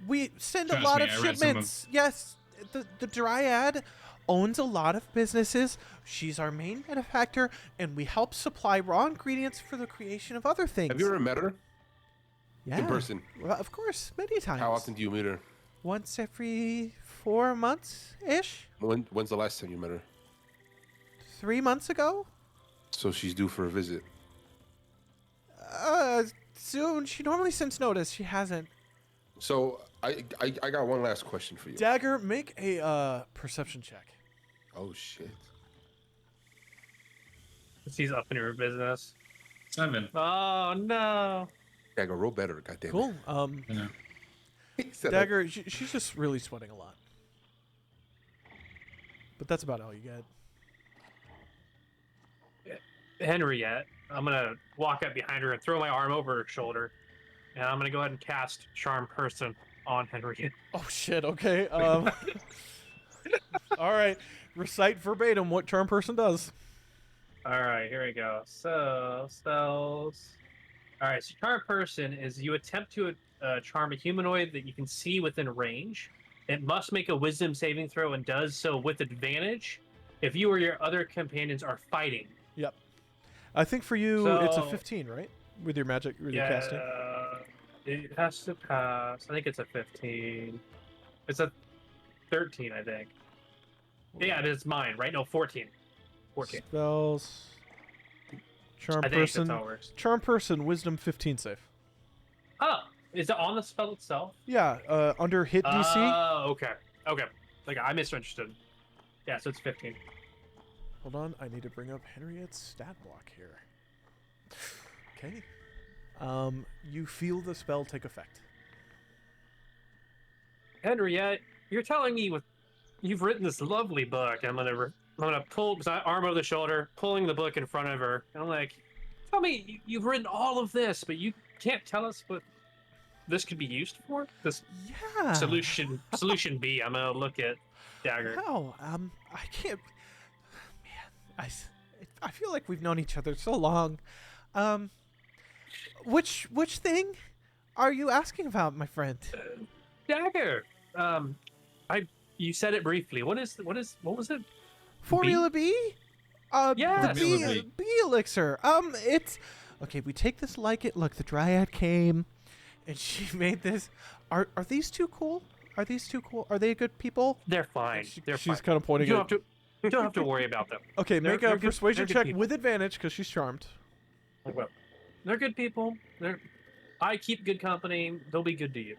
S5: We send a
S3: Trust
S5: lot
S3: me,
S5: of
S3: I read some of-
S5: shipments. Yes, the Dryad owns a lot of businesses. She's our main benefactor, and we help supply raw ingredients for the creation of other things.
S2: Have you ever met her
S5: yeah.
S2: in person?
S5: Well, of course, many times.
S2: How often do you meet her?
S5: Once every 4 months ish.
S2: When's the last time you met her?
S5: 3 months ago.
S2: So she's due for a visit.
S5: Soon. She normally sends notice. She hasn't.
S2: So I got one last question for you.
S1: Dagger, make a perception check.
S2: Oh shit.
S4: She's up in her business.
S3: 7.
S4: Oh no.
S2: Yeah, go roll better. Goddamn.
S1: Cool.
S3: You know.
S1: Dagger, she's just really sweating a lot. But that's about all you get.
S4: Henriette, I'm gonna walk up behind her and throw my arm over her shoulder, and I'm gonna go ahead and cast Charm Person on Henriette.
S1: Oh shit. Okay. All right. Recite verbatim what charm person does.
S4: All right, here we go. So spells. All right, so Charm Person is you attempt to charm a humanoid that you can see within range. It must make a Wisdom saving throw and does so with advantage if you or your other companions are fighting.
S1: Yep. I think for you it's a
S4: So-
S1: 15, right? With your magic, with your casting.
S4: It has to pass. I think it's a 15. It's a 13, I think. Yeah, it is mine, right? No, 14. 14.
S1: Spells. Charm
S4: I think
S1: person.
S4: that's how it works.
S1: Charm person. Wisdom 15 save.
S4: Oh, is it on the spell itself?
S1: Yeah. Under hit DC.
S4: Oh, okay. Okay. Like, I misunderstood. Yeah, so it's 15.
S1: Hold on. I need to bring up Henriette's stat block here. Okay. You feel the spell take effect.
S4: Henriette, you're telling me you've written this lovely book. I'm gonna pull arm over the shoulder, pulling the book in front of her. And I'm like, tell me you've written all of this, but you can't tell us what this could be used for. This
S1: Yeah.
S4: solution B. I'm gonna look at Dagger.
S1: How? I can't. Man, I feel like we've known each other so long. Which thing are you asking about, my friend?
S4: Dagger. You said it briefly. What was it?
S1: Formula B?
S4: Yes.
S1: The
S3: Formula B.
S1: B elixir. It's okay. We take this like it. Look, the Dryad came, and she made this. Are these two cool? Are these two cool? Are they good people?
S4: They're fine. They're
S1: She's
S4: fine.
S1: kind of pointing
S4: You
S1: at.
S4: don't have to worry about them.
S1: Okay,
S4: They're-
S1: make
S4: they're
S1: a
S4: good-
S1: persuasion
S4: they're good
S1: check
S4: people.
S1: with advantage because she's charmed.
S4: They're good people. I keep good company. They'll be good to you.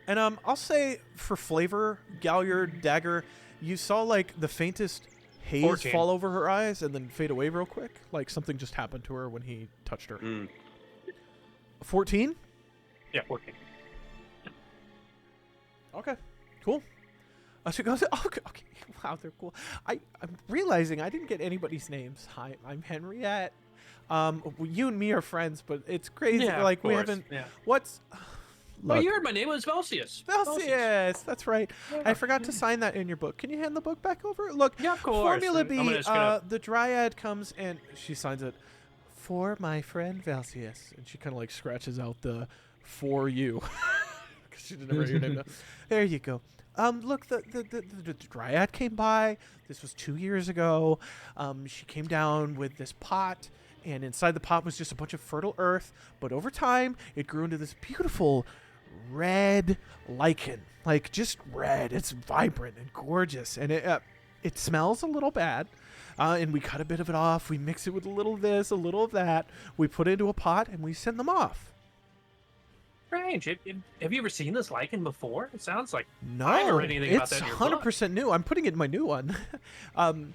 S1: And I'll say for flavor, Galliard, Dagger, you saw like the faintest haze
S4: 14.
S1: fall over her eyes and then fade away real quick, like something just happened to her when he touched her. 14?
S4: Yeah, 14.
S1: Okay, cool. She goes, okay, wow, they're cool. I'm realizing I didn't get anybody's names. Hi, I'm Henriette. You and me are friends, but it's crazy.
S4: Yeah,
S1: like
S4: of
S1: we
S4: course.
S1: haven't.
S4: Yeah.
S1: What's?
S4: Well,
S1: Look.
S4: you heard my name was Velcius.
S1: Yes, that's right. I forgot to sign that in your book. Can you hand the book back over? Look,
S4: Yeah, of course.
S1: Formula
S4: I'm
S1: B,
S4: just gonna-
S1: the Dryad comes and she signs it for my friend Velcius. And she kind of like scratches out the for you. Because she didn't write your name down. There you go. Look, the Dryad came by. This was 2 years ago. She came down with this pot. And inside the pot was just a bunch of fertile earth. But over time, it grew into this beautiful red lichen. Like, just red. It's vibrant and gorgeous. And it smells a little bad. And we cut a bit of it off. We mix it with a little of this, a little of that. We put it into a pot, and we send them off.
S4: Strange. Have you ever seen this lichen before? It sounds like
S1: No,
S4: I haven't read anything about
S1: it's
S4: that in your book.
S1: 100% new. I'm putting it in my new one.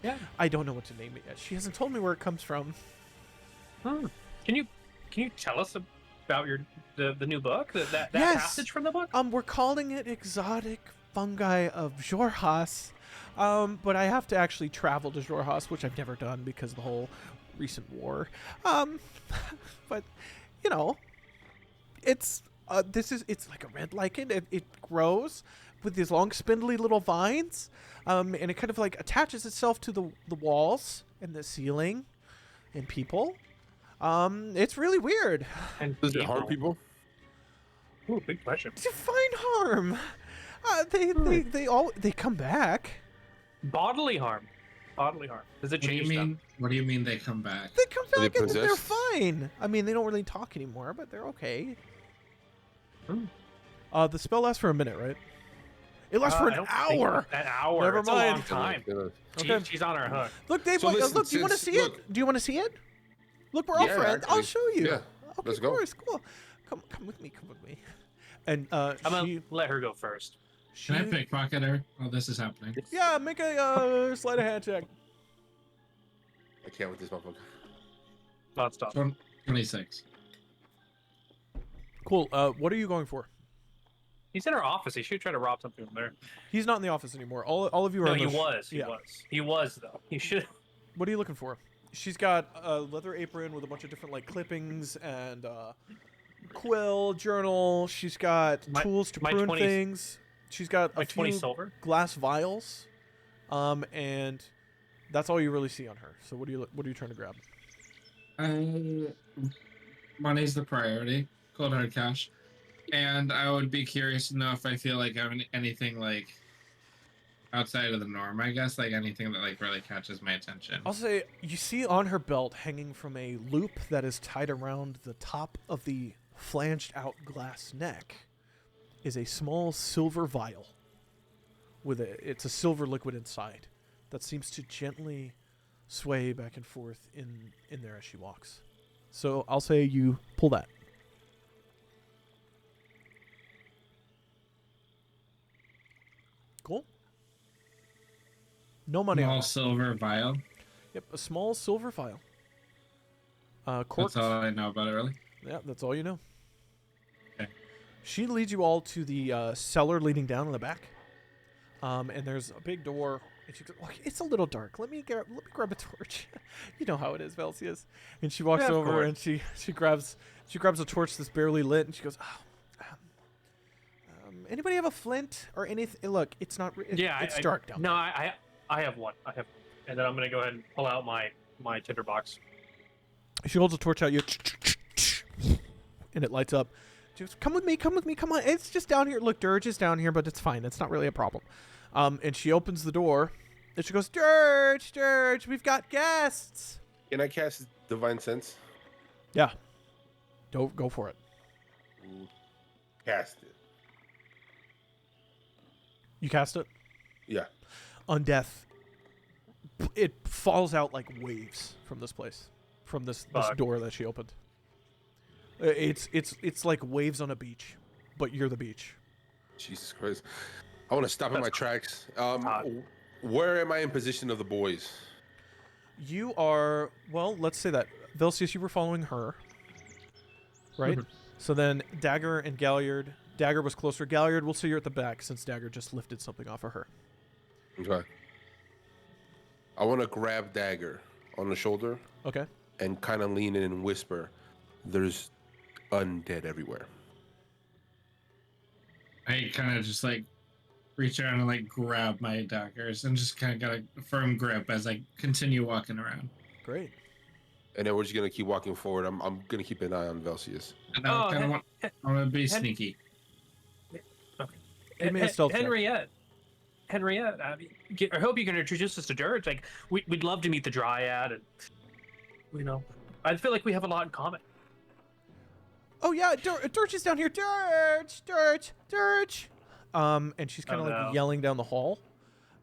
S4: Yeah.
S1: I don't know what to name it yet. She hasn't told me where it comes from.
S4: Can you tell us about the new book? That
S1: Yes.
S4: passage from the book?
S1: We're calling it Exotic Fungi of Jorhas. But I have to actually travel to Jorhas, which I've never done because of the whole recent war. But you know, it's like a red lichen. It grows with these long spindly little vines, and it kind of like attaches itself to the walls and the ceiling and people. It's really weird.
S4: And
S2: Does it harm people?
S4: Ooh, big question.
S1: Define harm. They come back.
S4: Bodily harm. Bodily harm. Does it
S3: What do you
S4: change
S3: mean?
S4: them?
S3: What do you mean they come back?
S1: They come
S2: Are they
S1: back and they're
S2: possessed?
S1: fine. I mean, they don't really talk anymore, but they're okay.
S4: Hmm.
S1: The spell lasts for a minute, right? It lasts for
S4: I
S1: an
S4: don't think-
S1: hour.
S4: An hour.
S1: Never
S4: It's a long
S1: mind.
S4: time.
S1: Okay.
S4: She's on her hook.
S1: Look, Dave.
S2: So
S1: look,
S2: listen,
S1: look, do you want to
S2: since-
S1: see
S2: look-
S1: it? Do you want to see it? Look, we're all
S2: Yeah,
S1: friends. I'll
S2: actually.
S1: show you.
S2: Yeah,
S1: Okay,
S2: let's
S1: of
S2: go.
S1: course, cool. Come with me. Come with me. And
S4: I'm gonna let her go first.
S3: Can I pickpocket her while this is happening?
S1: Yeah, make a sleight of hand check.
S2: I can't with this motherfucker.
S4: Non-stop.
S3: 26.
S1: Cool. What are you going for?
S4: He's in her office. He should try to rob something from there.
S1: He's not in the office anymore. All of you are.
S4: No,
S1: in
S4: he
S1: the
S4: was.
S1: yeah.
S4: He was though. He should.
S1: What are you looking for? She's got a leather apron with a bunch of different like clippings and quill, journal. She's got tools to
S4: my
S1: prune
S4: 20
S1: things. She's got a
S4: Like 20
S1: few
S4: silver.
S1: glass vials, and that's all you really see on her. So what are you trying to grab?
S3: Money's the priority. Cold hard cash. And I would be curious to know if I feel like I have anything like outside of the norm, I guess, like anything that like really catches my attention.
S1: I'll say you see on her belt hanging from a loop that is tied around the top of the flanged out glass neck is a small silver vial with it's a silver liquid inside that seems to gently sway back and forth in there as she walks. So I'll say you pull that. Cool. No money on
S3: Small
S1: that.
S3: silver vial.
S1: Yep, a small silver vial.
S3: That's
S1: Corked.
S3: all I know about it, really.
S1: Yeah, that's all you know.
S3: Okay.
S1: She leads you all to the cellar leading down in the back. And there's a big door. And she goes, "Oh, it's a little dark. Let me grab a torch." You know how it is, Velcius. And she walks
S4: Yeah, of
S1: over
S4: course.
S1: and she grabs a torch that's barely lit, and she goes, "Anybody have a flint or anything? Look, it's not. It's dark down
S4: No,
S1: there."
S4: I have one. And then I'm gonna go ahead and pull out my tinderbox.
S1: She holds a torch out, you, and it lights up. She goes, come with me, come on. It's just down here. Look, Dirge is down here, but it's fine. It's not really a problem. And she opens the door, and she goes, Dirge, we've got guests.
S2: Can I cast Divine Sense?
S1: Yeah. Go for it.
S2: Cast it.
S1: You cast it?
S2: Yeah.
S1: On death, it falls out like waves from this place, from this
S4: Fuck.
S1: door that she opened. It's like waves on a beach, but you're the beach.
S2: Jesus Christ. I want to stop in my tracks.
S4: hot.
S2: Where am I in position of the boys?
S1: You are, well, let's say that. Velcius, you were following her, right?
S4: Mhm.
S1: So then Dagger and Galliard. Dagger was closer. Galliard, we'll say you're at the back since Dagger just lifted something off of her.
S2: Okay. I want to grab Dagger on the shoulder
S1: Okay.
S2: and kind of lean in and whisper, "There's undead everywhere."
S3: I kind of just like reach around and like grab my daggers and just kind of got a firm grip as I continue walking around.
S1: Great.
S2: And then we're just gonna keep walking forward. I'm gonna keep an eye on Velcius.
S3: And I
S4: Oh,
S3: kind of want. I'm gonna be
S4: Hen-
S3: sneaky.
S1: Give me a stealth check.
S4: Henriette, I hope you can introduce us to Dirge. Like, we'd love to meet the Dryad, and I feel like we have a lot in common.
S1: Oh yeah, Dirge is down here. Dirge. And she's kind of
S4: Oh,
S1: like
S4: no.
S1: yelling down the hall,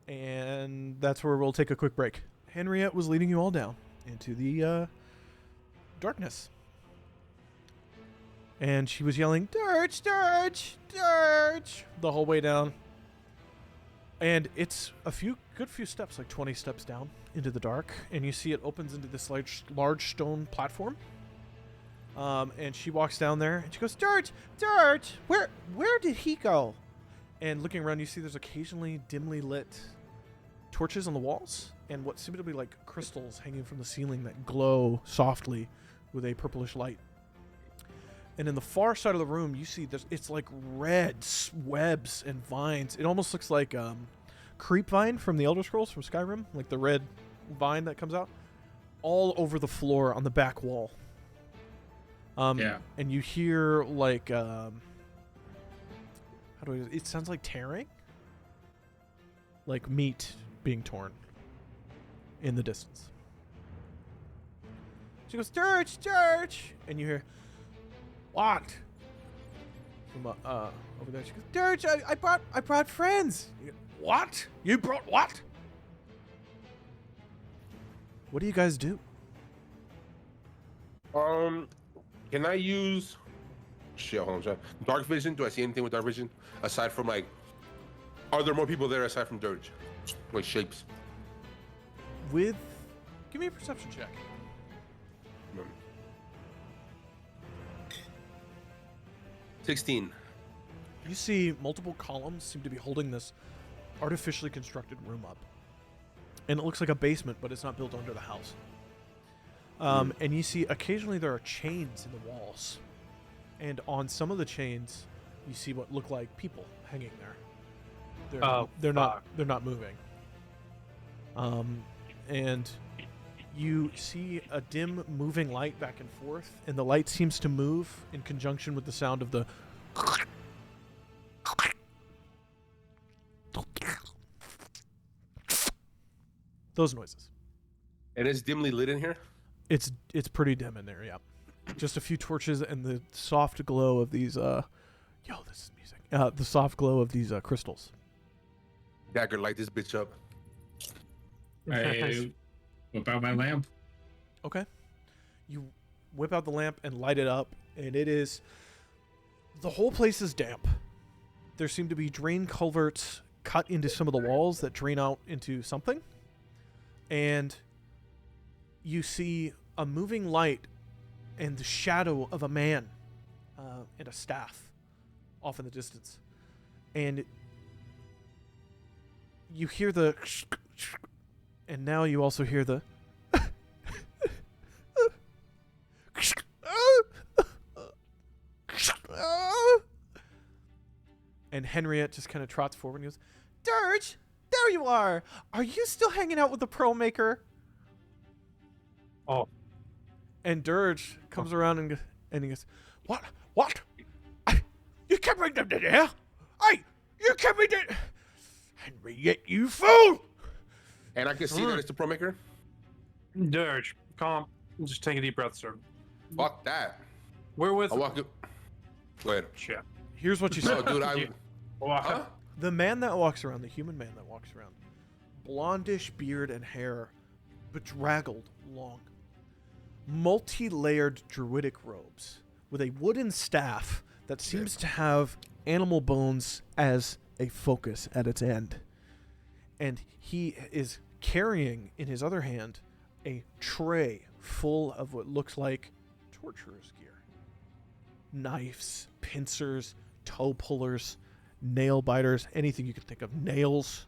S1: and that's where we'll take a quick break. Henriette was leading you all down into the darkness, and she was yelling, "Dirge, the whole way down. And it's a good few steps, like 20 steps down into the dark, and you see it opens into this large stone platform. And she walks down there, and she goes, Dirge, where did he go? And looking around, you see there's occasionally dimly lit torches on the walls, and what seem to be like crystals hanging from the ceiling that glow softly with a purplish light. And in the far side of the room, you see it's like red webs and vines. It almost looks like creep vine from the Elder Scrolls from Skyrim, like the red vine that comes out, all over the floor on the back wall.
S3: Yeah.
S1: And you hear like it sounds like tearing, like meat being torn in the distance. She goes, Dirge, and you hear, what? From over there, she goes, Dirge, I brought friends. You go, what? You brought what? What do you guys do?
S2: Can I use hold on, sorry. Dark vision? Do I see anything with dark vision aside from like? Are there more people there aside from Dirge? Like shapes.
S1: Give me a perception check.
S2: 16.
S1: You see multiple columns seem to be holding this artificially constructed room up. And it looks like a basement, but it's not built under the house. And you see occasionally there are chains in the walls. And on some of the chains, you see what look like people hanging there. They're not moving. And you see a dim moving light back and forth, and the light seems to move in conjunction with the sound of the those noises.
S2: And it's dimly lit in here?
S1: It's pretty dim in there, yeah. Just a few torches and the soft glow of these. Yo, this is music. The soft glow of these crystals.
S2: Dagger, light this bitch up.
S3: I whip out my lamp.
S1: Okay. You whip out the lamp and light it up, and it is. The whole place is damp. There seem to be drain culverts cut into some of the walls that drain out into something. And you see a moving light and the shadow of a man and a staff off in the distance. And you hear the... And now you also hear the... And Henriette just kind of trots forward and goes, Dirge, there you are. Are you still hanging out with the Pearl Maker?
S4: Oh.
S1: And Dirge comes around and he goes, What? What? You can't bring them to there. Hey, you can't bring them. Henriette, you fool.
S2: And I can see that it's the Pro Maker.
S4: Dirge, calm. Just take a deep breath, sir.
S2: Fuck that.
S4: We're with.
S2: I walk up. Go ahead.
S4: Shit.
S1: Here's what you
S2: No,
S1: see.
S2: dude, I. Huh?
S1: The man that walks around, the human man that walks around, blondish beard and hair, bedraggled, long, multi-layered druidic robes with a wooden staff that seems to have animal bones as a focus at its end. And he is carrying in his other hand a tray full of what looks like torturer's gear. Knives, pincers, toe pullers, nail biters, anything you could think of. Nails.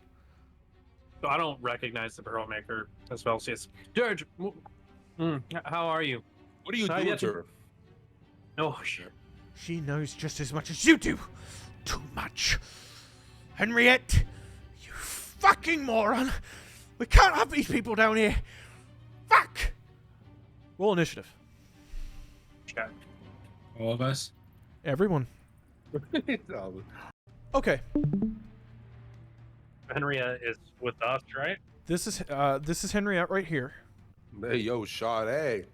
S4: So I don't recognize the Pearl Maker as well. She's Dirge. How are you?
S2: What are you
S4: Should I
S2: doing
S4: get
S2: to
S4: you-
S2: her?
S4: Oh shit.
S5: She knows just as much as you do. Too much. Henriette, you fucking moron. We can't have these people down here. Fuck.
S1: Roll initiative.
S4: Shit.
S3: All of us.
S1: Everyone. Okay.
S4: Henriette is with us, right?
S1: This is Henriette right here.
S2: Hey, yo, Sade.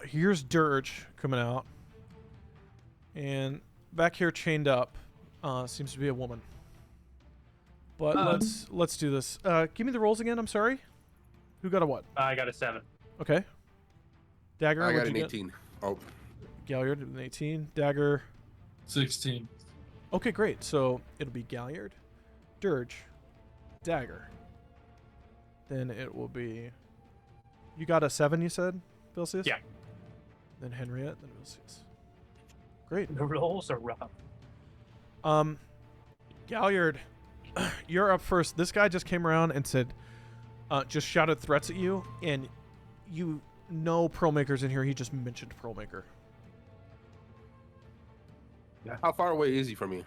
S1: Here's Dirge coming out. And back here chained up seems to be a woman. But let's do this. Give me the rolls again, I'm sorry. Who got a what?
S4: I got a 7.
S1: Okay. Dagger,
S2: I got
S1: what'd
S2: an
S1: you get?
S2: 18. Oh,
S1: Galliard, an 18. Dagger.
S3: 16.
S1: Okay, great. So it'll be Galliard, Dirge, Dagger. Then it will be... You got a 7, you said, Bilsius?
S4: Yeah.
S1: Then Henriette, then Bilsius. Great.
S4: The rolls are rough.
S1: Galliard, you're up first. This guy just came around and said, just shouted threats at you, and you know Pearlmaker's in here. He just mentioned Pearlmaker.
S2: how far away is he from me?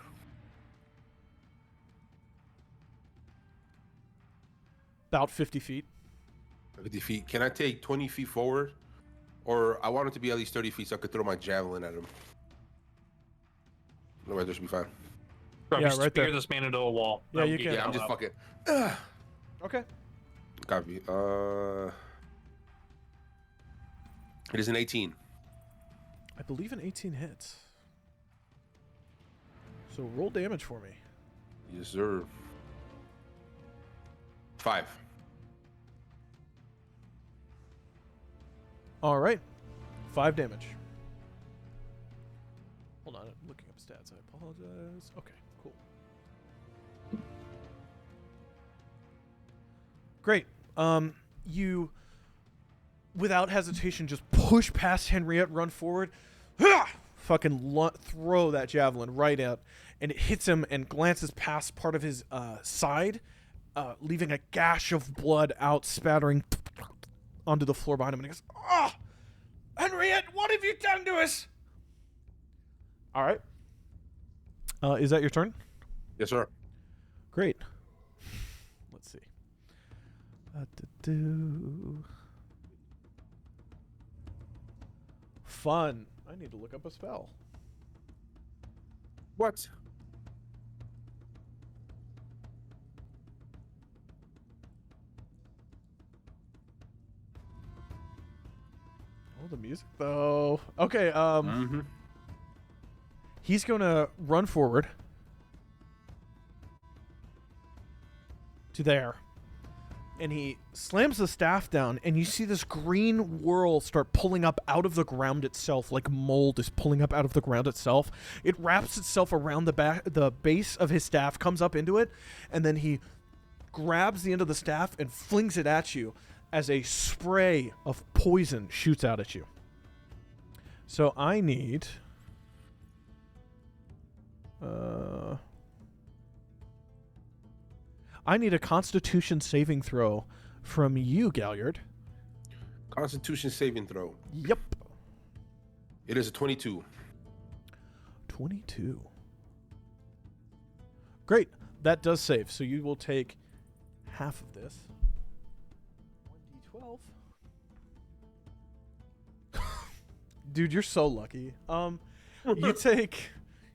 S1: About 50 feet.
S2: 50 feet. Can I take 20 feet forward? Or I want him to be at least 30 feet so I could throw my javelin at him. Otherwise, this should be fine.
S4: Probably
S1: Yeah, right
S4: spear
S1: there.
S4: this man into a wall.
S1: Yeah, you can.
S2: Yeah, I'm just
S4: up.
S2: fucking.
S1: Okay.
S2: Copy. It is an 18.
S1: I believe an 18 hits. So roll damage for me.
S2: Yes, sir. 5.
S1: All right. 5 damage. Hold on. I'm looking up stats. I apologize. Okay, cool. Great. You, without hesitation, just push past Henriette, run forward, fucking throw that javelin right out, and it hits him and glances past part of his side, leaving a gash of blood out, spattering onto the floor behind him. And he goes, "Ah, Henriette, what have you done to us?" All right. Is that your turn?
S2: Yes, sir.
S1: Great. Let's see. Fun. I need to look up a spell.
S2: What?
S1: Oh, the music though. Okay.
S2: Mm-hmm.
S1: He's gonna run forward to there, and he slams the staff down, and you see this green whirl start pulling up out of the ground itself, like mold is pulling up out of the ground itself. It wraps itself around the base of his staff, comes up into it, and then he grabs the end of the staff and flings it at you as a spray of poison shoots out at you. So I need a Constitution saving throw from you, Galliard.
S2: Constitution saving throw.
S1: Yep.
S2: It is a 22.
S1: 22. Great. That does save. So you will take half of this. 1d12. Dude, you're so lucky.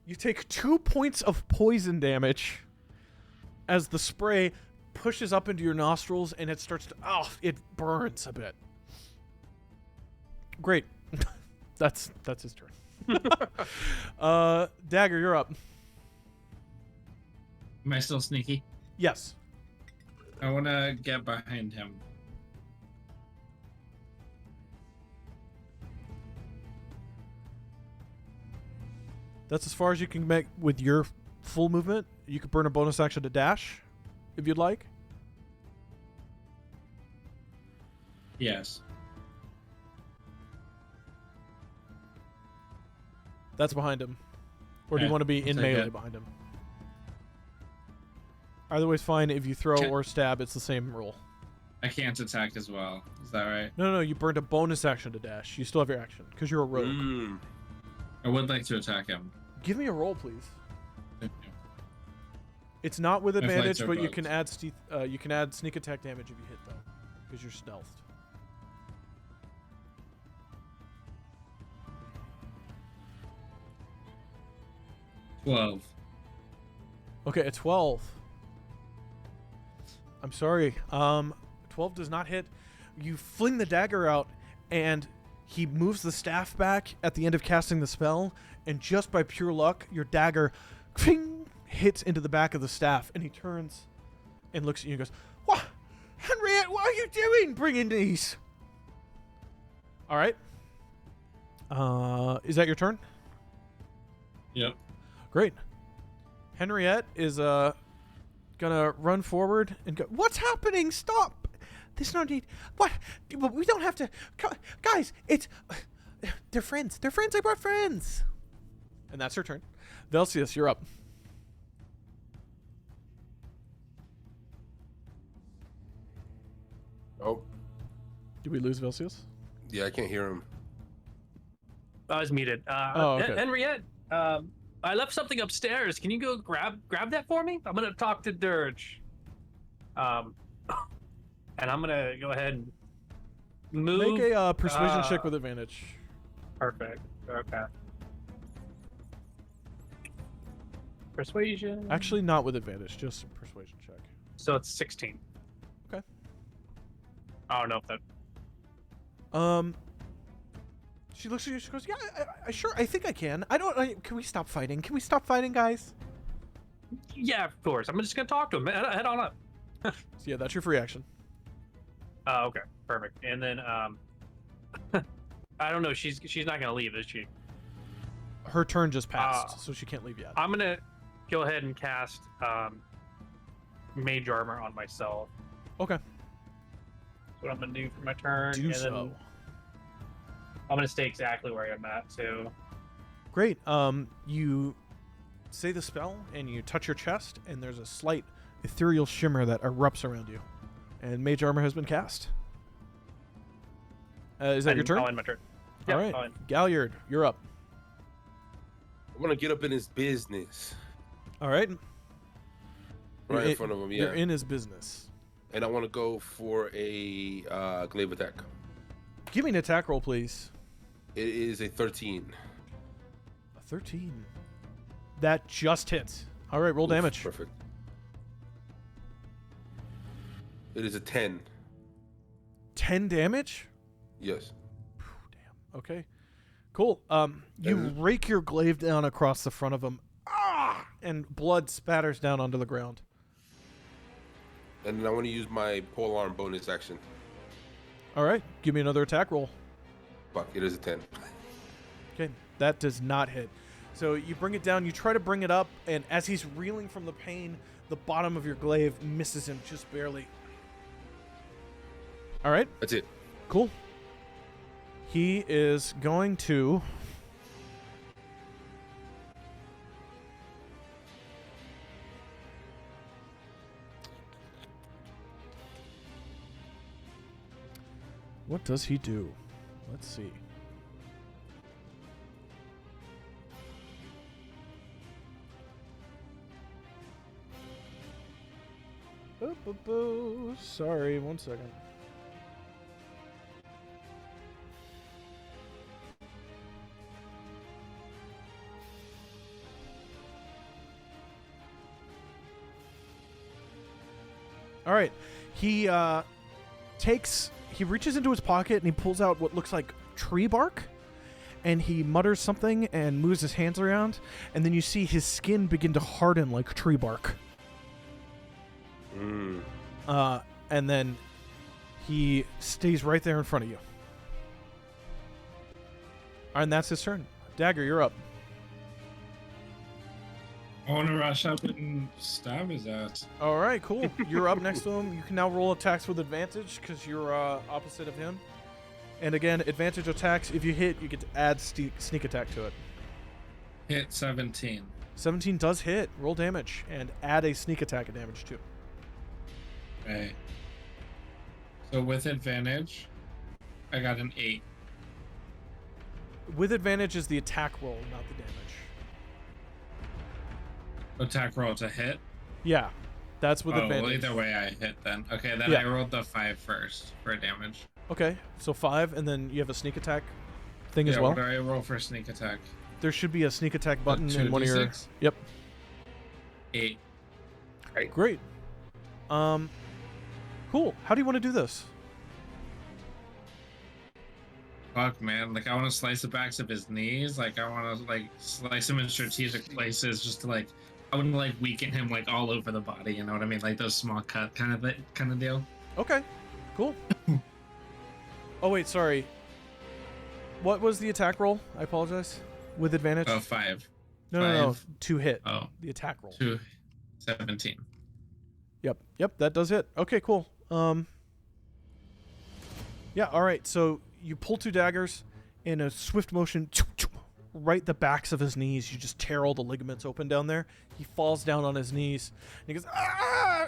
S1: You take 2 points of poison damage as the spray pushes up into your nostrils and it starts to it burns a bit. Great. That's his turn. Dagger, you're up.
S3: Am I still sneaky?
S1: Yes.
S3: I want to get behind him.
S1: That's as far as you can make with your full movement. You could burn a bonus action to dash, if you'd like.
S3: Yes.
S1: That's behind him. Or do you
S3: Okay,
S1: want to be
S3: I'll
S1: in
S3: take
S1: melee
S3: it.
S1: behind him? Either way's fine. If you throw
S3: Can-
S1: or stab, it's the same rule.
S3: I can't attack as well. Is that right?
S1: No, you burned a bonus action to dash. You still have your action, because you're a rogue.
S2: Mm.
S3: I would like to attack him.
S1: Give me a roll, please. It's not with advantage,
S3: are
S1: but you
S3: bugs.
S1: can add sneak attack damage if you hit, though, because you're stealthed.
S3: $12.
S1: Okay, a 12. I'm sorry. 12 does not hit. You fling the dagger out, and he moves the staff back at the end of casting the spell, and just by pure luck, your dagger hits into the back of the staff, and he turns and looks at you and goes, "What? Henriette, what are you doing bringing these?" All right. Is that your turn?
S3: Yep.
S1: Great. Henriette is gonna run forward and go, "What's happening? Stop! There's no need. What? We don't have to. Guys, it's they're friends. They're friends. I brought friends." And that's her turn. Velcius, you're up.
S2: Oh,
S1: Did we lose Velcius?
S2: yeah, I can't hear him.
S4: I was muted.
S1: Okay.
S4: Henriette, I left something upstairs. Can you go grab that for me? I'm gonna talk to Dirge. And I'm gonna go ahead and move.
S1: Make a persuasion check with advantage.
S4: Perfect. Okay. Persuasion.
S1: Actually, not with advantage, just persuasion check.
S4: So it's 16.
S1: Okay.
S4: I don't know if that.
S1: She looks at you. She goes, "Yeah, I sure. I think I can. Can we stop fighting? Can we stop fighting, guys?"
S4: Yeah, of course. I'm just gonna talk to him. Head on up.
S1: So yeah, that's your free action.
S4: Okay. Perfect. And then I don't know. She's not gonna leave, is she?
S1: Her turn just passed, so she can't leave yet.
S4: I'm gonna go ahead and cast Mage Armor on myself.
S1: Okay.
S4: That's what I'm gonna do for my turn.
S1: Do
S4: and
S1: so.
S4: Then I'm gonna stay exactly where I'm at too.
S1: Great. You say the spell and you touch your chest, and there's a slight ethereal shimmer that erupts around you, and Mage Armor has been cast. Is that your turn?
S4: I'll end my turn.
S1: All
S4: Yeah,
S1: right,
S4: I'll end.
S1: Galliard, you're up.
S2: I'm gonna get up in his business
S1: All right.
S2: right in front of him. Yeah,
S1: You're in his business.
S2: and I want to go for a glaive attack.
S1: Give me an attack roll, please.
S2: It is a 13.
S1: A 13. That just hits. All right, roll
S2: Oof,
S1: damage.
S2: Perfect. It is a 10.
S1: 10 damage?
S2: Yes.
S1: Phew, damn. Okay. Cool. You rake your glaive down across the front of him. And blood spatters down onto the ground.
S2: And then I want to use my pole arm bonus action.
S1: All right. Give me another attack roll.
S2: Fuck, it is a 10.
S1: Okay. That does not hit. So you bring it down. You try to bring it up. And as he's reeling from the pain, the bottom of your glaive misses him just barely. All right.
S2: That's it.
S1: Cool. He is going to... What does he do? Let's see. Sorry, 1 second. All right. He reaches into his pocket and he pulls out what looks like tree bark, and he mutters something and moves his hands around, and then you see his skin begin to harden like tree bark. And then he stays right there in front of you. All right, and that's his turn. Dagger, you're up.
S3: I want to rush up and stab his ass.
S1: All right, cool. You're up next to him. You can now roll attacks with advantage because you're opposite of him. And again, advantage attacks. If you hit, you get to add sneak attack to it.
S3: Hit 17.
S1: 17 does hit. Roll damage and add a sneak attack damage too.
S3: Okay. So with advantage, I got an 8.
S1: With advantage is the attack roll, not the damage.
S3: Attack roll to hit?
S1: Yeah, that's with advantage.
S3: Well, either way I hit then. Okay, then
S1: Yeah.
S3: I rolled the 5 first for damage.
S1: Okay, so 5, and then you have a sneak attack thing as well.
S3: What do I roll for sneak attack?
S1: There should be a sneak attack button in one of your...
S3: 2d6?
S1: Yep.
S3: 8.
S1: Great. Cool. How do you want to do this?
S3: Fuck, man. Like, I want to slice the backs of his knees. Like, I want to, like, slice him in strategic places just to, like... I wouldn't, like, weaken him, like, all over the body, you know what I mean? Like, those small cut kind of deal.
S1: Okay, cool. Oh, wait, sorry. What was the attack roll? I apologize. With advantage?
S3: 5.
S1: No. To hit.
S3: Oh.
S1: The attack roll.
S3: 2. 17.
S1: Yep, that does hit. Okay, cool. Yeah, all right. So you pull 2 daggers in a swift motion, right the backs of his knees. You just tear all the ligaments open down there. He falls down on his knees, and he goes, "Ah!"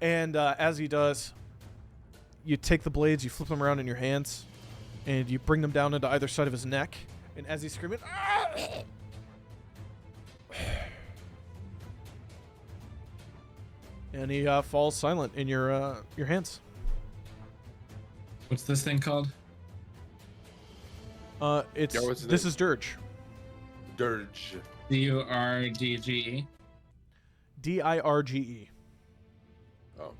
S1: And as he does, you take the blades, you flip them around in your hands, and you bring them down into either side of his neck. And as he's screaming, "Ah!" and he falls silent in your hands.
S3: What's this thing called?
S1: It's
S2: Yeah, what's his
S1: this
S2: name?
S1: is Dirge.
S2: Dirge.
S3: DURDGE.
S1: Dirge.
S2: Oh.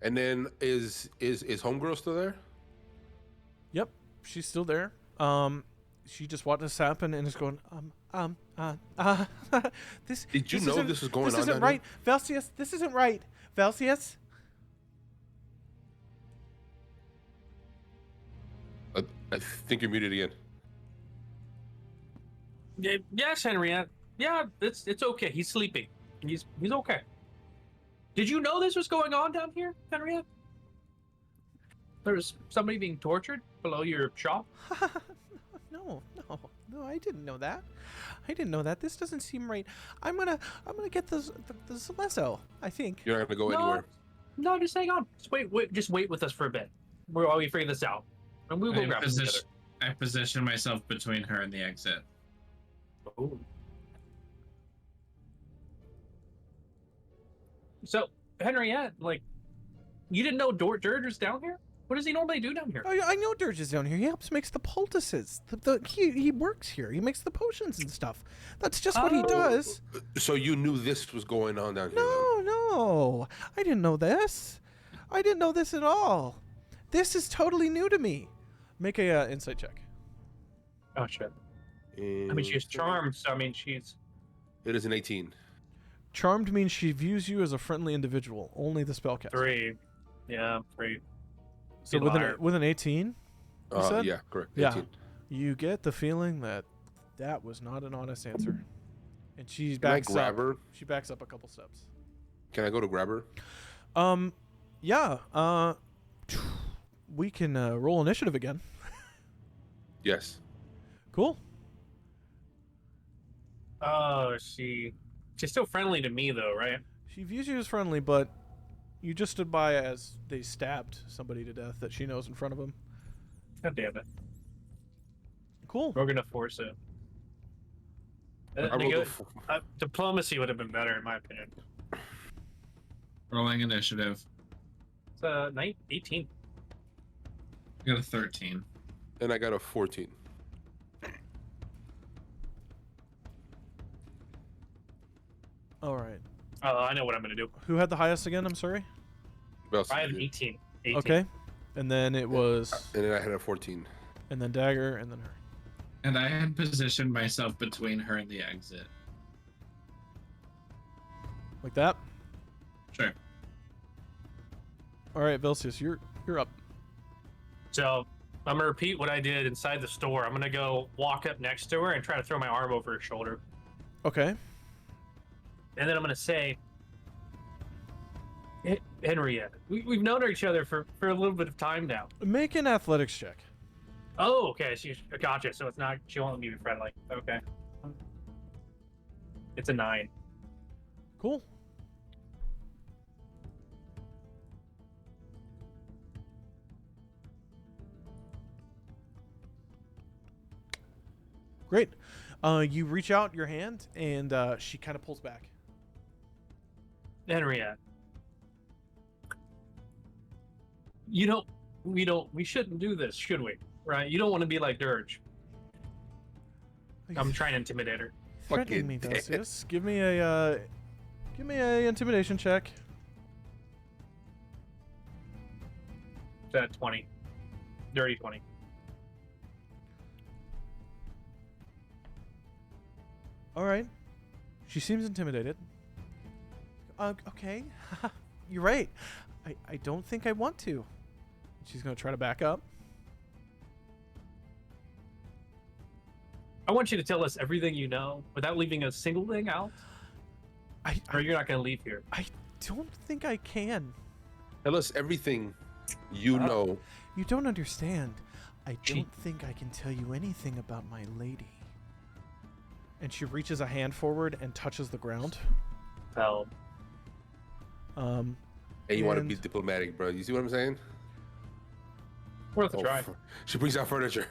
S2: And then is homegirl still there?
S1: Yep, she's still there. She just watched this happen and is going, this.
S2: Did you
S1: this
S2: know
S1: isn't-
S2: this was going
S1: This
S2: on
S1: isn't
S2: down
S1: right, Velcius. This isn't right, Velcius.
S2: I think you're muted again.
S4: Yes, Henriette. Yeah, it's okay. He's sleeping. He's okay. Did you know this was going on down here, Henriette? There's somebody being tortured below your shop.
S1: No, I didn't know that. This doesn't seem right. I'm gonna get the Zalesso, I think.
S2: You're not gonna go
S4: No.
S2: anywhere.
S4: No, just hang on. Just wait with us for a bit. While we figure this out, and we will grab it together.
S3: I position myself between her and the exit.
S4: Oh. So, Henriette, like, you didn't know Dirge was down here? What does he normally do down here?
S1: Oh, yeah, I know Dirge is down here. He helps makes the poultices. He works here. He makes the potions and stuff. That's just what he
S4: Oh.
S1: does.
S2: So you knew this was going on down here? then?
S1: No, I didn't know this. I didn't know this at all. This is totally new to me. Make a insight check.
S4: Oh shit. I mean, she's charmed, so I mean, she's.
S2: It is an 18.
S1: Charmed means she views you as a friendly individual. Only the spellcaster.
S4: 3. Yeah, 3.
S1: So with an 18, you said?
S2: Yeah, correct.
S1: Yeah.
S2: 18.
S1: You get the feeling that that was not an honest answer. And she
S2: Can I
S1: backs
S2: grab
S1: up.
S2: her?
S1: She backs up a couple steps.
S2: Can I go to grab her?
S1: Yeah. We can roll initiative again.
S2: Yes.
S1: Cool.
S4: Oh, she's still friendly to me though, right?
S1: She views you as friendly, but you just stood by as they stabbed somebody to death that she knows in front of them.
S4: God damn it.
S1: Cool.
S4: We're gonna force it. Diplomacy would have been better, in my opinion.
S3: Rolling initiative.
S4: It's 18.
S3: I got a 13.
S2: And I got a 14.
S1: All right.
S4: Oh, I know what I'm gonna do.
S1: Who had the highest again? I'm sorry.
S2: Belson
S4: I have
S2: did.
S4: 18.
S1: Okay. And then it was,
S2: And then I had a 14.
S1: and then Dagger, and then her.
S3: And I had positioned myself between her and the exit.
S1: Like that.
S3: Sure.
S1: All right, Velsius, you're up.
S4: So I'm gonna repeat what I did inside the store. I'm gonna go walk up next to her and try to throw my arm over her shoulder.
S1: Okay.
S4: And then I'm gonna say, Henrietta, we've known each other for a little bit of time now.
S1: Make an athletics check.
S4: Oh, okay. Gotcha. So it's not. She won't let me be friendly. Okay. It's a 9.
S1: Cool. Great. You reach out your hand, and she kind of pulls back.
S4: Henriette. We shouldn't do this, should we? Right? You don't want to be like Dirge. I'm trying to intimidate her.
S1: Threatening me,
S2: Fucking
S1: Velsius. Give me a intimidation check.
S4: It's at 20. Dirty 20.
S1: All right. She seems intimidated. Okay. You're right. I don't think I want to. She's going to try to back up.
S4: I want you to tell us everything you know without leaving a single thing out, or you're not going to leave here.
S1: I don't think I can.
S2: Tell us everything you know.
S1: You don't understand. I don't think I can tell you anything about my lady. And she reaches a hand forward and touches the ground.
S4: Tell.
S2: And you want to
S1: and-
S2: be diplomatic, bro. You see what I'm saying?
S4: Worth a try.
S2: She brings out furniture.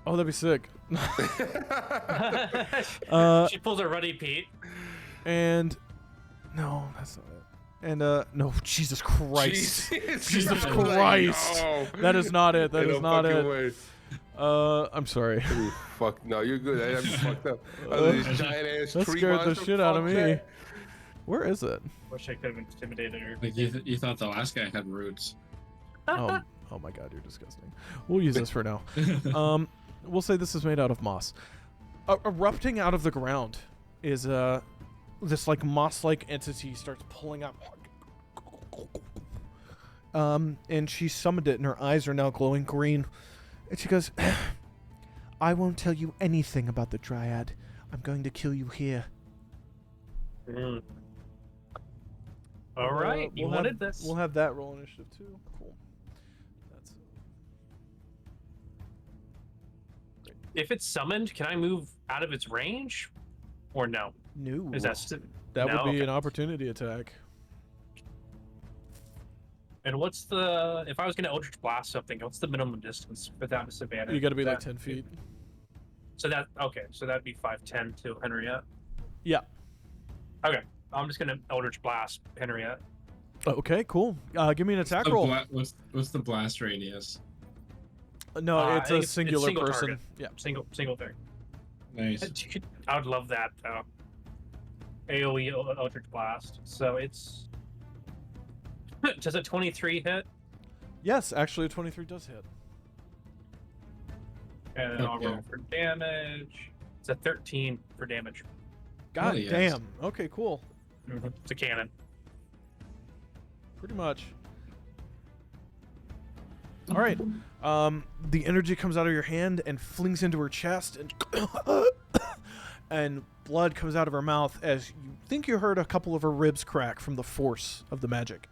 S1: Oh, that'd be sick.
S4: She pulls a Ruddy Pete.
S1: And no, that's not it. And no, Jesus Christ. Jesus Christ.
S2: No.
S1: That is not it. That
S2: In
S1: is
S2: a
S1: not
S2: fucking
S1: it.
S2: way.
S1: I'm sorry.
S2: Fuck no, you're good. I'm fucked up. This giant ass
S1: That
S2: tree
S1: scared the
S2: monster.
S1: shit out of
S2: Fuck
S1: me.
S2: that.
S1: Where is it?
S4: Wish I could have intimidated her.
S3: Like you thought the last guy had roots.
S1: Oh my god, you're disgusting. We'll use this for now. We'll say this is made out of moss. Erupting out of the ground is this like moss-like entity starts pulling up. And she summoned it, and her eyes are now glowing green. And she goes, "I won't tell you anything about the Dryad. I'm going to kill you here."
S4: Mm. All right, you wanted this.
S1: We'll have that roll initiative too. Cool. That's
S4: If it's summoned, can I move out of its range, or no?
S1: new.
S4: Is that
S1: That
S4: no?
S1: would be
S4: Okay.
S1: an opportunity attack.
S4: And what's the if I was going to Eldritch Blast something? What's the minimum distance without disadvantage?
S1: You got to be
S4: Is
S1: like
S4: that-
S1: 10 feet.
S4: So that okay. So that'd be 5'10" to Henriette.
S1: Yeah.
S4: Okay, I'm just going to Eldritch Blast Henriette.
S1: Okay, cool. Give me an attack
S3: The
S1: roll.
S3: what's the blast radius?
S1: No,
S4: I
S1: it's
S4: think
S1: a singular
S4: single
S1: person.
S4: target.
S1: Yeah.
S4: Single thing.
S3: Nice.
S4: I would love that. AOE Eldritch Blast. So it's Does a 23 hit?
S1: Yes, actually, a 23 does hit.
S4: And then I'll
S3: Yeah.
S4: roll for damage. It's a 13 for damage.
S1: God
S3: yes.
S1: damn. Okay, cool.
S4: It's a cannon.
S1: Pretty much. All right. The energy comes out of your hand and flings into her chest, and and blood comes out of her mouth as you think you heard a couple of her ribs crack from the force of the magic.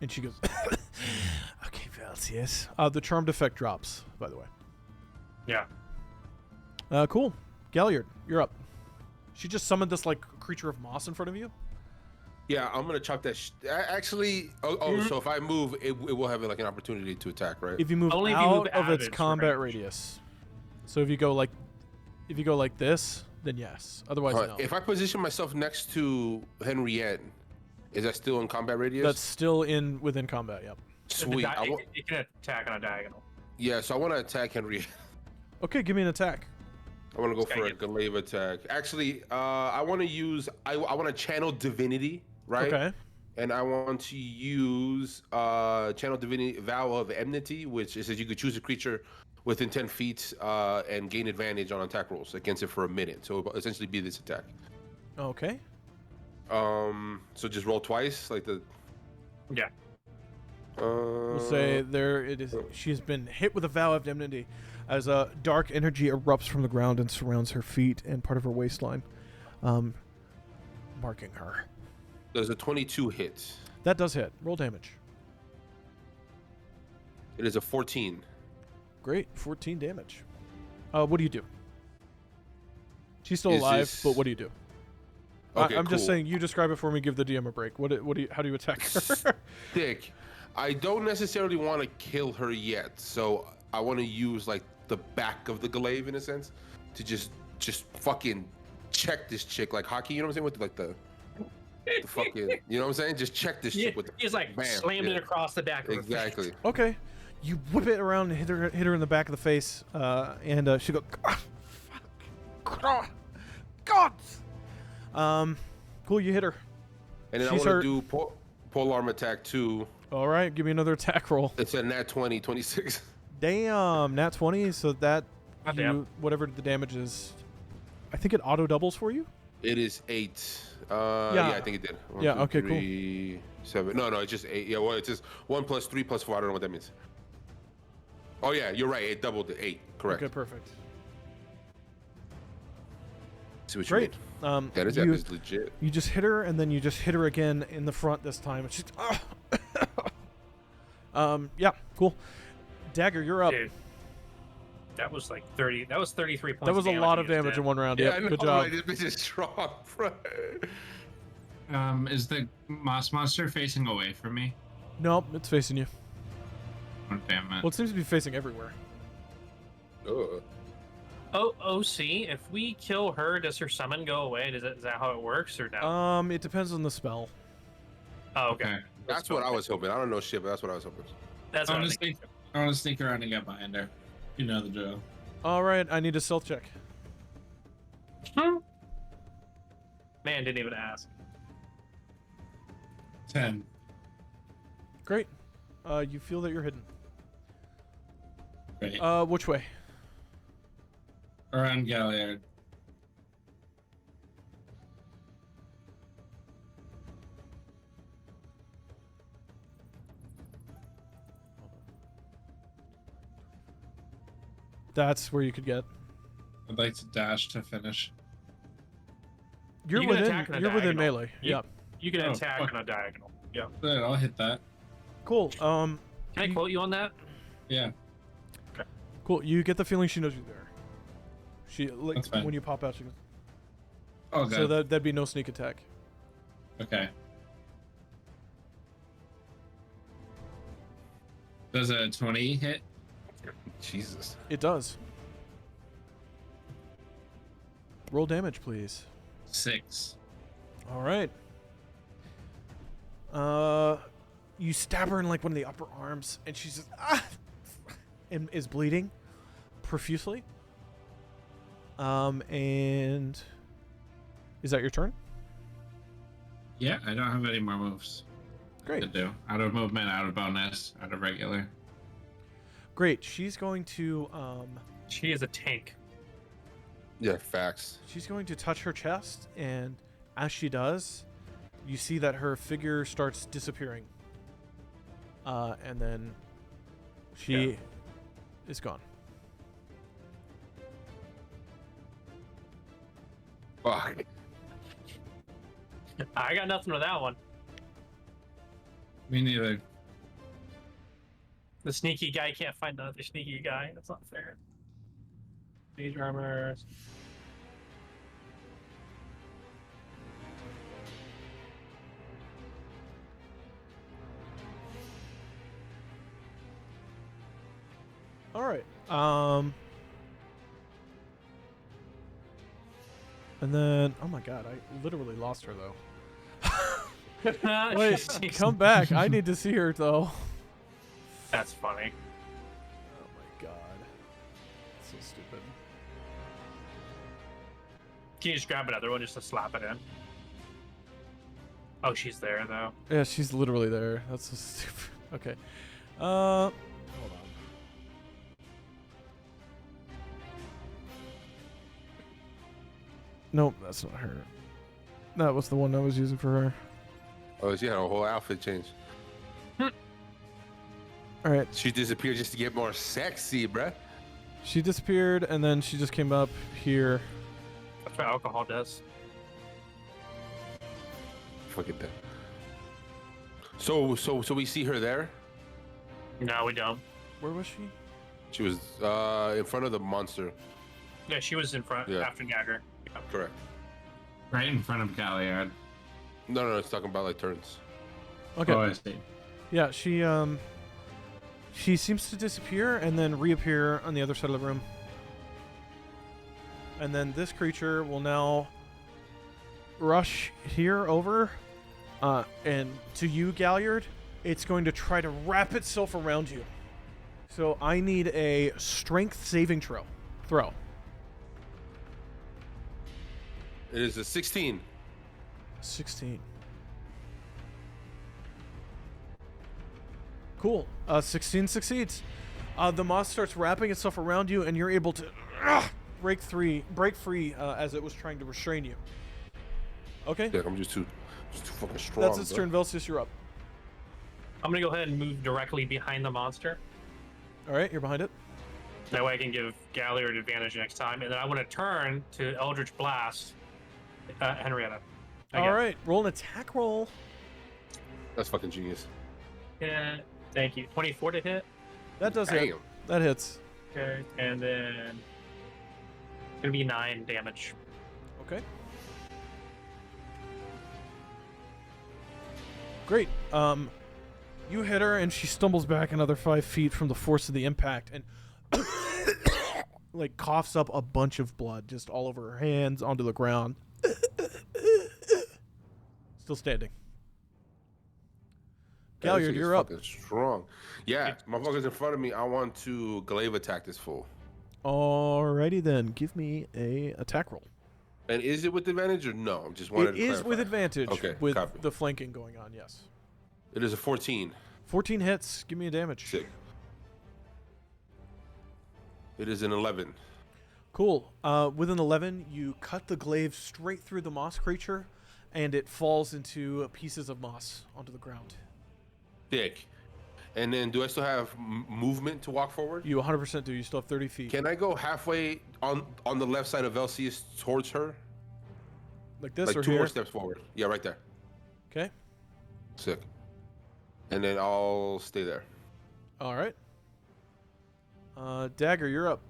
S1: And she goes, "Okay, Vels, yes." The charmed effect drops, by the way.
S4: Yeah.
S1: Cool. Galliard, you're up. She just summoned this like creature of moss in front of you.
S2: Yeah, I'm gonna chop that. Actually, so if I move, it will have like an opportunity to attack, right?
S1: If you move
S4: Only if
S1: out
S4: you move
S1: of
S4: out
S1: its
S4: of its
S1: combat
S4: range.
S1: radius. So if you go like this, then yes. Otherwise, no.
S2: If I position myself next to Henriette, is that still in combat radius?
S1: That's still within combat. Yep.
S2: Sweet.
S4: It can attack on a diagonal.
S2: Yeah, so I want to attack Henriette.
S1: Okay, give me an attack.
S2: I want to go
S4: Okay,
S2: for a
S4: yeah.
S2: glaive attack. Actually, I want to use. I want to channel divinity, right?
S1: Okay.
S2: And I want to use channel divinity vow of enmity, which says you could choose a creature within 10 feet and gain advantage on attack rolls against it for a minute. So it'll essentially be this attack.
S1: Okay.
S2: So just roll twice, like the.
S4: Yeah.
S1: We'll say there it is. She has been hit with a vow of enmity, as a dark energy erupts from the ground and surrounds her feet and part of her waistline, marking her.
S2: There's a 22 hit.
S1: That does hit. Roll damage.
S2: It is a 14.
S1: Great, 14 damage. What do you do? She's still
S2: Is
S1: alive,
S2: this-
S1: but what do you do?
S2: Okay,
S1: I'm just
S2: cool.
S1: saying. You describe it for me. Give the DM a break. How do you attack her?
S2: Dick, I don't necessarily want to kill her yet, so I want to use like the back of the glaive in a sense to just fucking check this chick like hockey. You know what I'm saying? With like the fucking, you know what I'm saying? Just check this
S4: Yeah,
S2: chick with the
S4: he's like
S2: bam,
S4: slammed it
S2: yeah.
S4: across the back of her
S2: Exactly.
S4: face.
S1: Okay, you whip it around and hit her in the back of the face, and she goes, "Fuck, God." Cool. You hit her.
S2: And then
S1: She's
S2: I
S1: hurt.
S2: want to do pole arm attack too.
S1: All right, give me another attack roll.
S2: It's a nat 20, 26.
S1: Damn, nat 20. So that
S4: Goddamn.
S1: whatever the damage is, I think it auto doubles for you.
S2: It is 8.
S1: Yeah.
S2: Yeah, I think it did. 1,
S1: Yeah,
S2: 2,
S1: okay, cool.
S2: 3, 7. No, it's just 8. Yeah, well, it's just 1 plus 3 plus 4. I don't know what that means. Oh yeah, you're right. It doubled it. 8. Correct.
S1: Okay, perfect.
S2: See what
S1: Great.
S2: you mean? That is legit.
S1: You just hit her, and then you just hit her again in the front this time. And she's, yeah, cool. Dagger, you're up.
S4: Dude, that was like 30. That was 33 points.
S1: That was a
S4: damage
S1: lot
S4: he
S1: of
S4: just
S1: damage
S4: did.
S1: in one round.
S2: Yeah,
S1: Yep,
S2: I know,
S1: good job.
S2: Like, this bitch is strong, bro.
S3: Is the moss monster facing away from me?
S1: Nope, it's facing you.
S3: Oh, damn it.
S1: Well, it seems to be facing everywhere.
S2: Ugh.
S4: Oh, OC, if we kill her, does her summon go away? Is that how it works or no?
S1: It depends on the spell.
S4: Oh, okay.
S3: Okay.
S2: That's what I was hoping. I don't know shit, but that's what I was hoping.
S4: That's
S3: I
S4: what I
S3: want to
S4: think.
S3: sneak around and get behind her. You know the drill.
S1: All right, I need a stealth check.
S4: Man, didn't even ask.
S3: 10.
S1: Great. You feel that you're hidden.
S3: Great.
S1: Which way?
S3: Around Galliard.
S1: That's where you could get.
S3: I'd like to dash to finish.
S1: You're
S4: You can
S1: within.
S4: attack on a
S1: You're within
S4: diagonal.
S1: melee.
S4: You-
S1: Yeah.
S4: You can
S3: Oh,
S4: attack
S3: fuck.
S4: on a diagonal. Yeah.
S3: Good, I'll hit that.
S1: Cool.
S4: Can I quote you on that?
S3: Yeah.
S1: Cool. You get the feeling she knows you're there. She like
S3: That's fine.
S1: when you pop out, she goes.
S3: Oh, good.
S1: So that'd be no sneak attack.
S3: Okay. Does a 20 hit?
S2: Jesus.
S1: It does. Roll damage, please.
S3: 6.
S1: All right. You stab her in like one of the upper arms, and she's just and is bleeding profusely. And is that your turn?
S3: Yeah, I don't have any more moves to
S1: Great.
S3: do. Out of movement, out of bonus, out of regular.
S1: Great. She's going to
S4: She is a tank.
S2: Yeah, facts.
S1: she's going to touch her chest, and as she does, you see that her figure starts disappearing. And then she is gone.
S2: Fuck.
S4: I got nothing with that one.
S3: Me neither.
S4: The sneaky guy can't find another sneaky guy. That's not fair. Mage armor.
S1: All right. And then, oh my god, I literally lost her though. Wait,
S4: Jeez.
S1: come back. I need to see her though.
S4: That's funny.
S1: Oh my god. So stupid.
S4: Can you just grab another one just to slap it in? Oh, she's there though.
S1: Yeah, she's literally there. That's so stupid. Okay. Hold on. Nope, that's not her. That was the one I was using for her.
S2: Oh, she had a whole outfit change.
S1: All right.
S2: She disappeared just to get more sexy, bruh.
S1: She disappeared, and then she just came up here.
S4: That's what alcohol does.
S2: Fucking that. So we see her there.
S4: No, we don't.
S1: Where was she?
S2: She was in front of the monster.
S4: Yeah, she was in front
S2: Yeah.
S4: after Gagger.
S2: Correct.
S3: Right in front of Galliard.
S2: No, it's talking about like turns.
S1: Okay.
S3: Oh, I see.
S1: Yeah, she seems to disappear and then reappear on the other side of the room. And then this creature will now rush here over, and to you, Galliard, it's going to try to wrap itself around you. So I need a strength saving throw.
S2: It is a 16.
S1: 16. Cool. 16 succeeds. The moss starts wrapping itself around you, and you're able to break free as it was trying to restrain you. Okay.
S2: Yeah, I'm just too fucking strong.
S1: That's its
S2: bro.
S1: turn. Velsius, you're up.
S4: I'm gonna go ahead and move directly behind the monster.
S1: All right, you're behind it.
S4: That way I can give Galliard advantage next time. And then I want to turn to Eldritch Blast Henrietta.
S1: All right, roll an attack roll.
S2: That's fucking genius.
S4: Yeah, thank you. 24 to hit.
S1: That does hit.
S2: Damn.
S1: That hits.
S4: Okay, and then it's gonna be 9 damage.
S1: Okay. Great. You hit her, and she stumbles back another 5 feet from the force of the impact, and like coughs up a bunch of blood just all over her hands onto the ground. Still standing.
S2: Yeah, this
S1: Galliard,
S2: thing is
S1: you're up.
S2: fucking strong. Yeah, motherfucker's in front of me. I want to glaive attack this fool.
S1: Alrighty then, give me a attack roll.
S2: And is it with advantage or no? I'm just wanted
S1: It
S2: to
S1: is
S2: clarify.
S1: with advantage,
S2: Okay,
S1: with
S2: copy.
S1: the flanking going on. Yes.
S2: It is a 14.
S1: 14 hits. Give me a damage.
S2: Sick. It is an 11.
S1: Cool. With an 11, you cut the glaive straight through the moss creature, and it falls into pieces of moss onto the ground.
S2: Dick. And then do I still have movement to walk forward?
S1: You 100% do. You still have 30 feet.
S2: Can I go halfway on the left side of Velsius towards her?
S1: Like this
S2: Like
S1: or
S2: 2
S1: here?
S2: more steps forward. Yeah, right there.
S1: Okay.
S2: Sick. And then I'll stay there.
S1: All right. Dagger, you're up.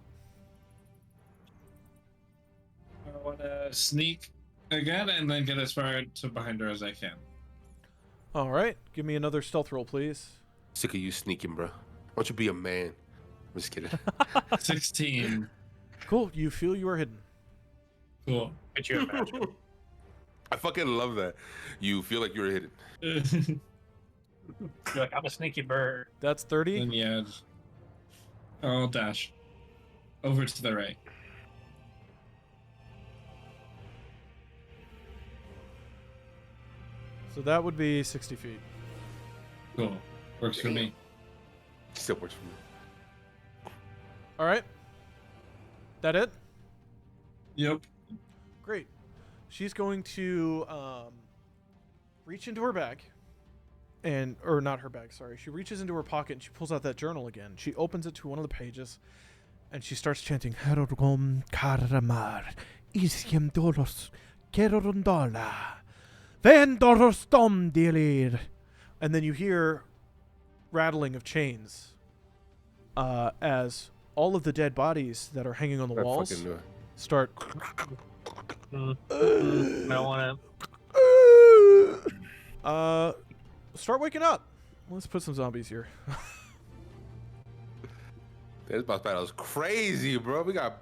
S3: I want to sneak again and then get as far to behind her as I can.
S1: All right. Give me another stealth roll, please.
S2: Sick of you sneaking, bro. Why don't you be a man? I'm just kidding.
S3: 16.
S1: Cool. You feel you are hidden.
S3: Cool.
S4: But you imagine.
S2: I fucking love that. You feel like you're hidden.
S4: You're like, I'm a sneaky bird.
S1: That's 30.
S3: And yeah, I'll dash over to the right.
S1: So that would be 60 feet.
S3: Cool. Works for me.
S2: Still works for me.
S1: All right. That it?
S3: Yep.
S1: Great. She's going to reach into her bag. Or not her bag, sorry. She reaches into her pocket and she pulls out that journal again. She opens it to one of the pages and she starts chanting, Herorgom karamar, isyem dolos, kerorundola, vendoros dom dilir. And then you hear rattling of chains as all of the dead bodies that are hanging on the walls start.
S4: I don't want to.
S1: Start waking up. Let's put some zombies here.
S2: This boss battle is crazy, bro. We got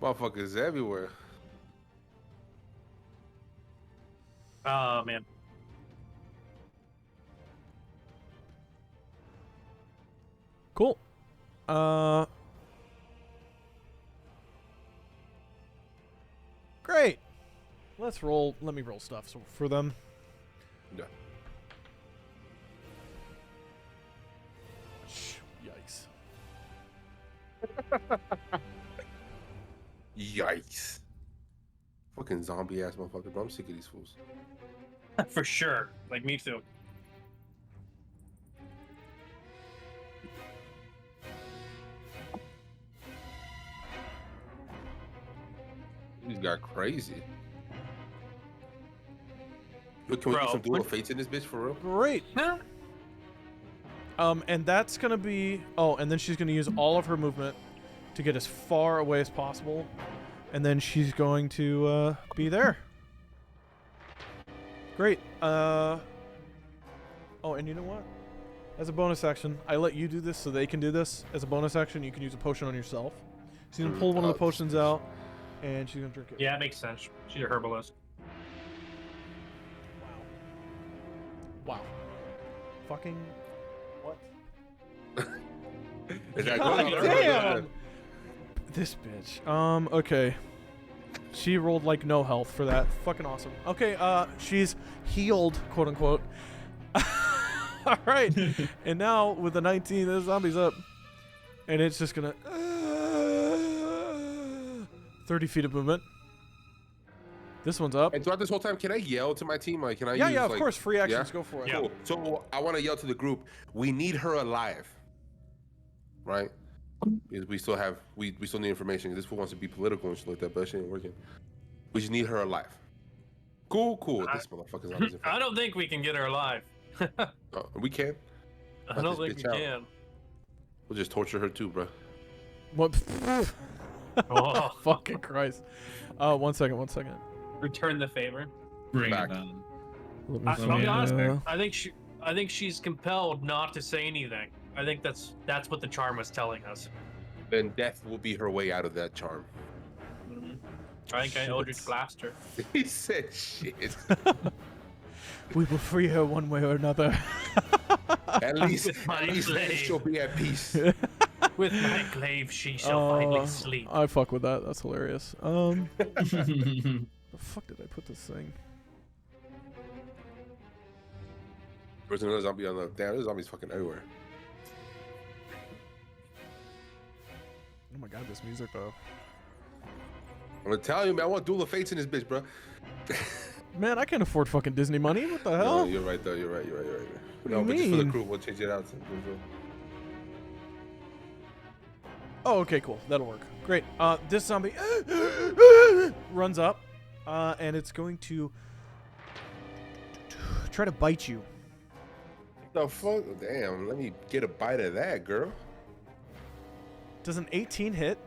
S2: motherfuckers everywhere.
S4: Oh man.
S1: Cool. Great. Let's roll. Let me roll stuff for them.
S2: Yeah.
S1: Yikes.
S2: Yikes. Fucking zombie ass motherfucker, bro. I'm sick of these fools.
S4: For sure. Like me too.
S2: These got crazy. Look, can we get some dual fates in this bitch for real?
S1: Great.
S4: No.
S1: And that's gonna be. Oh, and then she's gonna use all of her movement to get as far away as possible, and then she's going to be there. Great. Oh, and you know what? As a bonus action, I let you do this so they can do this. As a bonus action, you can use a potion on yourself. She's gonna pull one of the potions out, and she's gonna drink it.
S4: Yeah, it makes sense. She's a herbalist.
S1: Wow. Fucking. What?
S2: Is that
S1: God
S2: good?
S1: damn! This bitch. Okay. She rolled like no health for that. Fucking awesome. Okay, she's healed, quote unquote. Alright. And now with the 19, the zombie's up. And it's just gonna 30 feet of movement. This one's up.
S2: And throughout this whole time, can I yell to my team? Like, can I use,
S1: Yeah, of
S2: like,
S1: course. Free actions,
S2: yeah?
S1: go for it.
S4: Yeah.
S2: Cool. So I want to yell to the group, we need her alive. Right? Because we still have, we still need information. This fool wants to be political and shit like that, but that shit ain't working. We just need her alive. Cool. This motherfucker's on his
S4: I don't think we can get her alive.
S2: We can.
S4: I don't
S2: this
S4: think we
S2: bitch out.
S4: can.
S2: We'll just torture her too, bro.
S1: What?
S4: Oh.
S1: Fucking Christ. 1 second.
S4: Return the favor.
S3: Bring
S2: Back.
S3: it on.
S1: Let me
S4: I'll be honest.
S1: see.
S4: I think she's compelled not to say anything. I think that's what the charm was telling us.
S2: Then death will be her way out of that charm.
S4: Mm-hmm. I think I Eldritch Blast her.
S2: He said shit.
S1: We will free her one way or another.
S2: At least
S4: my
S2: then
S4: slave.
S2: she'll be at peace.
S4: With my glaive, she shall finally sleep.
S1: I fuck with that. That's hilarious. The fuck did I put this thing?
S2: There's another zombie on the. Damn, there's zombies fucking everywhere.
S1: Oh my god, this music though.
S2: I'm gonna tell you, man. I want duel of fates in this bitch, bro.
S1: Man, I can't afford fucking Disney money. What the
S2: No,
S1: hell?
S2: you're right, though. You're right.
S1: What do
S2: No,
S1: you
S2: but just for the
S1: mean?
S2: crew, we'll change it out.
S1: Oh, okay, cool. That'll work. Great. This zombie runs up, and it's going to try to bite you.
S2: The fuck? Damn, let me get a bite of that, girl.
S1: Does an 18 hit?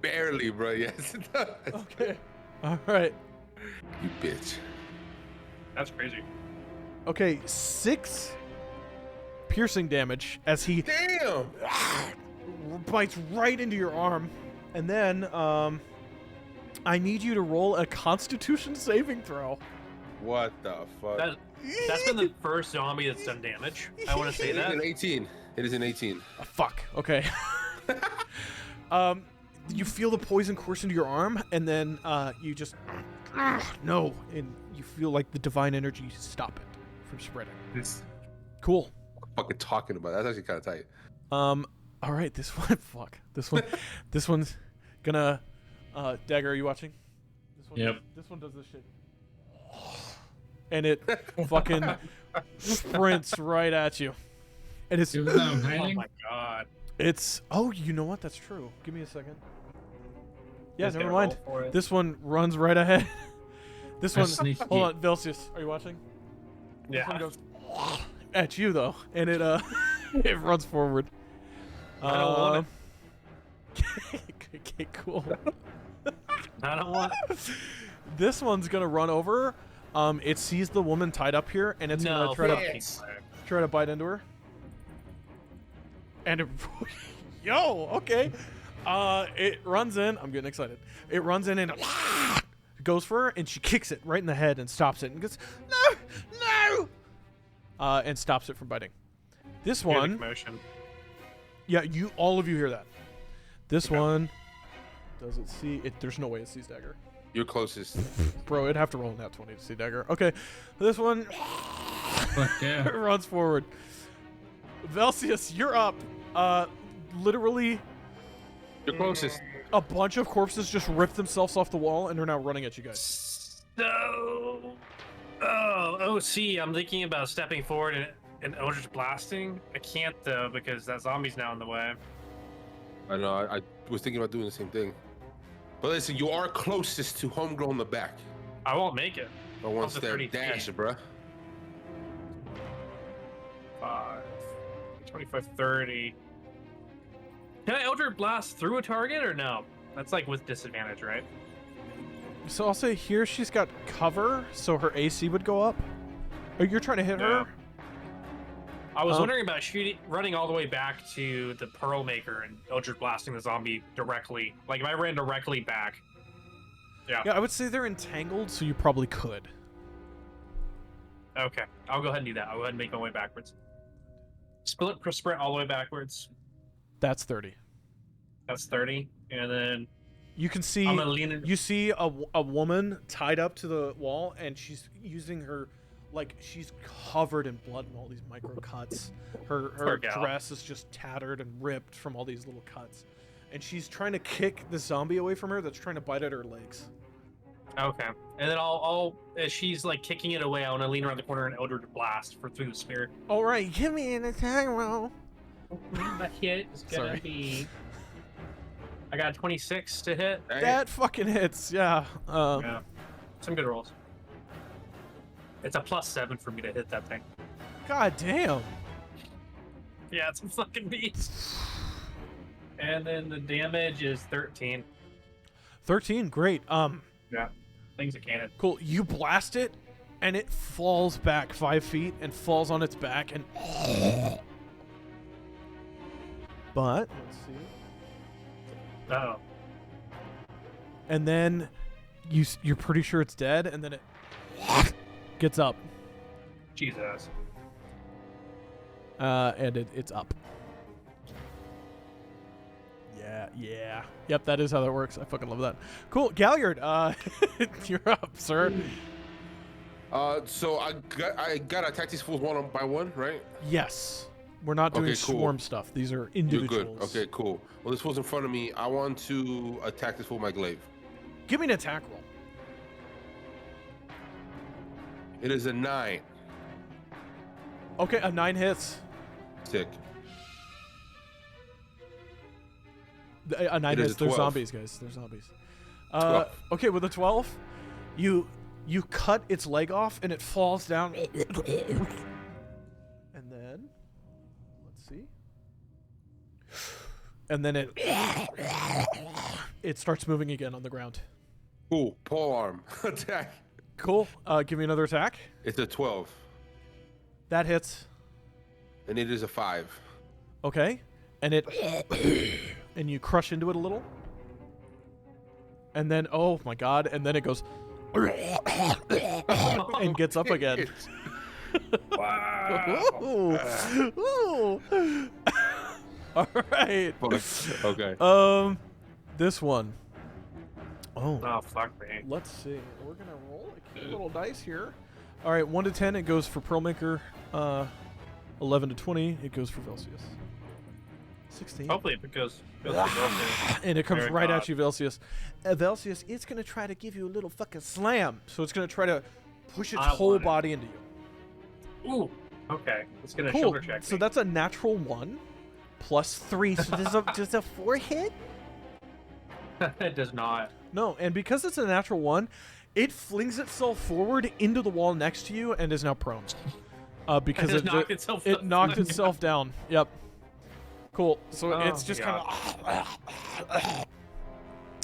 S2: Barely, bro. Yes, it does.
S1: Okay. All right.
S2: You bitch.
S4: That's crazy.
S1: Okay, 6 piercing damage as he
S2: Damn.
S1: bites right into your arm. And then, I need you to roll a Constitution saving throw.
S2: What the fuck?
S4: That's been the first zombie that's done damage. I want to say
S2: It is
S4: that.
S2: an 18. It is an 18.
S1: Fuck. Okay. You feel the poison course into your arm, and then you just no, and you feel like the divine energy stop it from spreading.
S2: It's
S1: Cool.
S2: fucking talking about. That's actually kind of tight.
S1: All right, this one. Fuck. This one's gonna. Dagger, are you watching? This one.
S3: Yep.
S1: This one does this shit. And it fucking sprints right at you. And it's.
S3: Even though I'm
S4: Oh
S3: hiding,
S4: my god.
S1: It's. Oh, you know what? That's true. Give me a second. Yeah,
S4: Just
S1: never
S4: gonna roll
S1: mind.
S4: for it.
S1: This one runs right ahead. This
S3: I
S1: one.
S3: sneak
S1: Hold on,
S3: peek.
S1: Velcius, are you watching? This
S4: Yeah.
S1: one goes at you though, and it it runs forward.
S4: I don't want
S1: Okay, cool.
S4: I don't want.
S1: This one's gonna run over. It sees the woman tied up here, and it's
S4: No.
S1: gonna try to
S4: fucking way.
S1: try to bite into her. And it, yo, okay. It runs in. I'm getting excited. It runs in and goes for her, and she kicks it right in the head and stops it and goes, no. And stops it from biting. This
S4: Hear the
S1: one,
S4: commotion.
S1: yeah, all of you hear that. This one, does it see it? There's no way it sees Dagger.
S2: You're closest.
S1: Bro, it'd have to roll in that 20 to see Dagger. Okay, this one
S3: Fuck yeah.
S1: runs forward. Velcius, you're up. Literally,
S2: You're closest.
S1: a bunch of corpses just ripped themselves off the wall and are now running at you guys.
S4: So, see, I'm thinking about stepping forward and Eldritch blasting. I can't though because that zombie's now in the way.
S2: I know. I was thinking about doing the same thing. But listen, you are closest to homegrown the back.
S4: I won't make it.
S2: A one
S4: Up to
S2: step
S4: 30
S2: dash,
S4: feet.
S2: bruh.
S4: 5, 25, 30. Can I Eldritch blast through a target or no? That's like with disadvantage, right?
S1: So I'll say here she's got cover, so her AC would go up. Oh, you're trying to hit
S4: Yeah.
S1: her?
S4: I was wondering about running all the way back to the Pearl Maker and Eldritch blasting the zombie directly. Like if I ran directly back. Yeah.
S1: Yeah, I would say they're entangled, so you probably could.
S4: Okay. I'll go ahead and do that. I'll go ahead and make my way backwards. Sprint all the way backwards.
S1: That's 30.
S4: That's 30. And then
S1: You can see
S4: I'm gonna lean in.
S1: you see a woman tied up to the wall, and she's using her, like, she's covered in blood and all these micro cuts. Her
S4: Poor gal.
S1: dress is just tattered and ripped from all these little cuts, and she's trying to kick the zombie away from her that's trying to bite at her legs.
S4: Okay. And then I'll as she's like kicking it away, I want to lean around the corner and Eldritch blast through the spirit.
S1: All right, give me an attack roll.
S4: That hit is gonna
S1: Sorry.
S4: be. I got a 26 to hit.
S2: Dang.
S1: That fucking hits, yeah.
S4: Yeah. Some good rolls. It's a +7 for me to hit that thing.
S1: God damn.
S4: Yeah, it's some fucking beats. And then the damage is 13.
S1: 13, great.
S4: Yeah. Things a cannon.
S1: Cool. You blast it, and it falls back 5 feet and falls on its back and. But let's see.
S4: Oh.
S1: And then you're pretty sure it's dead, and then it gets up,
S4: Jesus.
S1: and it's up. Yeah. Yep, that is how that works. I fucking love that. Cool, Galliard. You're up, sir.
S2: So I got to attack these fools one by one, right?
S1: Yes. We're not doing
S2: Okay, cool.
S1: swarm stuff. These are
S2: You're
S1: individuals.
S2: good. Okay, cool. Well, this fool's in front of me. I want to attack this fool with my glaive.
S1: Give me an attack roll.
S2: It is a 9.
S1: Okay, a 9 hits.
S2: Sick.
S1: A 9
S2: It is
S1: hits.
S2: a
S1: They're
S2: 12.
S1: zombies, guys. They're zombies.
S2: 12.
S1: Okay, with a 12, you cut its leg off and it falls down. And then, let's see. And then it starts moving again on the ground.
S2: Cool. Pole arm. Attack.
S1: Cool. Give me another attack.
S2: It's a 12.
S1: That hits.
S2: And it is a 5.
S1: Okay. And and you crush into it a little. And then, oh my god, and then it goes and gets up again.
S4: Wow.
S1: Ooh. All right.
S2: Okay.
S1: This one. Oh.
S4: Oh, fuck me.
S1: Let's see. We're gonna roll a cute little dice here. All right, 1 to 10, it goes for Pearlmaker. 11 to 20, it goes for Velcius. 16.
S4: Hopefully it goes to Velcius.
S1: And it comes
S4: Very
S1: right
S4: odd.
S1: at you, Velcius. Velcius, it's gonna try to give you a little fucking slam. So it's gonna try to push its
S4: I
S1: whole
S4: want it.
S1: body into you.
S4: Ooh. Okay. It's gonna
S1: Cool.
S4: shoulder check
S1: So
S4: me.
S1: that's a natural 1 plus 3. So does a 4 hit?
S4: It does not.
S1: No, and because it's a natural 1, it flings itself forward into the wall next to you and is now prone. Because
S4: It
S1: it
S4: knocked itself
S1: it
S4: down.
S1: knocked itself down. Yep. Cool. So
S4: Oh,
S1: it's just kind
S4: God.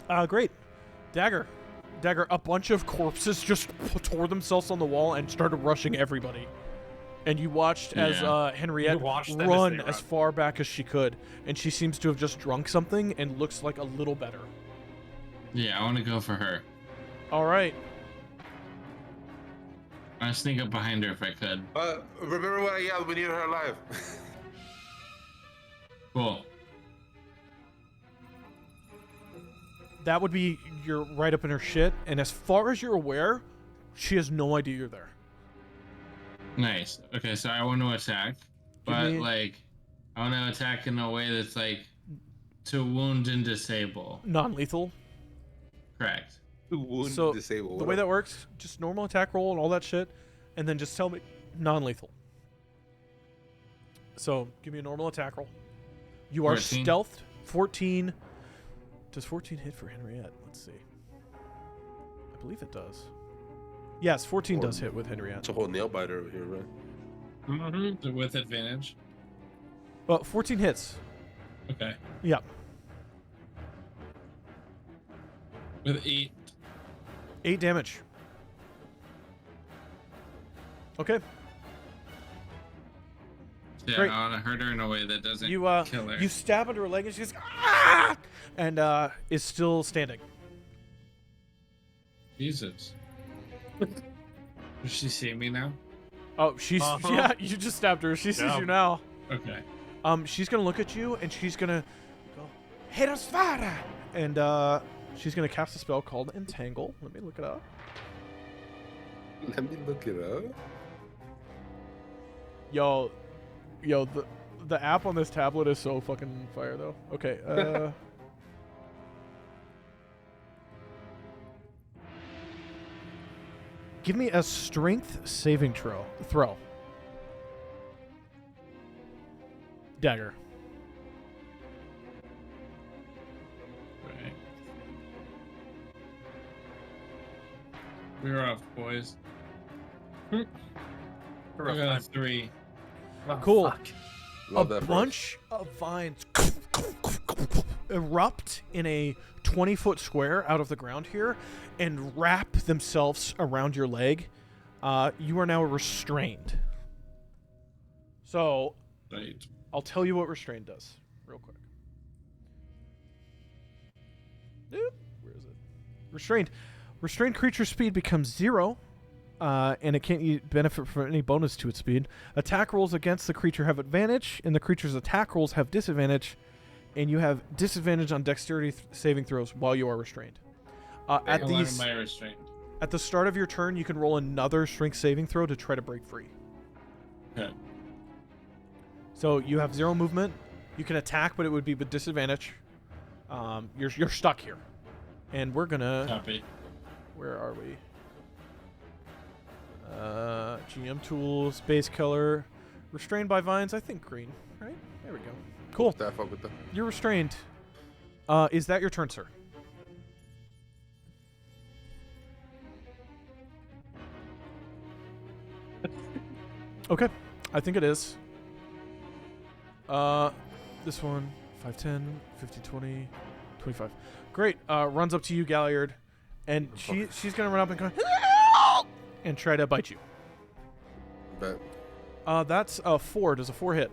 S1: of. Great. Dagger. A bunch of corpses just tore themselves on the wall and started rushing everybody. And you watched as Henriette
S4: You watched them as
S1: run
S4: they
S1: as
S4: run.
S1: far back as she could, and she seems to have just drunk something and looks like a little better.
S3: Yeah, I want to go for her.
S1: All right.
S3: I want to sneak up behind her if I could.
S2: Remember what I yelled? We need her alive.
S3: Cool.
S1: That would be you're right up in her shit, and as far as you're aware, she has no idea you're there.
S3: Nice. Okay, so I want to attack, but
S1: me-
S3: like, I want to attack in a way that's like to wound and disable.
S1: Non-lethal.
S3: Correct.
S2: Wound
S1: So
S2: disabled.
S1: the way that works, just normal attack roll and all that shit, and then just tell me non-lethal. So give me a normal attack roll. You are
S3: 14.
S1: stealthed. 14. Does 14 hit for Henriette? Let's see. I believe it does. Yes, 14 does hit with Henriette.
S2: It's a whole nail biter over here, right?
S4: Mm-hmm.
S3: With advantage.
S1: Well, 14 hits.
S3: Okay.
S1: Yeah.
S3: With 8.
S1: 8 damage. Okay.
S3: Yeah,
S1: Great.
S3: I want to hurt her in a way that doesn't
S1: You
S3: kill her.
S1: you stab into her leg and she just ah! And is still standing.
S3: Jesus. Does she see me now?
S1: Oh, she's
S4: Uh-huh.
S1: yeah. You just stabbed her. She sees
S4: Yeah.
S1: you now.
S3: Okay.
S1: She's gonna look at you and she's gonna go Hirosvara, and she's gonna cast a spell called Entangle. Let me look it up.
S2: Let me look it up.
S1: Yo, the app on this tablet is so fucking fire though. Okay. Give me a strength saving throw. Dagger.
S3: Right. We're off, boys. I got a 3.
S4: Oh,
S1: Cool.
S4: fuck.
S2: Love
S1: A
S2: that
S1: bunch of vines erupt in a 20-foot square out of the ground here and wrap themselves around your leg. You are now restrained. So
S3: Right.
S1: I'll tell you what restrained does real quick. Where is it? Restrained creature speed becomes 0. And it can't benefit from any bonus to its speed. Attack rolls against the creature have advantage, and the creature's attack rolls have disadvantage, and you have disadvantage on dexterity saving throws while you are restrained.
S3: How
S1: At
S3: long
S1: these,
S3: am I restrained?
S1: at the start of your turn, you can roll another strength saving throw to try to break free.
S3: Okay.
S1: So you have 0 movement. You can attack, but it would be with disadvantage. You're stuck here, and we're gonna.
S3: Copy.
S1: Where are we? GM tools, base color, restrained by vines. I think green, right? There we go. Cool.
S2: That fuck with that.
S1: You're restrained. Is that your turn, sir? Okay, I think it is. This one, 5, 10, 15, 20, 25. Great. Runs up to you, Galliard, and she's gonna run up and go and try to bite you.
S2: Bet.
S1: That's a 4. Does a 4 hit?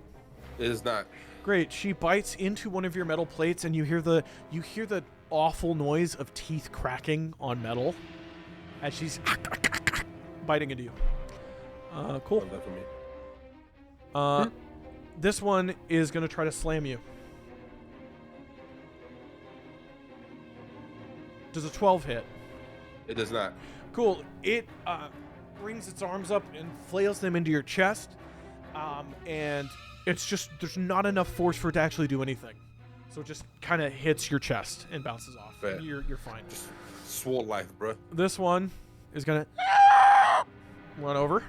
S2: It is not.
S1: Great. She bites into one of your metal plates, and you hear the awful noise of teeth cracking on metal as she's biting into you. Cool.
S2: Love that for me.
S1: This one is gonna try to slam you. Does a 12 hit?
S2: It does not.
S1: Cool. It brings its arms up and flails them into your chest, and it's just there's not enough force for it to actually do anything, so it just kind of hits your chest and bounces off.
S2: Bet.
S1: You're fine.
S2: Just swole life, bro.
S1: This one is gonna run over,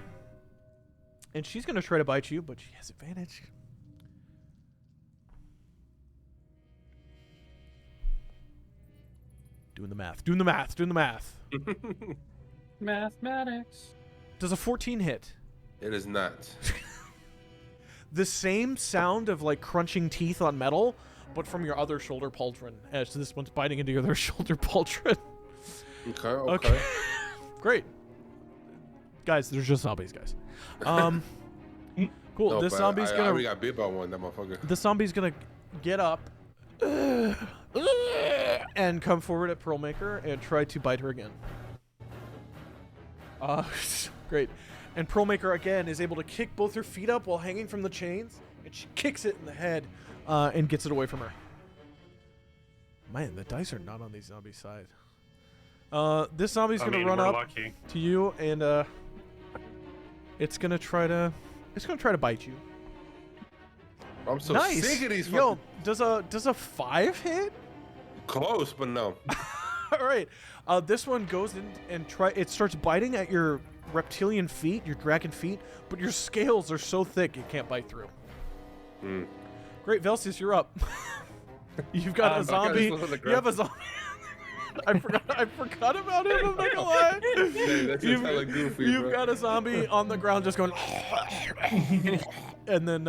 S1: and she's gonna try to bite you, but she has advantage. Doing the math.
S4: Mathematics.
S1: Does a 14 hit?
S2: It is not.
S1: The same sound of like crunching teeth on metal, but from your other shoulder pauldron, as this one's biting into your other shoulder pauldron.
S2: Okay.
S1: Great. Guys, there's just zombies, guys. Cool.
S2: No,
S1: This
S2: but
S1: zombie's
S2: I
S1: gonna.
S2: already got bit by one, that motherfucker.
S1: This zombie's gonna get up and come forward at Pearlmaker and try to bite her again. Great. And Pearlmaker again is able to kick both her feet up while hanging from the chains, and she kicks it in the head and gets it away from her. Man, the dice are not on these zombies' side. This zombie's gonna run
S4: we're
S1: up
S4: lucky.
S1: to you, and it's gonna try to bite you.
S2: I'm so
S1: Nice.
S2: sick of these
S1: Yo,
S2: fucking...
S1: does a 5 hit?
S2: Close, but no.
S1: All right. This one goes in and it starts biting at your reptilian feet, your dragon feet, but your scales are so thick it can't bite through. Great, Velsius, you're up. You've got a zombie. You have a zombie. I forgot about it. I'm not gonna lie.
S2: Hey, that's just hella goofy,
S1: You've
S2: bro.
S1: got a zombie on the ground just going, and then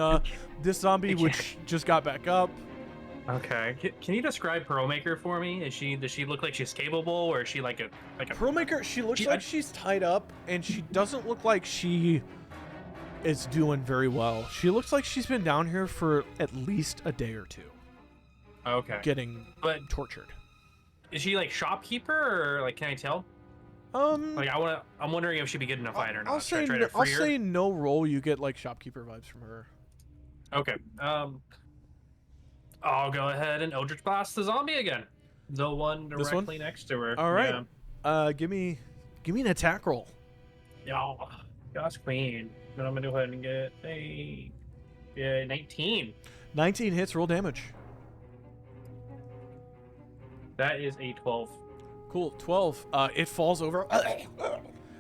S1: this zombie, which just got back up.
S4: Okay. Can you describe Pearlmaker for me? Does she look like she's capable, or is she like a
S1: Pearlmaker, she looks like she's tied up, and she doesn't look like she is doing very well. She looks like she's been down here for at least a day or two,
S4: Okay.
S1: getting
S4: But
S1: tortured.
S4: is she like shopkeeper, or like can I tell? Like I'm wondering if she'd be good enough fight or not.
S1: I'll
S4: Should I
S1: say
S4: try to
S1: I'll
S4: free her?
S1: say no roll. You get like shopkeeper vibes from her.
S4: Okay. I'll go ahead and Eldritch Blast the zombie again. The one
S1: This one?
S4: directly next to her.
S1: All right. Give me an attack roll.
S4: Yeah. Gosh, queen. Then I'm gonna go ahead and get a 19.
S1: 19 hits. Roll damage.
S4: That is a 12.
S1: Cool. 12. It falls over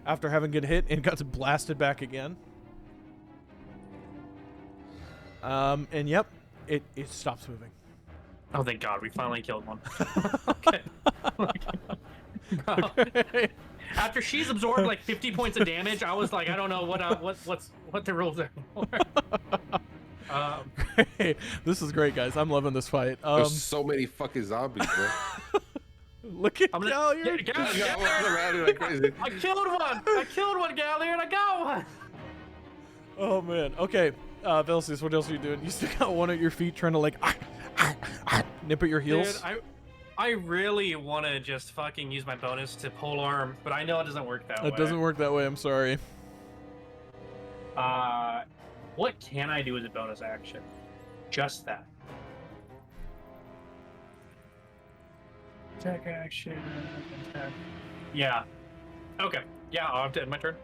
S1: after having get hit and got blasted back again. And yep, it stops moving.
S4: Oh, thank God, we finally killed one. Okay.
S1: Okay.
S4: After she's absorbed like 50 points of damage, I was like, I don't know what the rules are for.
S1: Great. This is great, guys. I'm loving this fight.
S2: There's so many fucking zombies, bro.
S1: Look at
S4: I'm gonna
S1: Galliard.
S2: You got one around here like crazy.
S4: I killed one, Galliard. I got one.
S1: Oh man. Okay. Velsius, what else are you doing? You still got one at your feet trying to like nip at your heels?
S4: Dude, I really want to just fucking use my bonus to pole arm, but I know it doesn't work that way.
S1: It doesn't work that way. I'm sorry.
S4: What can I do as a bonus action? Just that. Attack action. Attack. Yeah. Okay. Yeah, I'll have to end my turn.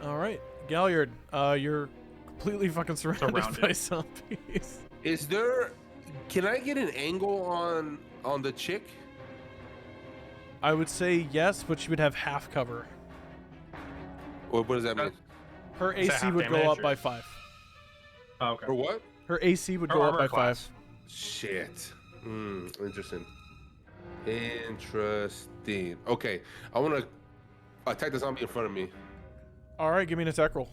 S1: All right, Galliard, you're completely fucking surrounded by zombies.
S2: Is there... Can I get an angle on the chick?
S1: I would say yes, but she would have half cover.
S2: What does that mean?
S1: Her
S4: Is that
S1: AC
S4: half
S1: would go
S4: damage,
S1: up
S4: or-
S1: by 5.
S4: Oh, okay.
S2: For what?
S1: Her AC would
S4: Her
S1: go up
S4: armor
S1: by
S4: class.
S1: 5.
S2: Shit. Interesting. Interesting. Okay, I want to attack the zombie in front of me.
S1: All right, give me an attack roll.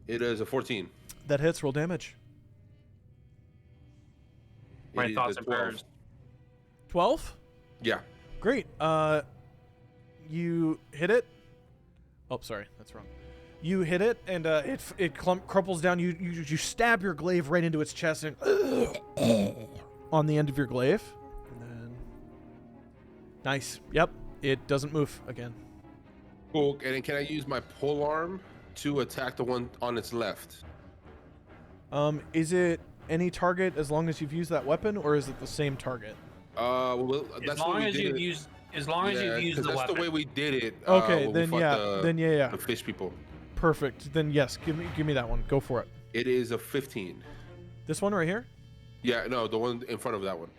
S2: It is a 14.
S1: That hits. Roll damage.
S4: My
S2: It is
S4: thoughts
S2: a
S4: and
S2: 12.
S4: prayers.
S1: 12.
S2: Yeah.
S1: Great. You hit it. Oh, sorry, that's wrong. You hit it, and it crumples down. You stab your glaive right into its chest, and on the end of your glaive. And then, nice. Yep, it doesn't move again.
S2: Cool. And then can I use my pole arm to attack the one on its left?
S1: Is it any target as long as you've used that weapon, or is it the same target?
S2: Well,
S4: As
S2: that's
S4: long
S2: what we
S4: as
S2: did
S4: you've
S2: it.
S4: used, as long as you've used the
S2: that's
S4: weapon.
S2: the way we did it.
S1: Okay,
S2: when
S1: then
S2: we fought
S1: yeah.
S2: the fish people.
S1: Perfect. Then yes, give me that one. Go for it.
S2: It is a 15.
S1: This one right here?
S2: Yeah, no, the one in front of that one.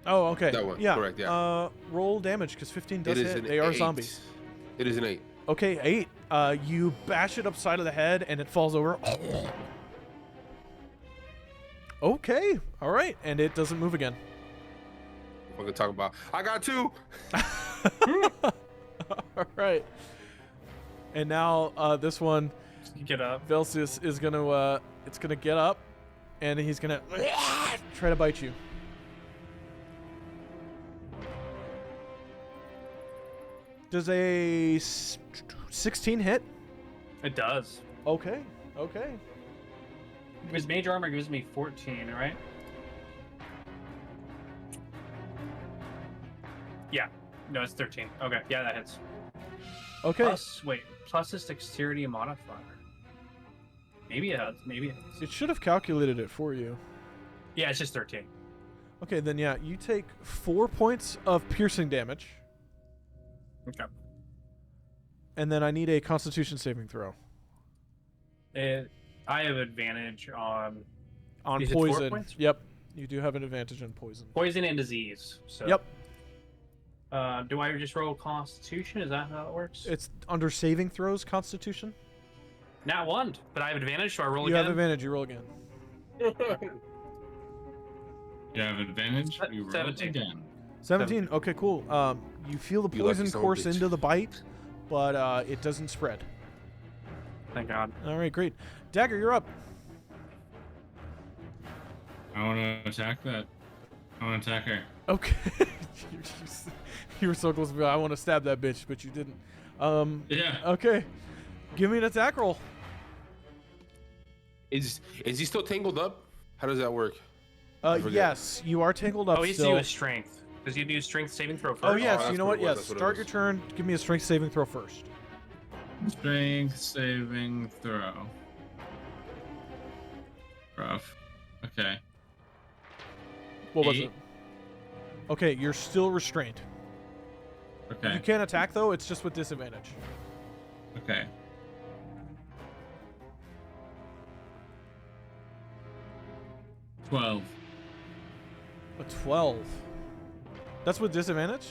S1: Oh, okay.
S2: That one,
S1: Yeah.
S2: correct, yeah.
S1: Roll damage because 15 does
S2: It is
S1: hit.
S2: an
S1: They are
S2: 8.
S1: zombies.
S2: It is an 8.
S1: Okay, 8. You bash it upside of the head and it falls over. Okay. All right, and it doesn't move again.
S2: What we're talking about? I got 2.
S1: All right. And now this one,
S4: Get up.
S1: Velsius is gonna it's gonna get up, and he's gonna try to bite you. Does a 16 hit?
S4: It does.
S1: Okay. Okay.
S4: His mage armor gives me 14, right? Yeah. No, it's 13. Okay, yeah, that hits.
S1: Okay.
S4: Plus his dexterity modifier. Maybe it has. Maybe it has.
S1: It should have calculated it for you.
S4: Yeah, it's just 13.
S1: Okay, then yeah, you take 4 points of piercing damage,
S4: Okay.
S1: and then I need a Constitution saving throw
S4: I have advantage on
S1: on
S4: You said 4
S1: poison.
S4: points?
S1: Yep, you do have an advantage on poison.
S4: poison and disease. So.
S1: Yep,
S4: Do I just roll Constitution? Is that how it works?
S1: it's under saving throws. Constitution.
S4: Not one, but I have advantage, so I roll
S1: You
S4: again.
S1: have advantage. You roll again.
S3: You have advantage. You roll
S4: 17.
S3: again.
S1: 17. Okay, cool. You feel the
S2: You lucky
S1: poison
S2: son of a
S1: course
S2: bitch.
S1: into the bite, but it doesn't spread.
S4: Thank God.
S1: All right, great. Dagger, you're up.
S3: I want to attack that. I want to attack her.
S1: Okay. You were so close to me. I want to stab that bitch, but you didn't.
S3: Yeah.
S1: Okay. Give me an attack roll.
S2: Is he still tangled up? How does that work? I forget.
S1: Yes, you are tangled up
S4: Oh, he has to
S1: still.
S4: do a strength. Does he do strength saving throw first?
S1: Oh, yes.
S2: that's
S1: You know
S2: what
S1: what?
S2: it was,
S1: Yes.
S2: that's what it
S1: Start your
S2: was.
S1: turn. Give me a strength saving throw first.
S3: Strength saving throw. Rough. Okay.
S1: What was
S3: 8.
S1: it? Okay, you're still restrained.
S3: Okay.
S1: You can't attack, though. It's just with disadvantage.
S3: Okay. $12.
S1: A 12. That's with disadvantage?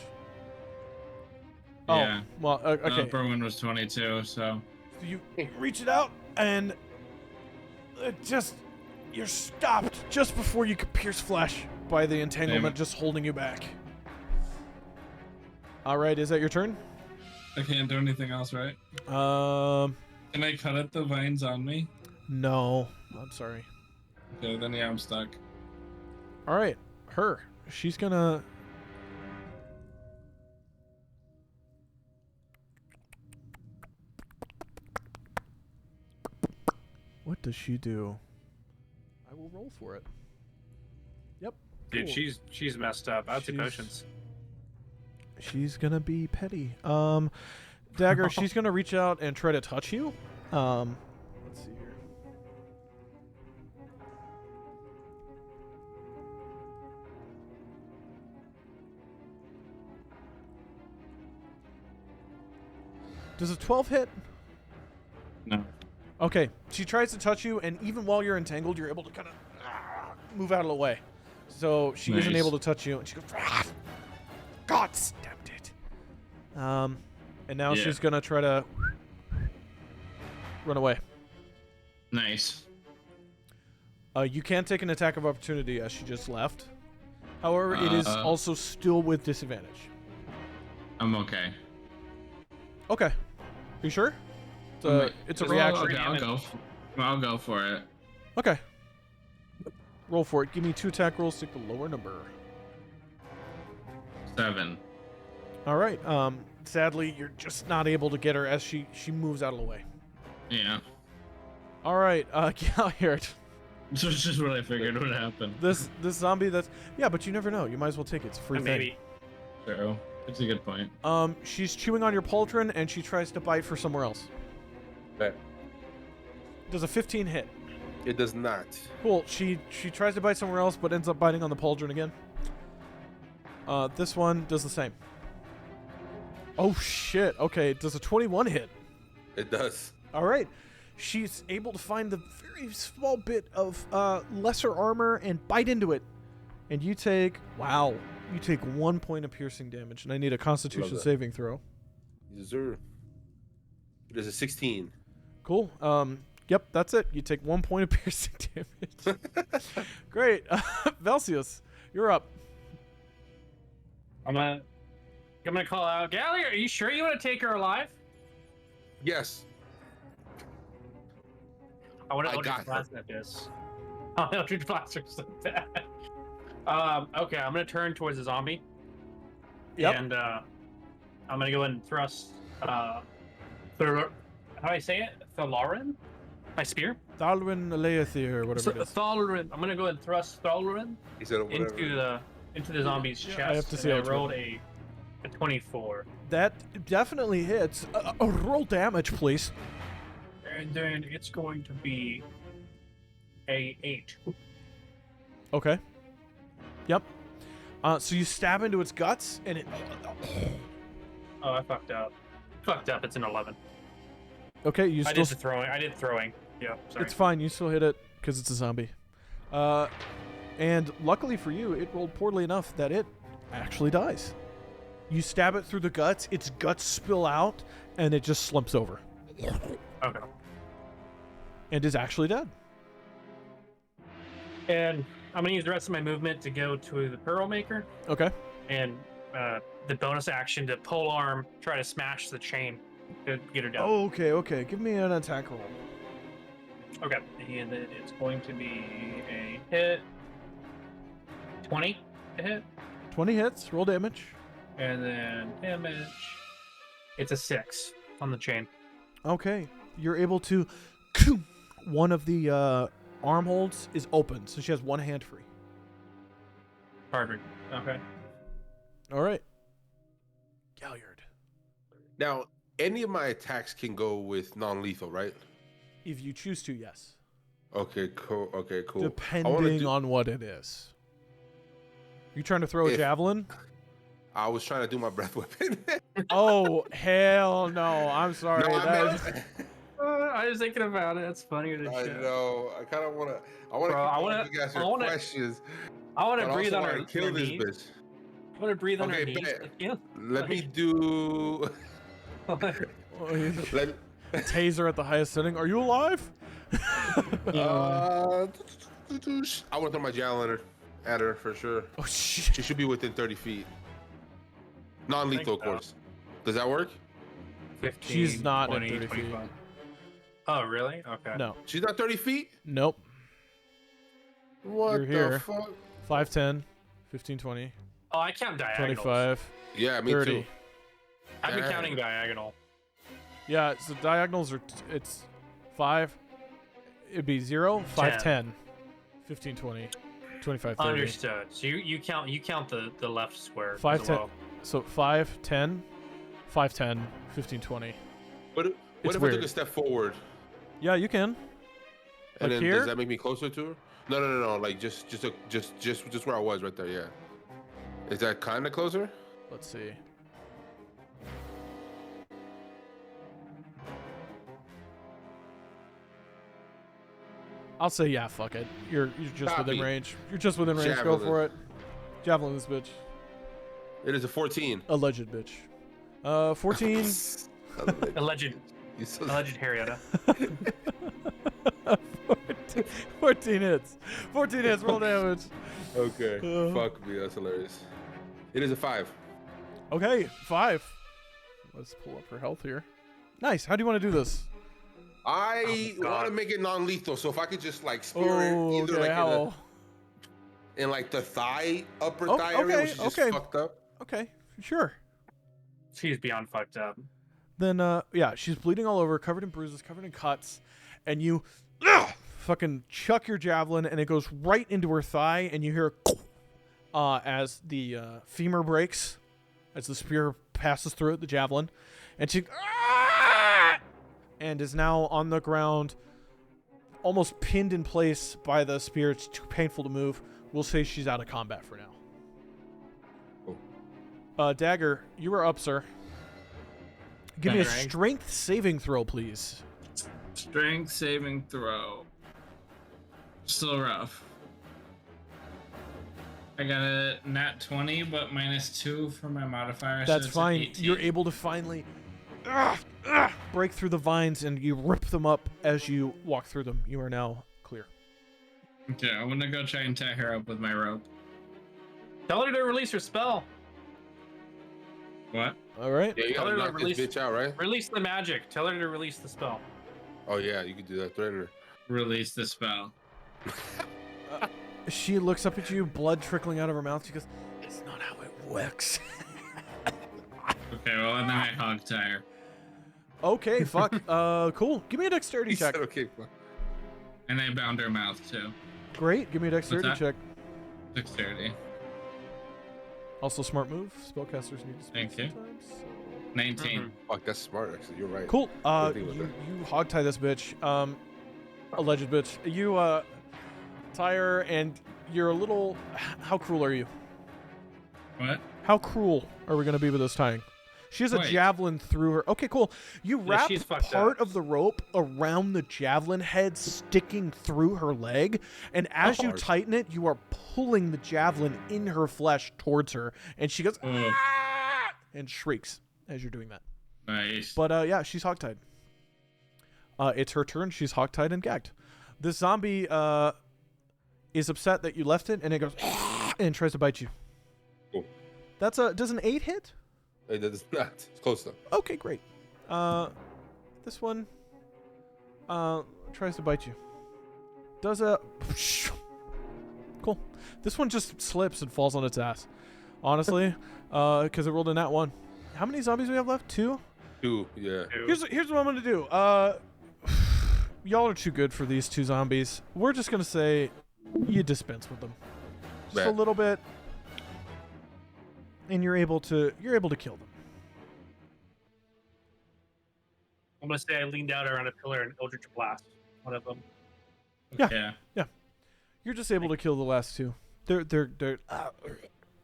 S3: Yeah.
S1: Oh, well,
S3: The
S1: okay.
S3: upper one was 22, so.
S1: So you reach it out, and you're stopped just before you could pierce flesh by the entanglement
S3: Damn.
S1: just holding you back. All right, is that your turn?
S3: I can't do anything else, right? Can I cut at the vines on me?
S1: No. I'm sorry.
S3: Okay, then yeah, I'm stuck.
S1: All right, her. She's gonna. What does she do? I will roll for it. Yep.
S4: Dude,
S1: cool.
S4: she's messed up. I'll take
S1: She's-
S4: potions.
S1: She's gonna be petty. Dagger, she's gonna reach out and try to touch you. Let's see here. Does a 12 hit?
S3: No.
S1: Okay, she tries to touch you, and even while you're entangled, you're able to kind of move out of the way. So she isn't
S3: Nice.
S1: able to touch you, and she goes, God stabbed it. And now
S3: Yeah.
S1: she's gonna try to run away.
S3: Nice.
S1: You can take an attack of opportunity as she just left. However, it is also still with disadvantage.
S3: I'm okay.
S1: Okay. Are you sure? It's a
S3: Well,
S1: reaction.
S3: Okay, I'll go for it.
S1: Okay. Roll for it. Give me 2 attack rolls. Take the lower number.
S3: 7.
S1: All right. Sadly, you're just not able to get her as she moves out of the way.
S3: Yeah.
S1: All right. Galliard.
S3: So it's just what I figured would happen.
S1: This zombie that's but you never know. You might as well take it. It's a free thing.
S4: Maybe.
S3: True. It's a good point.
S1: She's chewing on your pauldron and she tries to bite for somewhere else.
S2: Bet.
S1: Does a 15 hit?
S2: It does not.
S1: Cool. She tries to bite somewhere else, but ends up biting on the pauldron again. This one does the same. Oh shit. Okay, does a 21 hit?
S2: It does.
S1: All right. She's able to find the very small bit of lesser armor and bite into it. And you take 1 point of piercing damage, and I need a Constitution saving throw.
S2: Yes, sir. It is a 16.
S1: Cool. Yep, that's it. You take 1 point of piercing damage. Great. Velsius, you're up.
S4: I'm gonna call out, Gally, are you sure you want to take her alive?
S2: Yes.
S4: I want to
S2: I
S4: Eldritch
S2: got her.
S4: Blast at this. Oh, Eldritch Blast are so bad. Okay, I'm gonna turn towards the zombie.
S1: Yep.
S4: And I'm gonna go and thrust. How do I say it? Thalarin? My spear?
S1: Thalwyn Aleathir, or whatever it is.
S4: Thalarin. I'm gonna go and thrust Thalarin
S2: He said whatever.
S4: into the zombie's chest.
S1: I have to see
S4: and
S1: how
S4: I rolled a 24.
S1: That definitely hits. Roll damage, please.
S4: And then it's going to be a 8.
S1: Okay. Yep. So you stab into its guts, and it...
S4: Oh, I fucked up. It's an 11.
S1: Okay, you
S4: I
S1: still...
S4: did the throwing. Yeah, sorry.
S1: It's fine. You still hit it, because it's a zombie. And luckily for you, it rolled poorly enough that it actually dies. You stab it through the guts, its guts spill out, and it just slumps over.
S4: Okay.
S1: And is actually dead.
S4: And I'm gonna use the rest of my movement to go to the Pearl Maker,
S1: Okay.
S4: and the bonus action to pole arm, try to smash the chain to get her down.
S1: Oh, okay. Give me an attack roll.
S4: Okay. And then it's going to be a hit. 20 to hit.
S1: 20 hits, roll damage.
S4: And then damage. It's a 6 on the chain.
S1: Okay. You're able to... One of the arm holds is open, so she has one hand free.
S4: Perfect. Okay.
S1: All right. Galliard.
S2: Now, any of my attacks can go with non-lethal, right?
S1: If you choose to, yes.
S2: Okay, cool.
S1: Depending on what it is. You trying to throw a javelin?
S2: I was trying to do my breath weapon.
S1: Oh, hell no. I'm sorry.
S2: No,
S4: I was thinking about it. That's funnier than
S2: I
S4: shit.
S2: know. I kind of want to. You guys your questions.
S4: I want to
S2: but
S4: breathe
S2: also
S4: on her
S2: wanna kill this
S4: knees.
S2: bitch.
S4: I want to breathe on her
S2: Okay,
S4: knees.
S2: bet.
S4: Yeah.
S2: Let me do.
S1: Taser at the highest setting. Are you alive?
S2: I want to throw my javelin at her for sure.
S1: Oh, shit.
S2: She should be within 30 feet. Non-lethal, of course. Does that work?
S4: 15,
S1: She's not
S4: 20,
S1: at 30 feet.
S4: 25. Oh, really? Okay.
S1: No.
S2: She's not 30 feet?
S1: Nope.
S2: What
S1: You're here.
S2: the fuck?
S1: 5, 10, 15, 20,
S4: Oh, I count diagonals.
S1: 25,
S2: Yeah, me
S1: 30.
S2: too.
S4: I've been
S2: Dang.
S4: counting diagonal.
S1: Yeah, so diagonals are... it's 5. It'd be 0, 5, 10, 15, 20, 25, 30.
S4: Understood. So you count the left square
S1: 5,
S4: as
S1: 10.
S4: well.
S1: So 5, 10, 5, 10, 15, 20.
S2: What
S1: It's
S2: if I
S1: weird.
S2: took a step forward?
S1: Yeah, you can.
S2: And
S1: Like
S2: then
S1: here?
S2: does that make me closer to her? No. Like just where I was right there. Yeah. Is that kind of closer?
S1: Let's see. I'll say yeah, fuck it. You're just within
S2: Copy.
S1: range. You're just within range. Go
S2: Javelin.
S1: for it. Javelin this bitch.
S2: It is a 14.
S1: Alleged bitch. 14.
S4: Alleged
S2: You so-
S4: Harrietta.
S1: 14 hits. 14 hits. Roll damage.
S2: Okay. Fuck me. That's hilarious. It is a 5.
S1: Okay, 5. Let's pull up her health here. Nice. How do you want to do this?
S2: I
S4: God.
S2: want to make it non-lethal, so if I could just like spear
S1: Oh,
S2: it either
S1: okay.
S2: like
S1: How?
S2: in like the thigh, upper
S1: Oh,
S2: thigh area,
S1: okay,
S2: which is just
S1: okay.
S2: fucked up.
S1: Okay, sure.
S4: She's beyond fucked up.
S1: Then, yeah, she's bleeding all over, covered in bruises, covered in cuts, and you fucking chuck your javelin, and it goes right into her thigh, and you hear as the femur breaks, as the spear passes through it, the javelin, and she and is now on the ground, almost pinned in place by the spear. It's too painful to move. We'll say she's out of combat for now. Dagger, you are up, sir. Give me a
S3: Alright.
S1: strength saving throw, please.
S3: Strength saving throw. Still rough. I got a nat 20, but -2 for my modifier. so
S1: That's
S3: it's an
S1: fine.
S3: 18.
S1: You're able to finally break through the vines, and you rip them up as you walk through them. You are now clear.
S3: Okay, I'm gonna go try and tie her up with my rope.
S4: Tell her to release her spell.
S3: What?
S1: All right.
S2: Yeah, you
S4: Tell
S2: gotta
S4: her to
S2: knock
S4: release-
S2: this bitch out, right?
S4: Release the magic. Tell her to release the spell.
S2: Oh yeah, you could do that. Threaten her.
S3: Release the spell.
S1: She looks up at you, blood trickling out of her mouth. She goes, "It's not how it works."
S3: Okay, well, and then I hog tie her.
S1: Okay, fuck. Cool. Give me a dexterity
S2: He
S1: check.
S2: said, okay, fine.
S3: And I bound her mouth too.
S1: Great. Give me a dexterity
S3: that?
S1: check.
S3: Dexterity.
S1: Also, smart move. Spellcasters need to speak
S3: Thank you.
S1: sometimes. so-
S3: 19.
S2: Fuck, that's smart. Actually, you're right.
S1: Cool.
S2: Good thing with
S1: You
S2: that.
S1: hogtie this bitch. Alleged bitch. You tie her, and you're a little. How cruel are you?
S3: What?
S1: How cruel are we gonna be with this tying? She has a
S3: Wait.
S1: javelin through her. Okay, cool. You
S4: Yeah,
S1: wrap
S4: she's fucked
S1: part
S4: up.
S1: of the rope around the javelin head, sticking through her leg, and as you
S2: Hard.
S1: tighten it, you are pulling the javelin in her flesh towards her, and she goes
S3: Ugh.
S1: "Ah!" and shrieks as you're doing that.
S3: Nice.
S1: But yeah, she's hogtied. It's her turn. She's hogtied and gagged. This zombie is upset that you left it, and it goes and tries to bite you.
S2: Cool.
S1: Does an 8 hit?
S2: It does not. It's close though.
S1: Okay, great. This one tries to bite you. Does a cool. This one just slips and falls on its ass. Honestly, because it rolled a nat 1. How many zombies do we have left? 2.
S2: 2, yeah.
S1: Here's what I'm gonna do. Y'all are too good for these 2 zombies. We're just gonna say you dispense with them, just a
S2: Bet.
S1: little bit, and you're able to kill them.
S4: I'm gonna say I leaned out around a pillar and Eldritch Blast one of them.
S3: Yeah.
S1: You're just able to kill the last 2. They're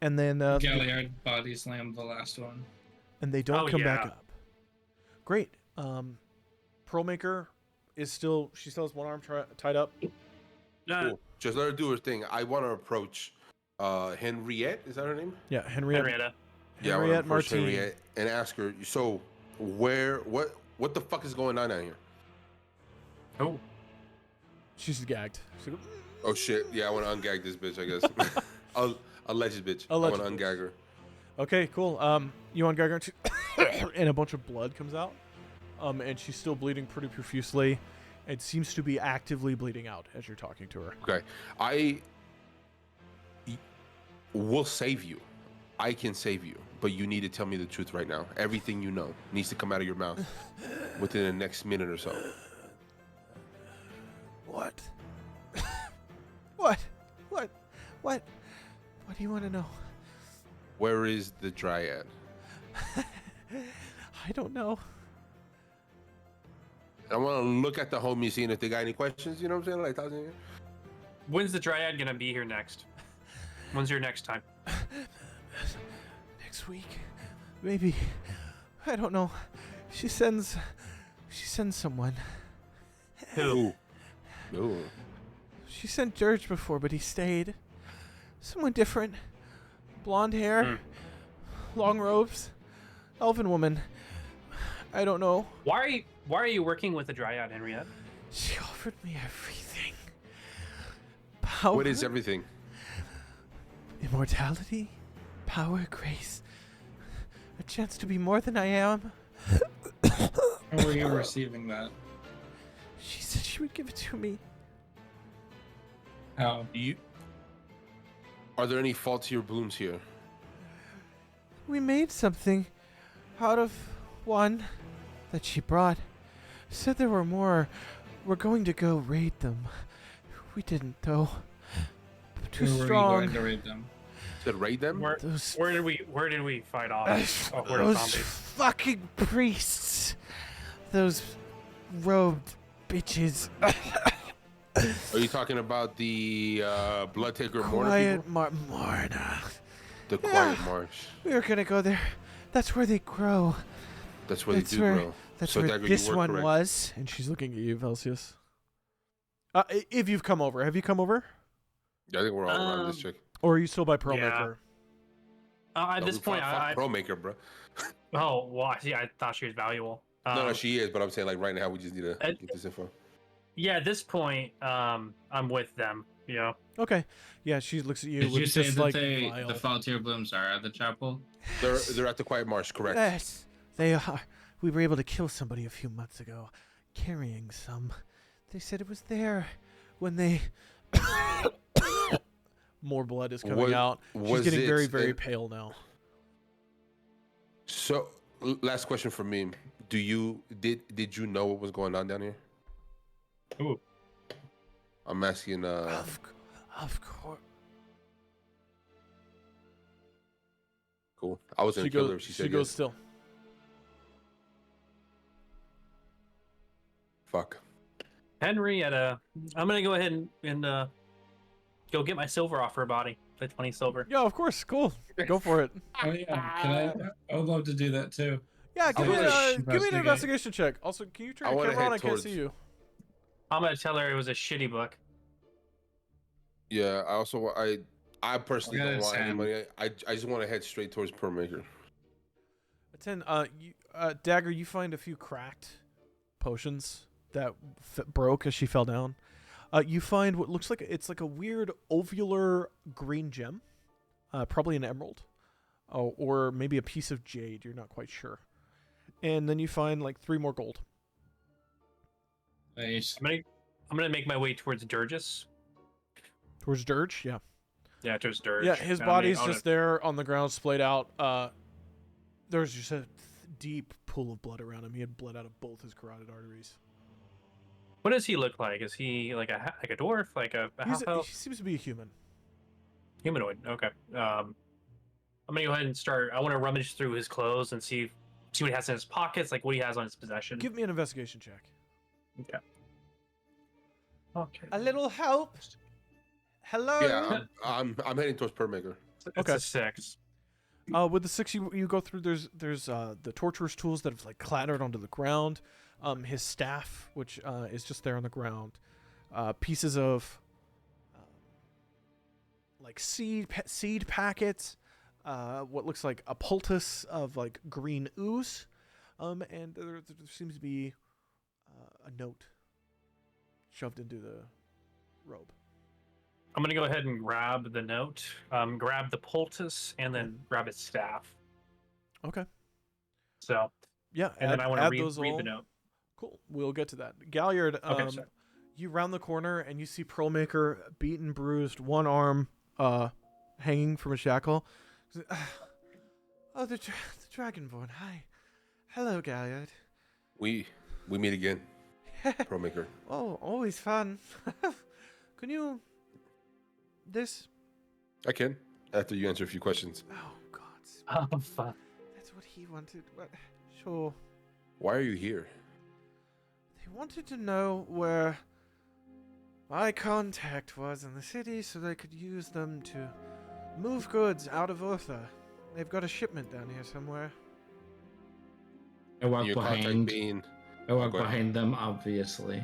S1: and then
S3: Galliard body slammed the last one.
S1: and they don't
S4: Oh,
S1: come back
S4: yeah.
S1: up. Great. Pearlmaker is still has one arm tied up.
S2: Cool. Just let her do her thing. I want to approach Henriette. Is that her name?
S1: Yeah, Henriette.
S4: Henrietta.
S2: Yeah, I wanna
S1: Henriette
S2: approach
S1: Martin.
S2: Henriette and ask her. So, what the fuck is going on out here?
S4: Oh,
S1: She's gagged. She's like,
S2: Oh shit! Yeah, I want to ungag this bitch. I guess. Alleged bitch.
S1: Alleged
S2: I want to ungag her.
S1: okay, cool. You on Geiger too? And a bunch of blood comes out. And she's still bleeding pretty profusely. It seems to be actively bleeding out as you're talking to her.
S2: Okay, will save you. I can save you, but you need to tell me the truth right now. Everything you know needs to come out of your mouth within the next minute or so.
S1: What? What? What do you want to know?
S2: Where is the dryad?
S1: I don't know.
S2: I want to look at the homies, seeing if they got any questions. You know what I'm saying? Like, thousand years.
S4: when's the Dryad gonna be here next? When's your next time?
S1: Next week, maybe. I don't know. She sends someone.
S2: Who? No.
S1: She sent Dirge before, but he stayed. Someone different. Blonde hair, long robes, elven woman. I don't know.
S4: Why are you working with the Dryad, Henriette?
S1: She offered me everything. Power,
S2: What is everything?
S1: immortality, power, grace, a chance to be more than I am.
S3: How were you receiving that?
S1: She said she would give it to me.
S3: How?
S2: Are there any faultier blooms here?
S1: We made something out of one that she brought. Said there were more. We're going to go raid them. We didn't though. Too
S3: Where were you
S1: strong.
S3: going to raid them?
S2: Said raid them?
S4: Where
S1: Those
S4: did we fight off? Oh, we're
S1: those
S4: zombies.
S1: fucking priests. Those robed bitches.
S2: Are you talking about the Blood Taker Mourner
S5: Quiet
S2: people?
S5: Mourner.
S2: The
S5: Yeah.
S2: Quiet March.
S5: We were gonna go there. That's where they grow.
S2: That's where
S5: That's
S2: they do,
S5: where-
S2: bro.
S5: That's
S2: So,
S5: where
S2: Dagger, you
S5: this
S2: were
S5: one
S2: correct.
S5: was.
S1: And she's looking at you, Velsius. If you've come over. Have you come over?
S2: Yeah, I think we're all around this chick.
S1: Or are you still by Pearl
S4: Yeah.
S1: Maker?
S4: At
S2: No,
S4: this
S2: we
S4: point,
S2: fuck Pro Maker, bro.
S4: oh, well, I thought she was valuable.
S2: No, she is, but I'm saying like right now we just need to
S4: At-
S2: get this info.
S4: Yeah, at this point, I'm with them. Yeah.
S1: Okay. Yeah, she looks at you
S3: Did
S1: with
S3: you say
S1: just
S3: that
S1: like
S3: the
S1: vile.
S3: Faltier Blooms are at the chapel?
S2: They're at the Quiet Marsh, correct?
S5: Yes, they are. We were able to kill somebody a few months ago, carrying some. They said it was there when they.
S1: More blood is coming
S2: Was-
S1: out. She's
S2: was
S1: getting
S2: it
S1: very, very
S2: in-
S1: pale now.
S2: So, last question for me: did you know what was going on down here?
S4: Ooh.
S2: I'm asking.
S5: Of course.
S2: Cool. I was gonna kill her. She said
S1: goes
S2: yes.
S1: still.
S2: Fuck.
S4: Henry, I'm gonna go ahead and go get my silver off her body. The 20 silver.
S1: Yeah, of course. Cool. Go for it.
S3: Oh yeah, can I would love to do that too.
S1: Yeah, give me,
S2: wanna
S1: give me an
S3: investigate.
S1: investigation check. Also, can you turn
S2: I
S1: your
S2: wanna
S1: camera on?
S2: head
S1: I can't
S2: towards-
S1: see you.
S4: I'm gonna tell her it was a shitty book.
S2: Yeah. I personally
S3: I got
S2: don't
S3: a
S2: want any
S3: 10.
S2: money. I just want to head straight towards Pearl Maker.
S1: A 10. Dagger, you find a few cracked potions that broke as she fell down. You find what looks like it's like a weird ovular green gem, probably an emerald, or maybe a piece of jade. You're not quite sure. And then you find like 3 more gold.
S3: Nice.
S4: I'm gonna make my way towards Durgis.
S1: Towards Dirge, yeah.
S4: Yeah, towards Durge.
S1: Yeah, his
S4: And
S1: body's
S4: I'm gonna-
S1: just there on the ground, splayed out. There's just a deep pool of blood around him. He had blood out of both his carotid arteries.
S4: What does he look like? Is he like a dwarf, like a half elf?
S1: He seems to be a human.
S4: Humanoid. Okay. I'm gonna go ahead and start. I want to rummage through his clothes and see what he has in his pockets, like what he has on his possession.
S1: Give me an investigation check.
S4: Okay. Okay.
S5: A little help. Hello.
S2: Yeah, I'm heading towards Pearl Maker.
S4: It's
S1: Okay.
S4: a 6.
S1: With the 6 you go through, there's the torturer's tools that have like clattered onto the ground. His staff, which is just there on the ground. Pieces of like seed packets. What looks like a poultice of like green ooze. And there seems to be a note shoved into the robe.
S4: I'm gonna go ahead and grab the note, grab the poultice, and then grab his staff.
S1: Okay.
S4: So,
S1: Yeah,
S4: and then I want to read
S1: those
S4: the
S1: all.
S4: note.
S1: Cool. We'll get to that. Galliard,
S4: Okay, sorry.
S1: you round the corner and you see Pearlmaker beaten, bruised, one arm hanging from a shackle.
S5: Oh, the Dragonborn. Hi. Hello, Galliard.
S2: We meet again, Pearl Maker.
S5: Oh, always fun. Can you... This?
S2: I can after you answer a few questions.
S5: Oh, God.
S4: Oh, fuck.
S5: That's what he wanted. But sure.
S2: Why are you here?
S5: They wanted to know where my contact was in the city so they could use them to move goods out of Ortha. They've got a shipment down here somewhere.
S3: I walk
S2: Your contact
S3: behind.
S2: being
S3: I walk
S2: Go ahead.
S3: behind them, obviously.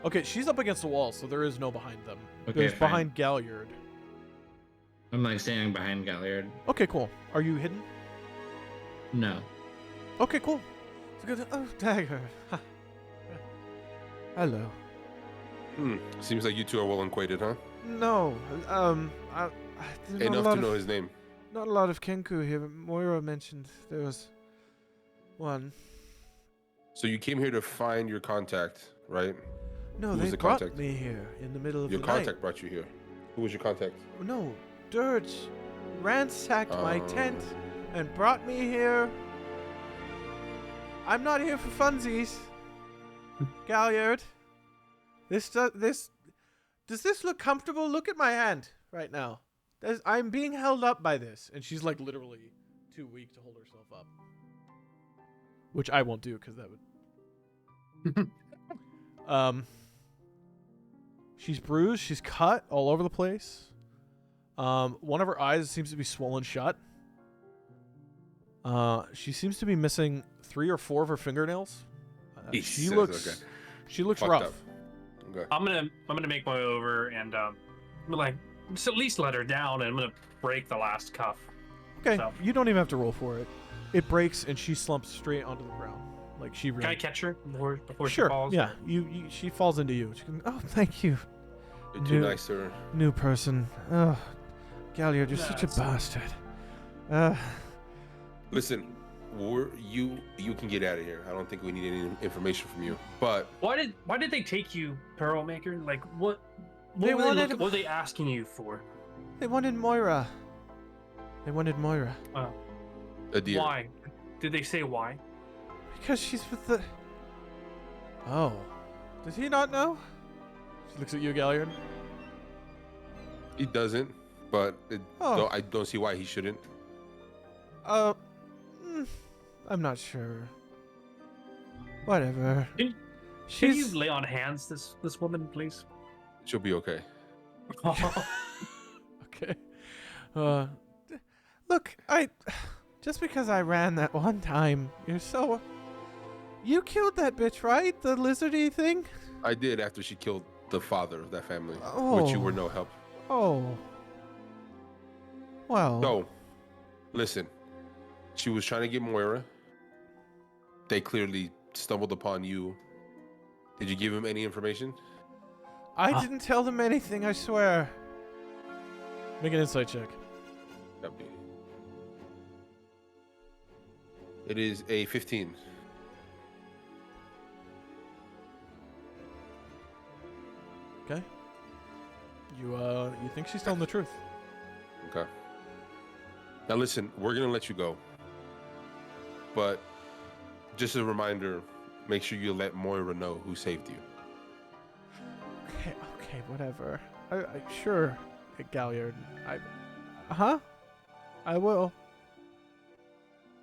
S1: Okay, she's up against the wall, so there is no behind them.
S3: Okay,
S1: There's
S3: fine.
S1: behind Galliard.
S3: I'm like standing behind Galliard.
S1: Okay, cool. Are you hidden?
S3: No.
S1: Okay, cool.
S5: It's good. Oh, Dagger. Ha. Hello.
S2: Seems like you two are well acquainted, huh?
S5: No, there's not a
S2: Enough
S5: lot
S2: to know
S5: of,
S2: his name.
S5: not a lot of Kenku here, but Moira mentioned there was one.
S2: So you came here to find your contact, right?
S5: No,
S2: Who was
S5: they
S2: the
S5: brought
S2: contact?
S5: me here in the middle of
S2: Your
S5: the
S2: contact brought you here. Who was your contact?
S5: night. No, Dirge ransacked my
S2: Oh.
S5: tent and brought me here. I'm not here for funsies. Galliard. Does this look comfortable? Look at my hand right now. I'm being held up by this.
S1: And she's like literally too weak to hold herself up. Which I won't do because that would. She's bruised. She's cut all over the place. One of her eyes seems to be swollen shut. She seems to be missing 3 or 4 of her fingernails. She looks
S2: Fucked
S1: rough.
S2: up. Okay.
S4: I'm gonna make my way over and like just at least let her down, and I'm gonna break the last cuff.
S1: Okay,
S4: So-
S1: you don't even have to roll for it. It breaks and she slumps straight onto the ground. Like she really.
S4: Can I catch her before
S1: Sure.
S4: she falls?
S1: Yeah. She falls into you. She can, oh, thank you,
S2: You're too nice to her.
S5: New person. Oh, Galliard, you're such a
S4: That's-
S5: bastard.
S2: Listen, you can get out of here. I don't think we need any information from you. But
S4: Why did they take you, Pearl Maker? Like what?
S5: They wanted-
S4: What were they asking you for?
S5: They wanted Moira.
S2: a deer.
S4: Why? Did they say why?
S5: Because she's with the...
S1: Oh. Does he not know? She looks at you, Galliard.
S2: He doesn't, but
S5: Oh.
S2: I don't see why he shouldn't.
S5: I'm not sure. Whatever.
S4: Can you lay on hands this woman, please?
S2: She'll be okay.
S1: Okay.
S5: Look, just because I ran that one time, you killed that bitch, right? The lizardy thing?
S2: I did after she killed the father of that family, which
S5: Oh.
S2: you were no help.
S5: Oh. Well.
S2: No, listen. She was trying to get Moira. They clearly stumbled upon you. Did you give him any information?
S5: I didn't tell them anything, I swear.
S1: Make an insight check.
S2: Copy. It is a 15.
S1: Okay. You think she's telling the truth?
S2: Okay. Now listen, we're gonna let you go. But just a reminder, make sure you let Moira know who saved you.
S5: Okay, whatever. Sure, Galliard. I will.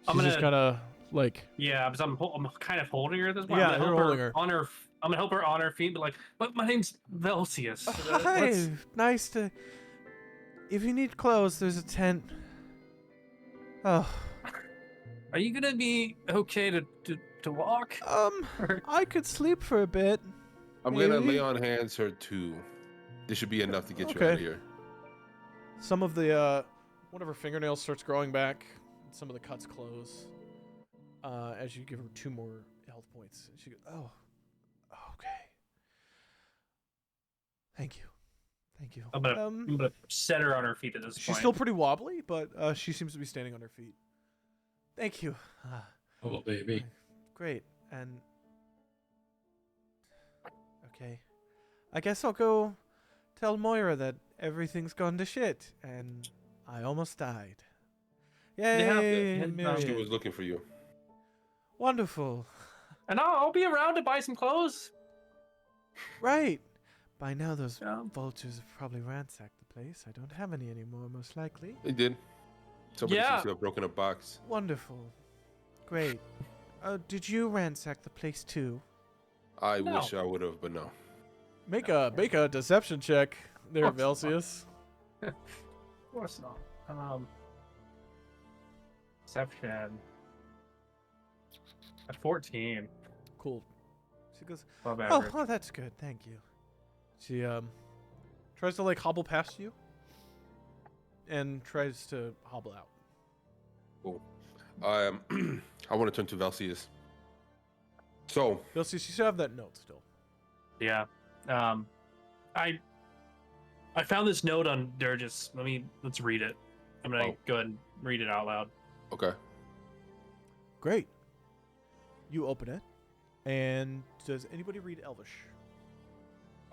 S1: She's
S4: I'm
S1: just
S4: gonna-
S1: kind of like.
S4: Yeah, because I'm kind of holding her at this point.
S1: Yeah,
S4: I'm gonna
S1: you're
S4: help
S1: holding her.
S4: on her. I'm gonna help her on her feet, but but my name's Velcius.
S5: Hi, nice to... If you need clothes, there's a tent. Oh,
S4: Are you gonna be okay to walk?
S5: I could sleep for a bit.
S2: I'm gonna
S5: Maybe.
S2: lay on hands her too. This should be enough to get you
S1: Okay.
S2: out of here.
S1: Some of the one of her fingernails starts growing back. And some of the cuts close. As you give her 2 more health points, she goes, "Oh,
S5: Okay. Thank you.
S4: I'm gonna set her on her feet at this
S1: she's
S4: point.
S1: still pretty wobbly, but she seems to be standing on her feet."
S5: Thank you.
S3: Oh, baby.
S5: Great. And... Okay. I guess I'll go tell Moira that everything's gone to shit, and I almost died. Yay!
S4: and,
S5: Myriad.
S2: She was looking for you.
S5: Wonderful.
S4: And I'll be around to buy some clothes.
S5: Right. By now those
S4: Yeah.
S5: vultures have probably ransacked the place. I don't have any anymore, most likely.
S2: They did. Somebody
S4: Yeah.
S2: seems to have broken a box.
S5: Wonderful. Great. Did you ransack the place too?
S2: I
S4: No.
S2: wish I would have, but no.
S1: Make a deception check there,
S4: Oh,
S1: Velcius.
S4: Of course not. Deception. At 14.
S1: Cool. She goes,
S4: Above
S5: Oh,
S4: average.
S5: that's good. Thank you.
S1: she tries to like hobble past you, and tries to hobble out.
S2: Cool. I want to turn to Velcius. So,
S1: Velcius, you still have that note still.
S4: Yeah. I found this note on Durgis. Let's read it. I'm gonna
S2: Oh.
S4: go ahead and read it out loud.
S2: okay.
S1: Great. You open it, and does anybody read Elvish?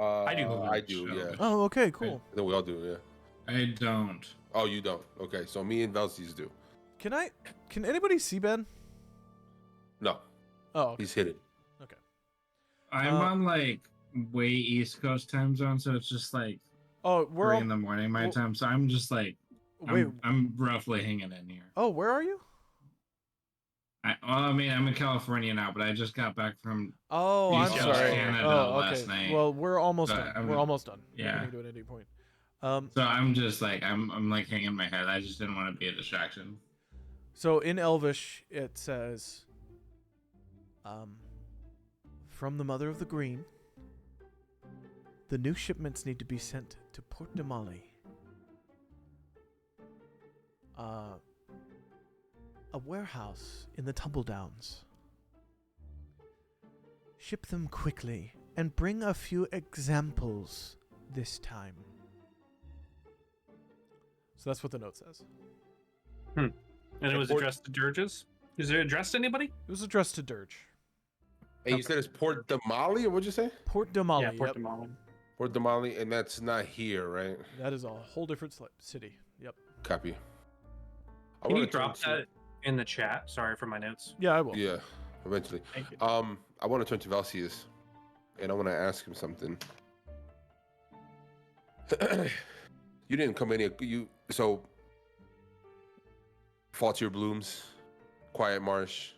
S4: I do.
S2: I do, yeah.
S1: Oh, okay, cool.
S2: I think we all do, yeah.
S3: I don't.
S2: Oh, you don't? Okay, so me and Velcius do.
S1: Can anybody see Ben?
S2: No,
S1: Oh, okay.
S2: he's hidden.
S3: I'm
S1: Uh,
S3: on like way East Coast time zone, so it's just like
S1: Oh, we're
S3: 3
S1: all,
S3: in the morning my
S1: well-
S3: time. So I'm just like
S1: wait.
S3: I'm roughly hanging in here.
S1: Oh, where are you?
S3: I mean, I'm in California now, but I just got back from
S1: Oh, I'm
S3: East Coast
S1: sorry.
S3: Canada
S1: Oh,
S3: last
S1: okay.
S3: night.
S1: Well, we're almost
S3: So,
S1: done.
S3: I
S1: We're
S3: mean,
S1: almost done.
S3: yeah.
S1: We can do it at any point.
S3: So I'm just like I'm like hanging my head. I just didn't want to be a distraction.
S1: So in Elvish, it says, from the Mother of the Green, the new shipments need to be sent to Port de Mali. A warehouse in the Tumble Downs. Ship them quickly and bring a few examples this time. So that's what the note says.
S4: And it was addressed to Dirges? Is it addressed to anybody?
S1: It was addressed to Dirge.
S2: And you said it's Port de Mali, or what'd you say?
S1: Port de Mali.
S4: Yeah, Port
S1: Yep.
S4: de Mali.
S2: Port de Mali, and that's not here, right?
S1: That is a whole different city. Yep.
S2: Copy. I
S4: Can you
S2: wanna turn
S4: drop
S2: to-
S4: that in the chat? Sorry for my notes.
S1: Yeah, I will.
S2: Yeah, eventually.
S4: Thank you.
S2: I want to turn to Valsius, and I want to ask him something. You didn't come in here. So Faultier Blooms, Quiet Marsh,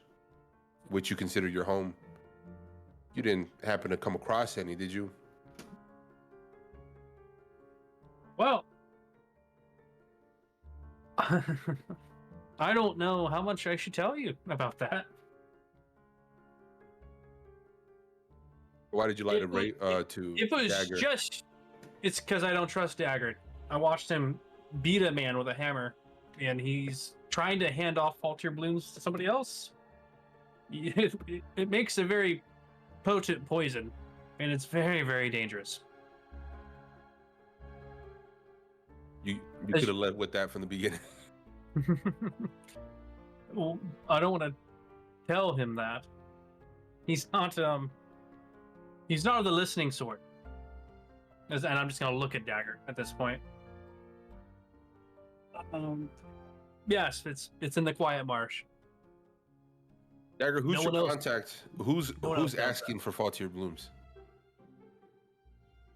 S2: which you consider your home. You didn't happen to come across any, did you?
S4: Well, I don't know how much I should tell you about that.
S2: Why did you light a
S4: It was-
S2: rate to
S4: If it was
S2: Dagger?
S4: it's because I don't trust Dagger. I watched him beat a man with a hammer, and he's trying to hand off Faultier Blooms to somebody else. It makes a very potent poison, and it's very, very dangerous.
S2: You could have led with that from the beginning.
S4: Well, I don't want to tell him that. He's not of the listening sort. And I'm just gonna look at Dagger at this point. Yes, it's in the Quiet Marsh.
S2: Dagger, who's
S4: No
S2: your
S4: one else-
S2: contact? Who's
S4: no one else does
S2: asking for Faultier Blooms?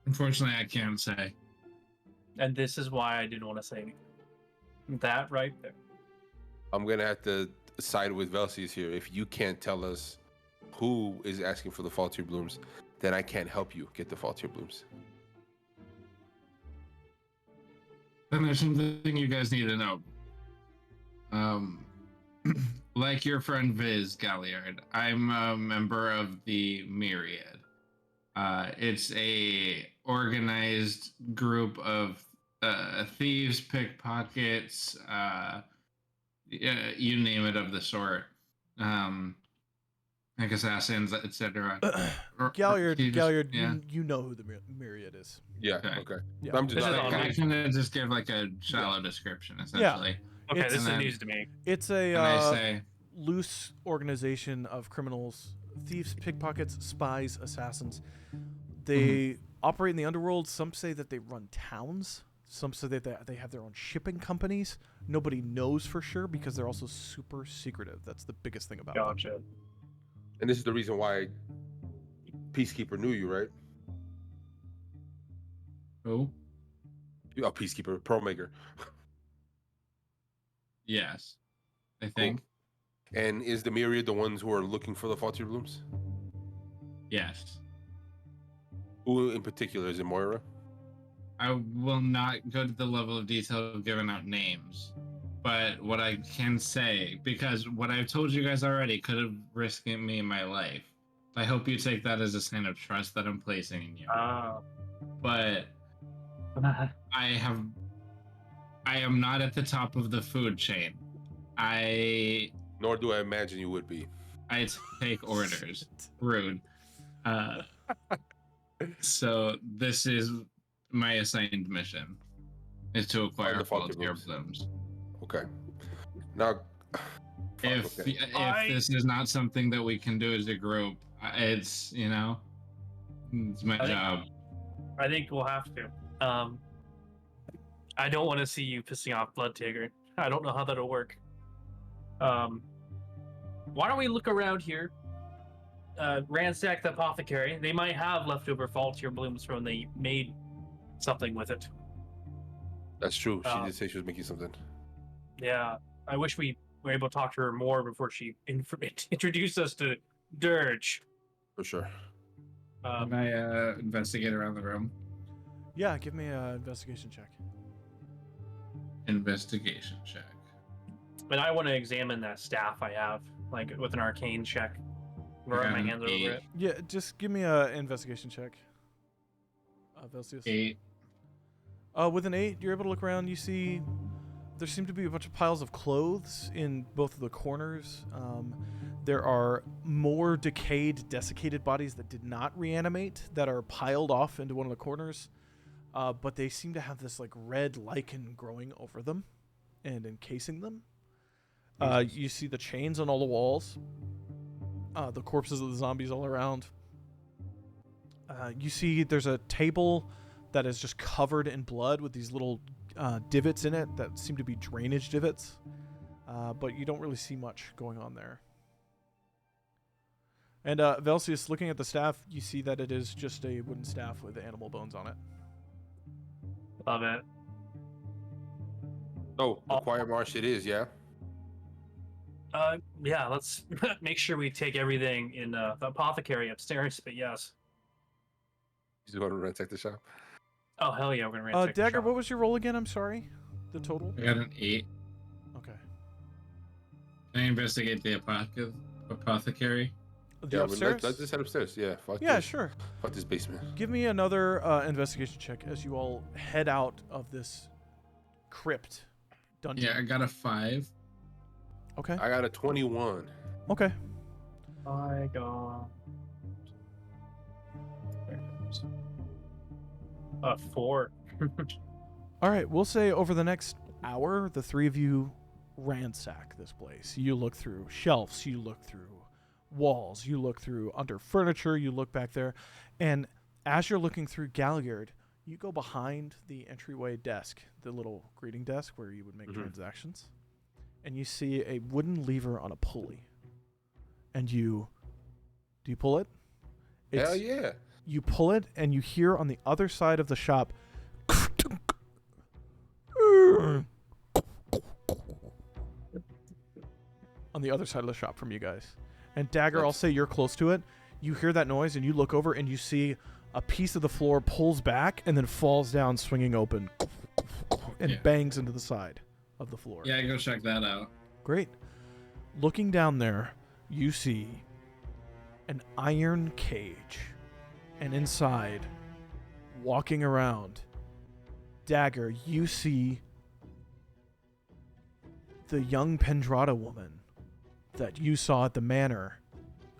S3: Unfortunately, I can't say.
S4: And this is why I didn't want to say anything. That right there.
S2: I'm gonna have to side with Velsius here. If you can't tell us who is asking for the Faultier Blooms, then I can't help you get the Faultier Blooms.
S3: Then there's something you guys need to know. Like your friend Viz Galliard, I'm a member of the Myriad. It's a organized group of thieves, pickpockets, you name it of the sort. Like assassins, etc.
S1: Galliard,
S3: yeah.
S1: you know who the Myriad is.
S2: Yeah.
S3: Okay.
S2: Okay.
S1: Yeah.
S2: I'm just
S4: This is
S2: not-
S4: all
S3: I
S4: right.
S3: can just give like a shallow description, essentially.
S4: Okay,
S1: It's-
S4: this is
S3: and then-
S4: news to me.
S1: It's a
S3: And I say,
S1: loose organization of criminals, thieves, pickpockets, spies, assassins. They operate in the underworld. Some say that they run towns. Some say that they have their own shipping companies. Nobody knows for sure because they're also super secretive. That's the biggest thing about them.
S4: Gotcha.
S2: And this is the reason why Peacekeeper knew you, right?
S3: oh,
S2: Oh, Peacekeeper, Pearl Maker.
S3: yes, I think.
S2: And is the Myriad the ones who are looking for the Faultier Blooms?
S3: Yes.
S2: Who in particular? Is it Moira?
S3: I will not go to the level of detail of giving out names. But what I can say, because what I've told you guys already could have risked me my life. I hope you take that as a sign of trust that I'm placing in you. But I am not at the top of the food chain.
S2: Nor do I imagine you would be.
S3: I take orders. Rude. So this is my assigned mission, is to acquire
S2: the Faultier
S3: Faultier
S2: Blooms.
S3: Blooms.
S2: Okay. Now,
S3: If
S2: okay.
S3: this is not something that we can do as a group, it's it's my
S4: I think-
S3: job.
S4: I think we'll have to. I don't want to see you pissing off Blood Tigger. I don't know how that'll work. Why don't we look around here? Ransack the apothecary. They might have leftover Faultier Blooms from when they made something with it.
S2: That's true. She
S4: Uh,
S2: did say she was making something.
S4: Yeah, I wish we we're able to talk to her more before she introduced us to Dirge.
S2: For sure.
S3: Can I investigate around the room?
S1: Yeah, give me an investigation check.
S3: Investigation check.
S4: And I want to examine that staff I have, like with an arcane check. Run my hands over it.
S1: Yeah, just give me an investigation check. Velcius.
S3: 8.
S1: With an 8, you're able to look around. You see there seem to be a bunch of piles of clothes in both of the corners. There are more decayed, desiccated bodies that did not reanimate that are piled off into one of the corners. But they seem to have this like red lichen growing over them and encasing them. You see the chains on all the walls. The corpses of the zombies all around. You see there's a table that is just covered in blood with these little divots in it that seem to be drainage divots. But you don't really see much going on there. And Velcius, looking at the staff, you see that it is just a wooden staff with animal bones on it.
S4: Love it.
S2: Oh, the Quiet Marsh it is, yeah?
S4: Yeah, let's make sure we take everything in the apothecary upstairs, but yes.
S2: You just want to ransack the shop?
S4: Oh, hell yeah, we're going to ransack the
S1: Dagger,
S4: shop.
S1: what was your roll again? I'm sorry. The total?
S3: I got an 8.
S1: Okay.
S3: Can I investigate the apothecary?
S1: The upstairs?
S2: Let's just head upstairs. Yeah, fuck
S1: Yeah,
S2: this.
S1: sure.
S2: Fuck this basement.
S1: Give me another investigation check as you all head out of this crypt dungeon.
S3: Yeah, I got a 5.
S1: Okay.
S2: I got a 21.
S1: Okay.
S4: My God. 4.
S1: All right. We'll say over the next hour, the three of you ransack this place. You look through shelves. You look through walls. You look through under furniture. You look back there. And as you're looking through Galliard, you go behind the entryway desk, the little greeting desk where you would make transactions. And you see a wooden lever on a pulley. And do you pull it?
S2: Hell yeah.
S1: You pull it, and you hear on the other side of the shop. On the other side of the shop from you guys. And Dagger, I'll say you're close to it. You hear that noise, and you look over, and you see a piece of the floor pulls back and then falls down, swinging open, and bangs into the side of the floor.
S3: Yeah, go check that out.
S1: Great. Looking down there, you see an iron cage. And inside, walking around, Dagger, you see the young Pendrada woman that you saw at the manor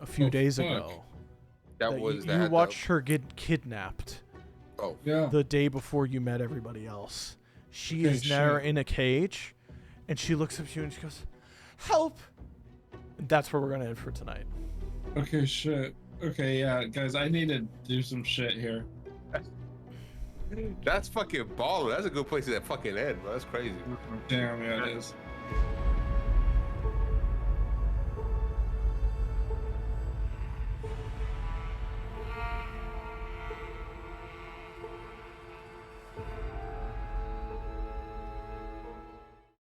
S1: a few days ago. You watched her get kidnapped the day before you met everybody else. She is now in a cage, and she looks up at you and she goes, "Help!" And that's where we're going to end for tonight.
S3: Okay, shit. Okay, yeah, guys, I need to do some shit here.
S2: That's fucking baller. That's a good place to fucking end, bro. That's crazy.
S3: Damn, yeah, it is.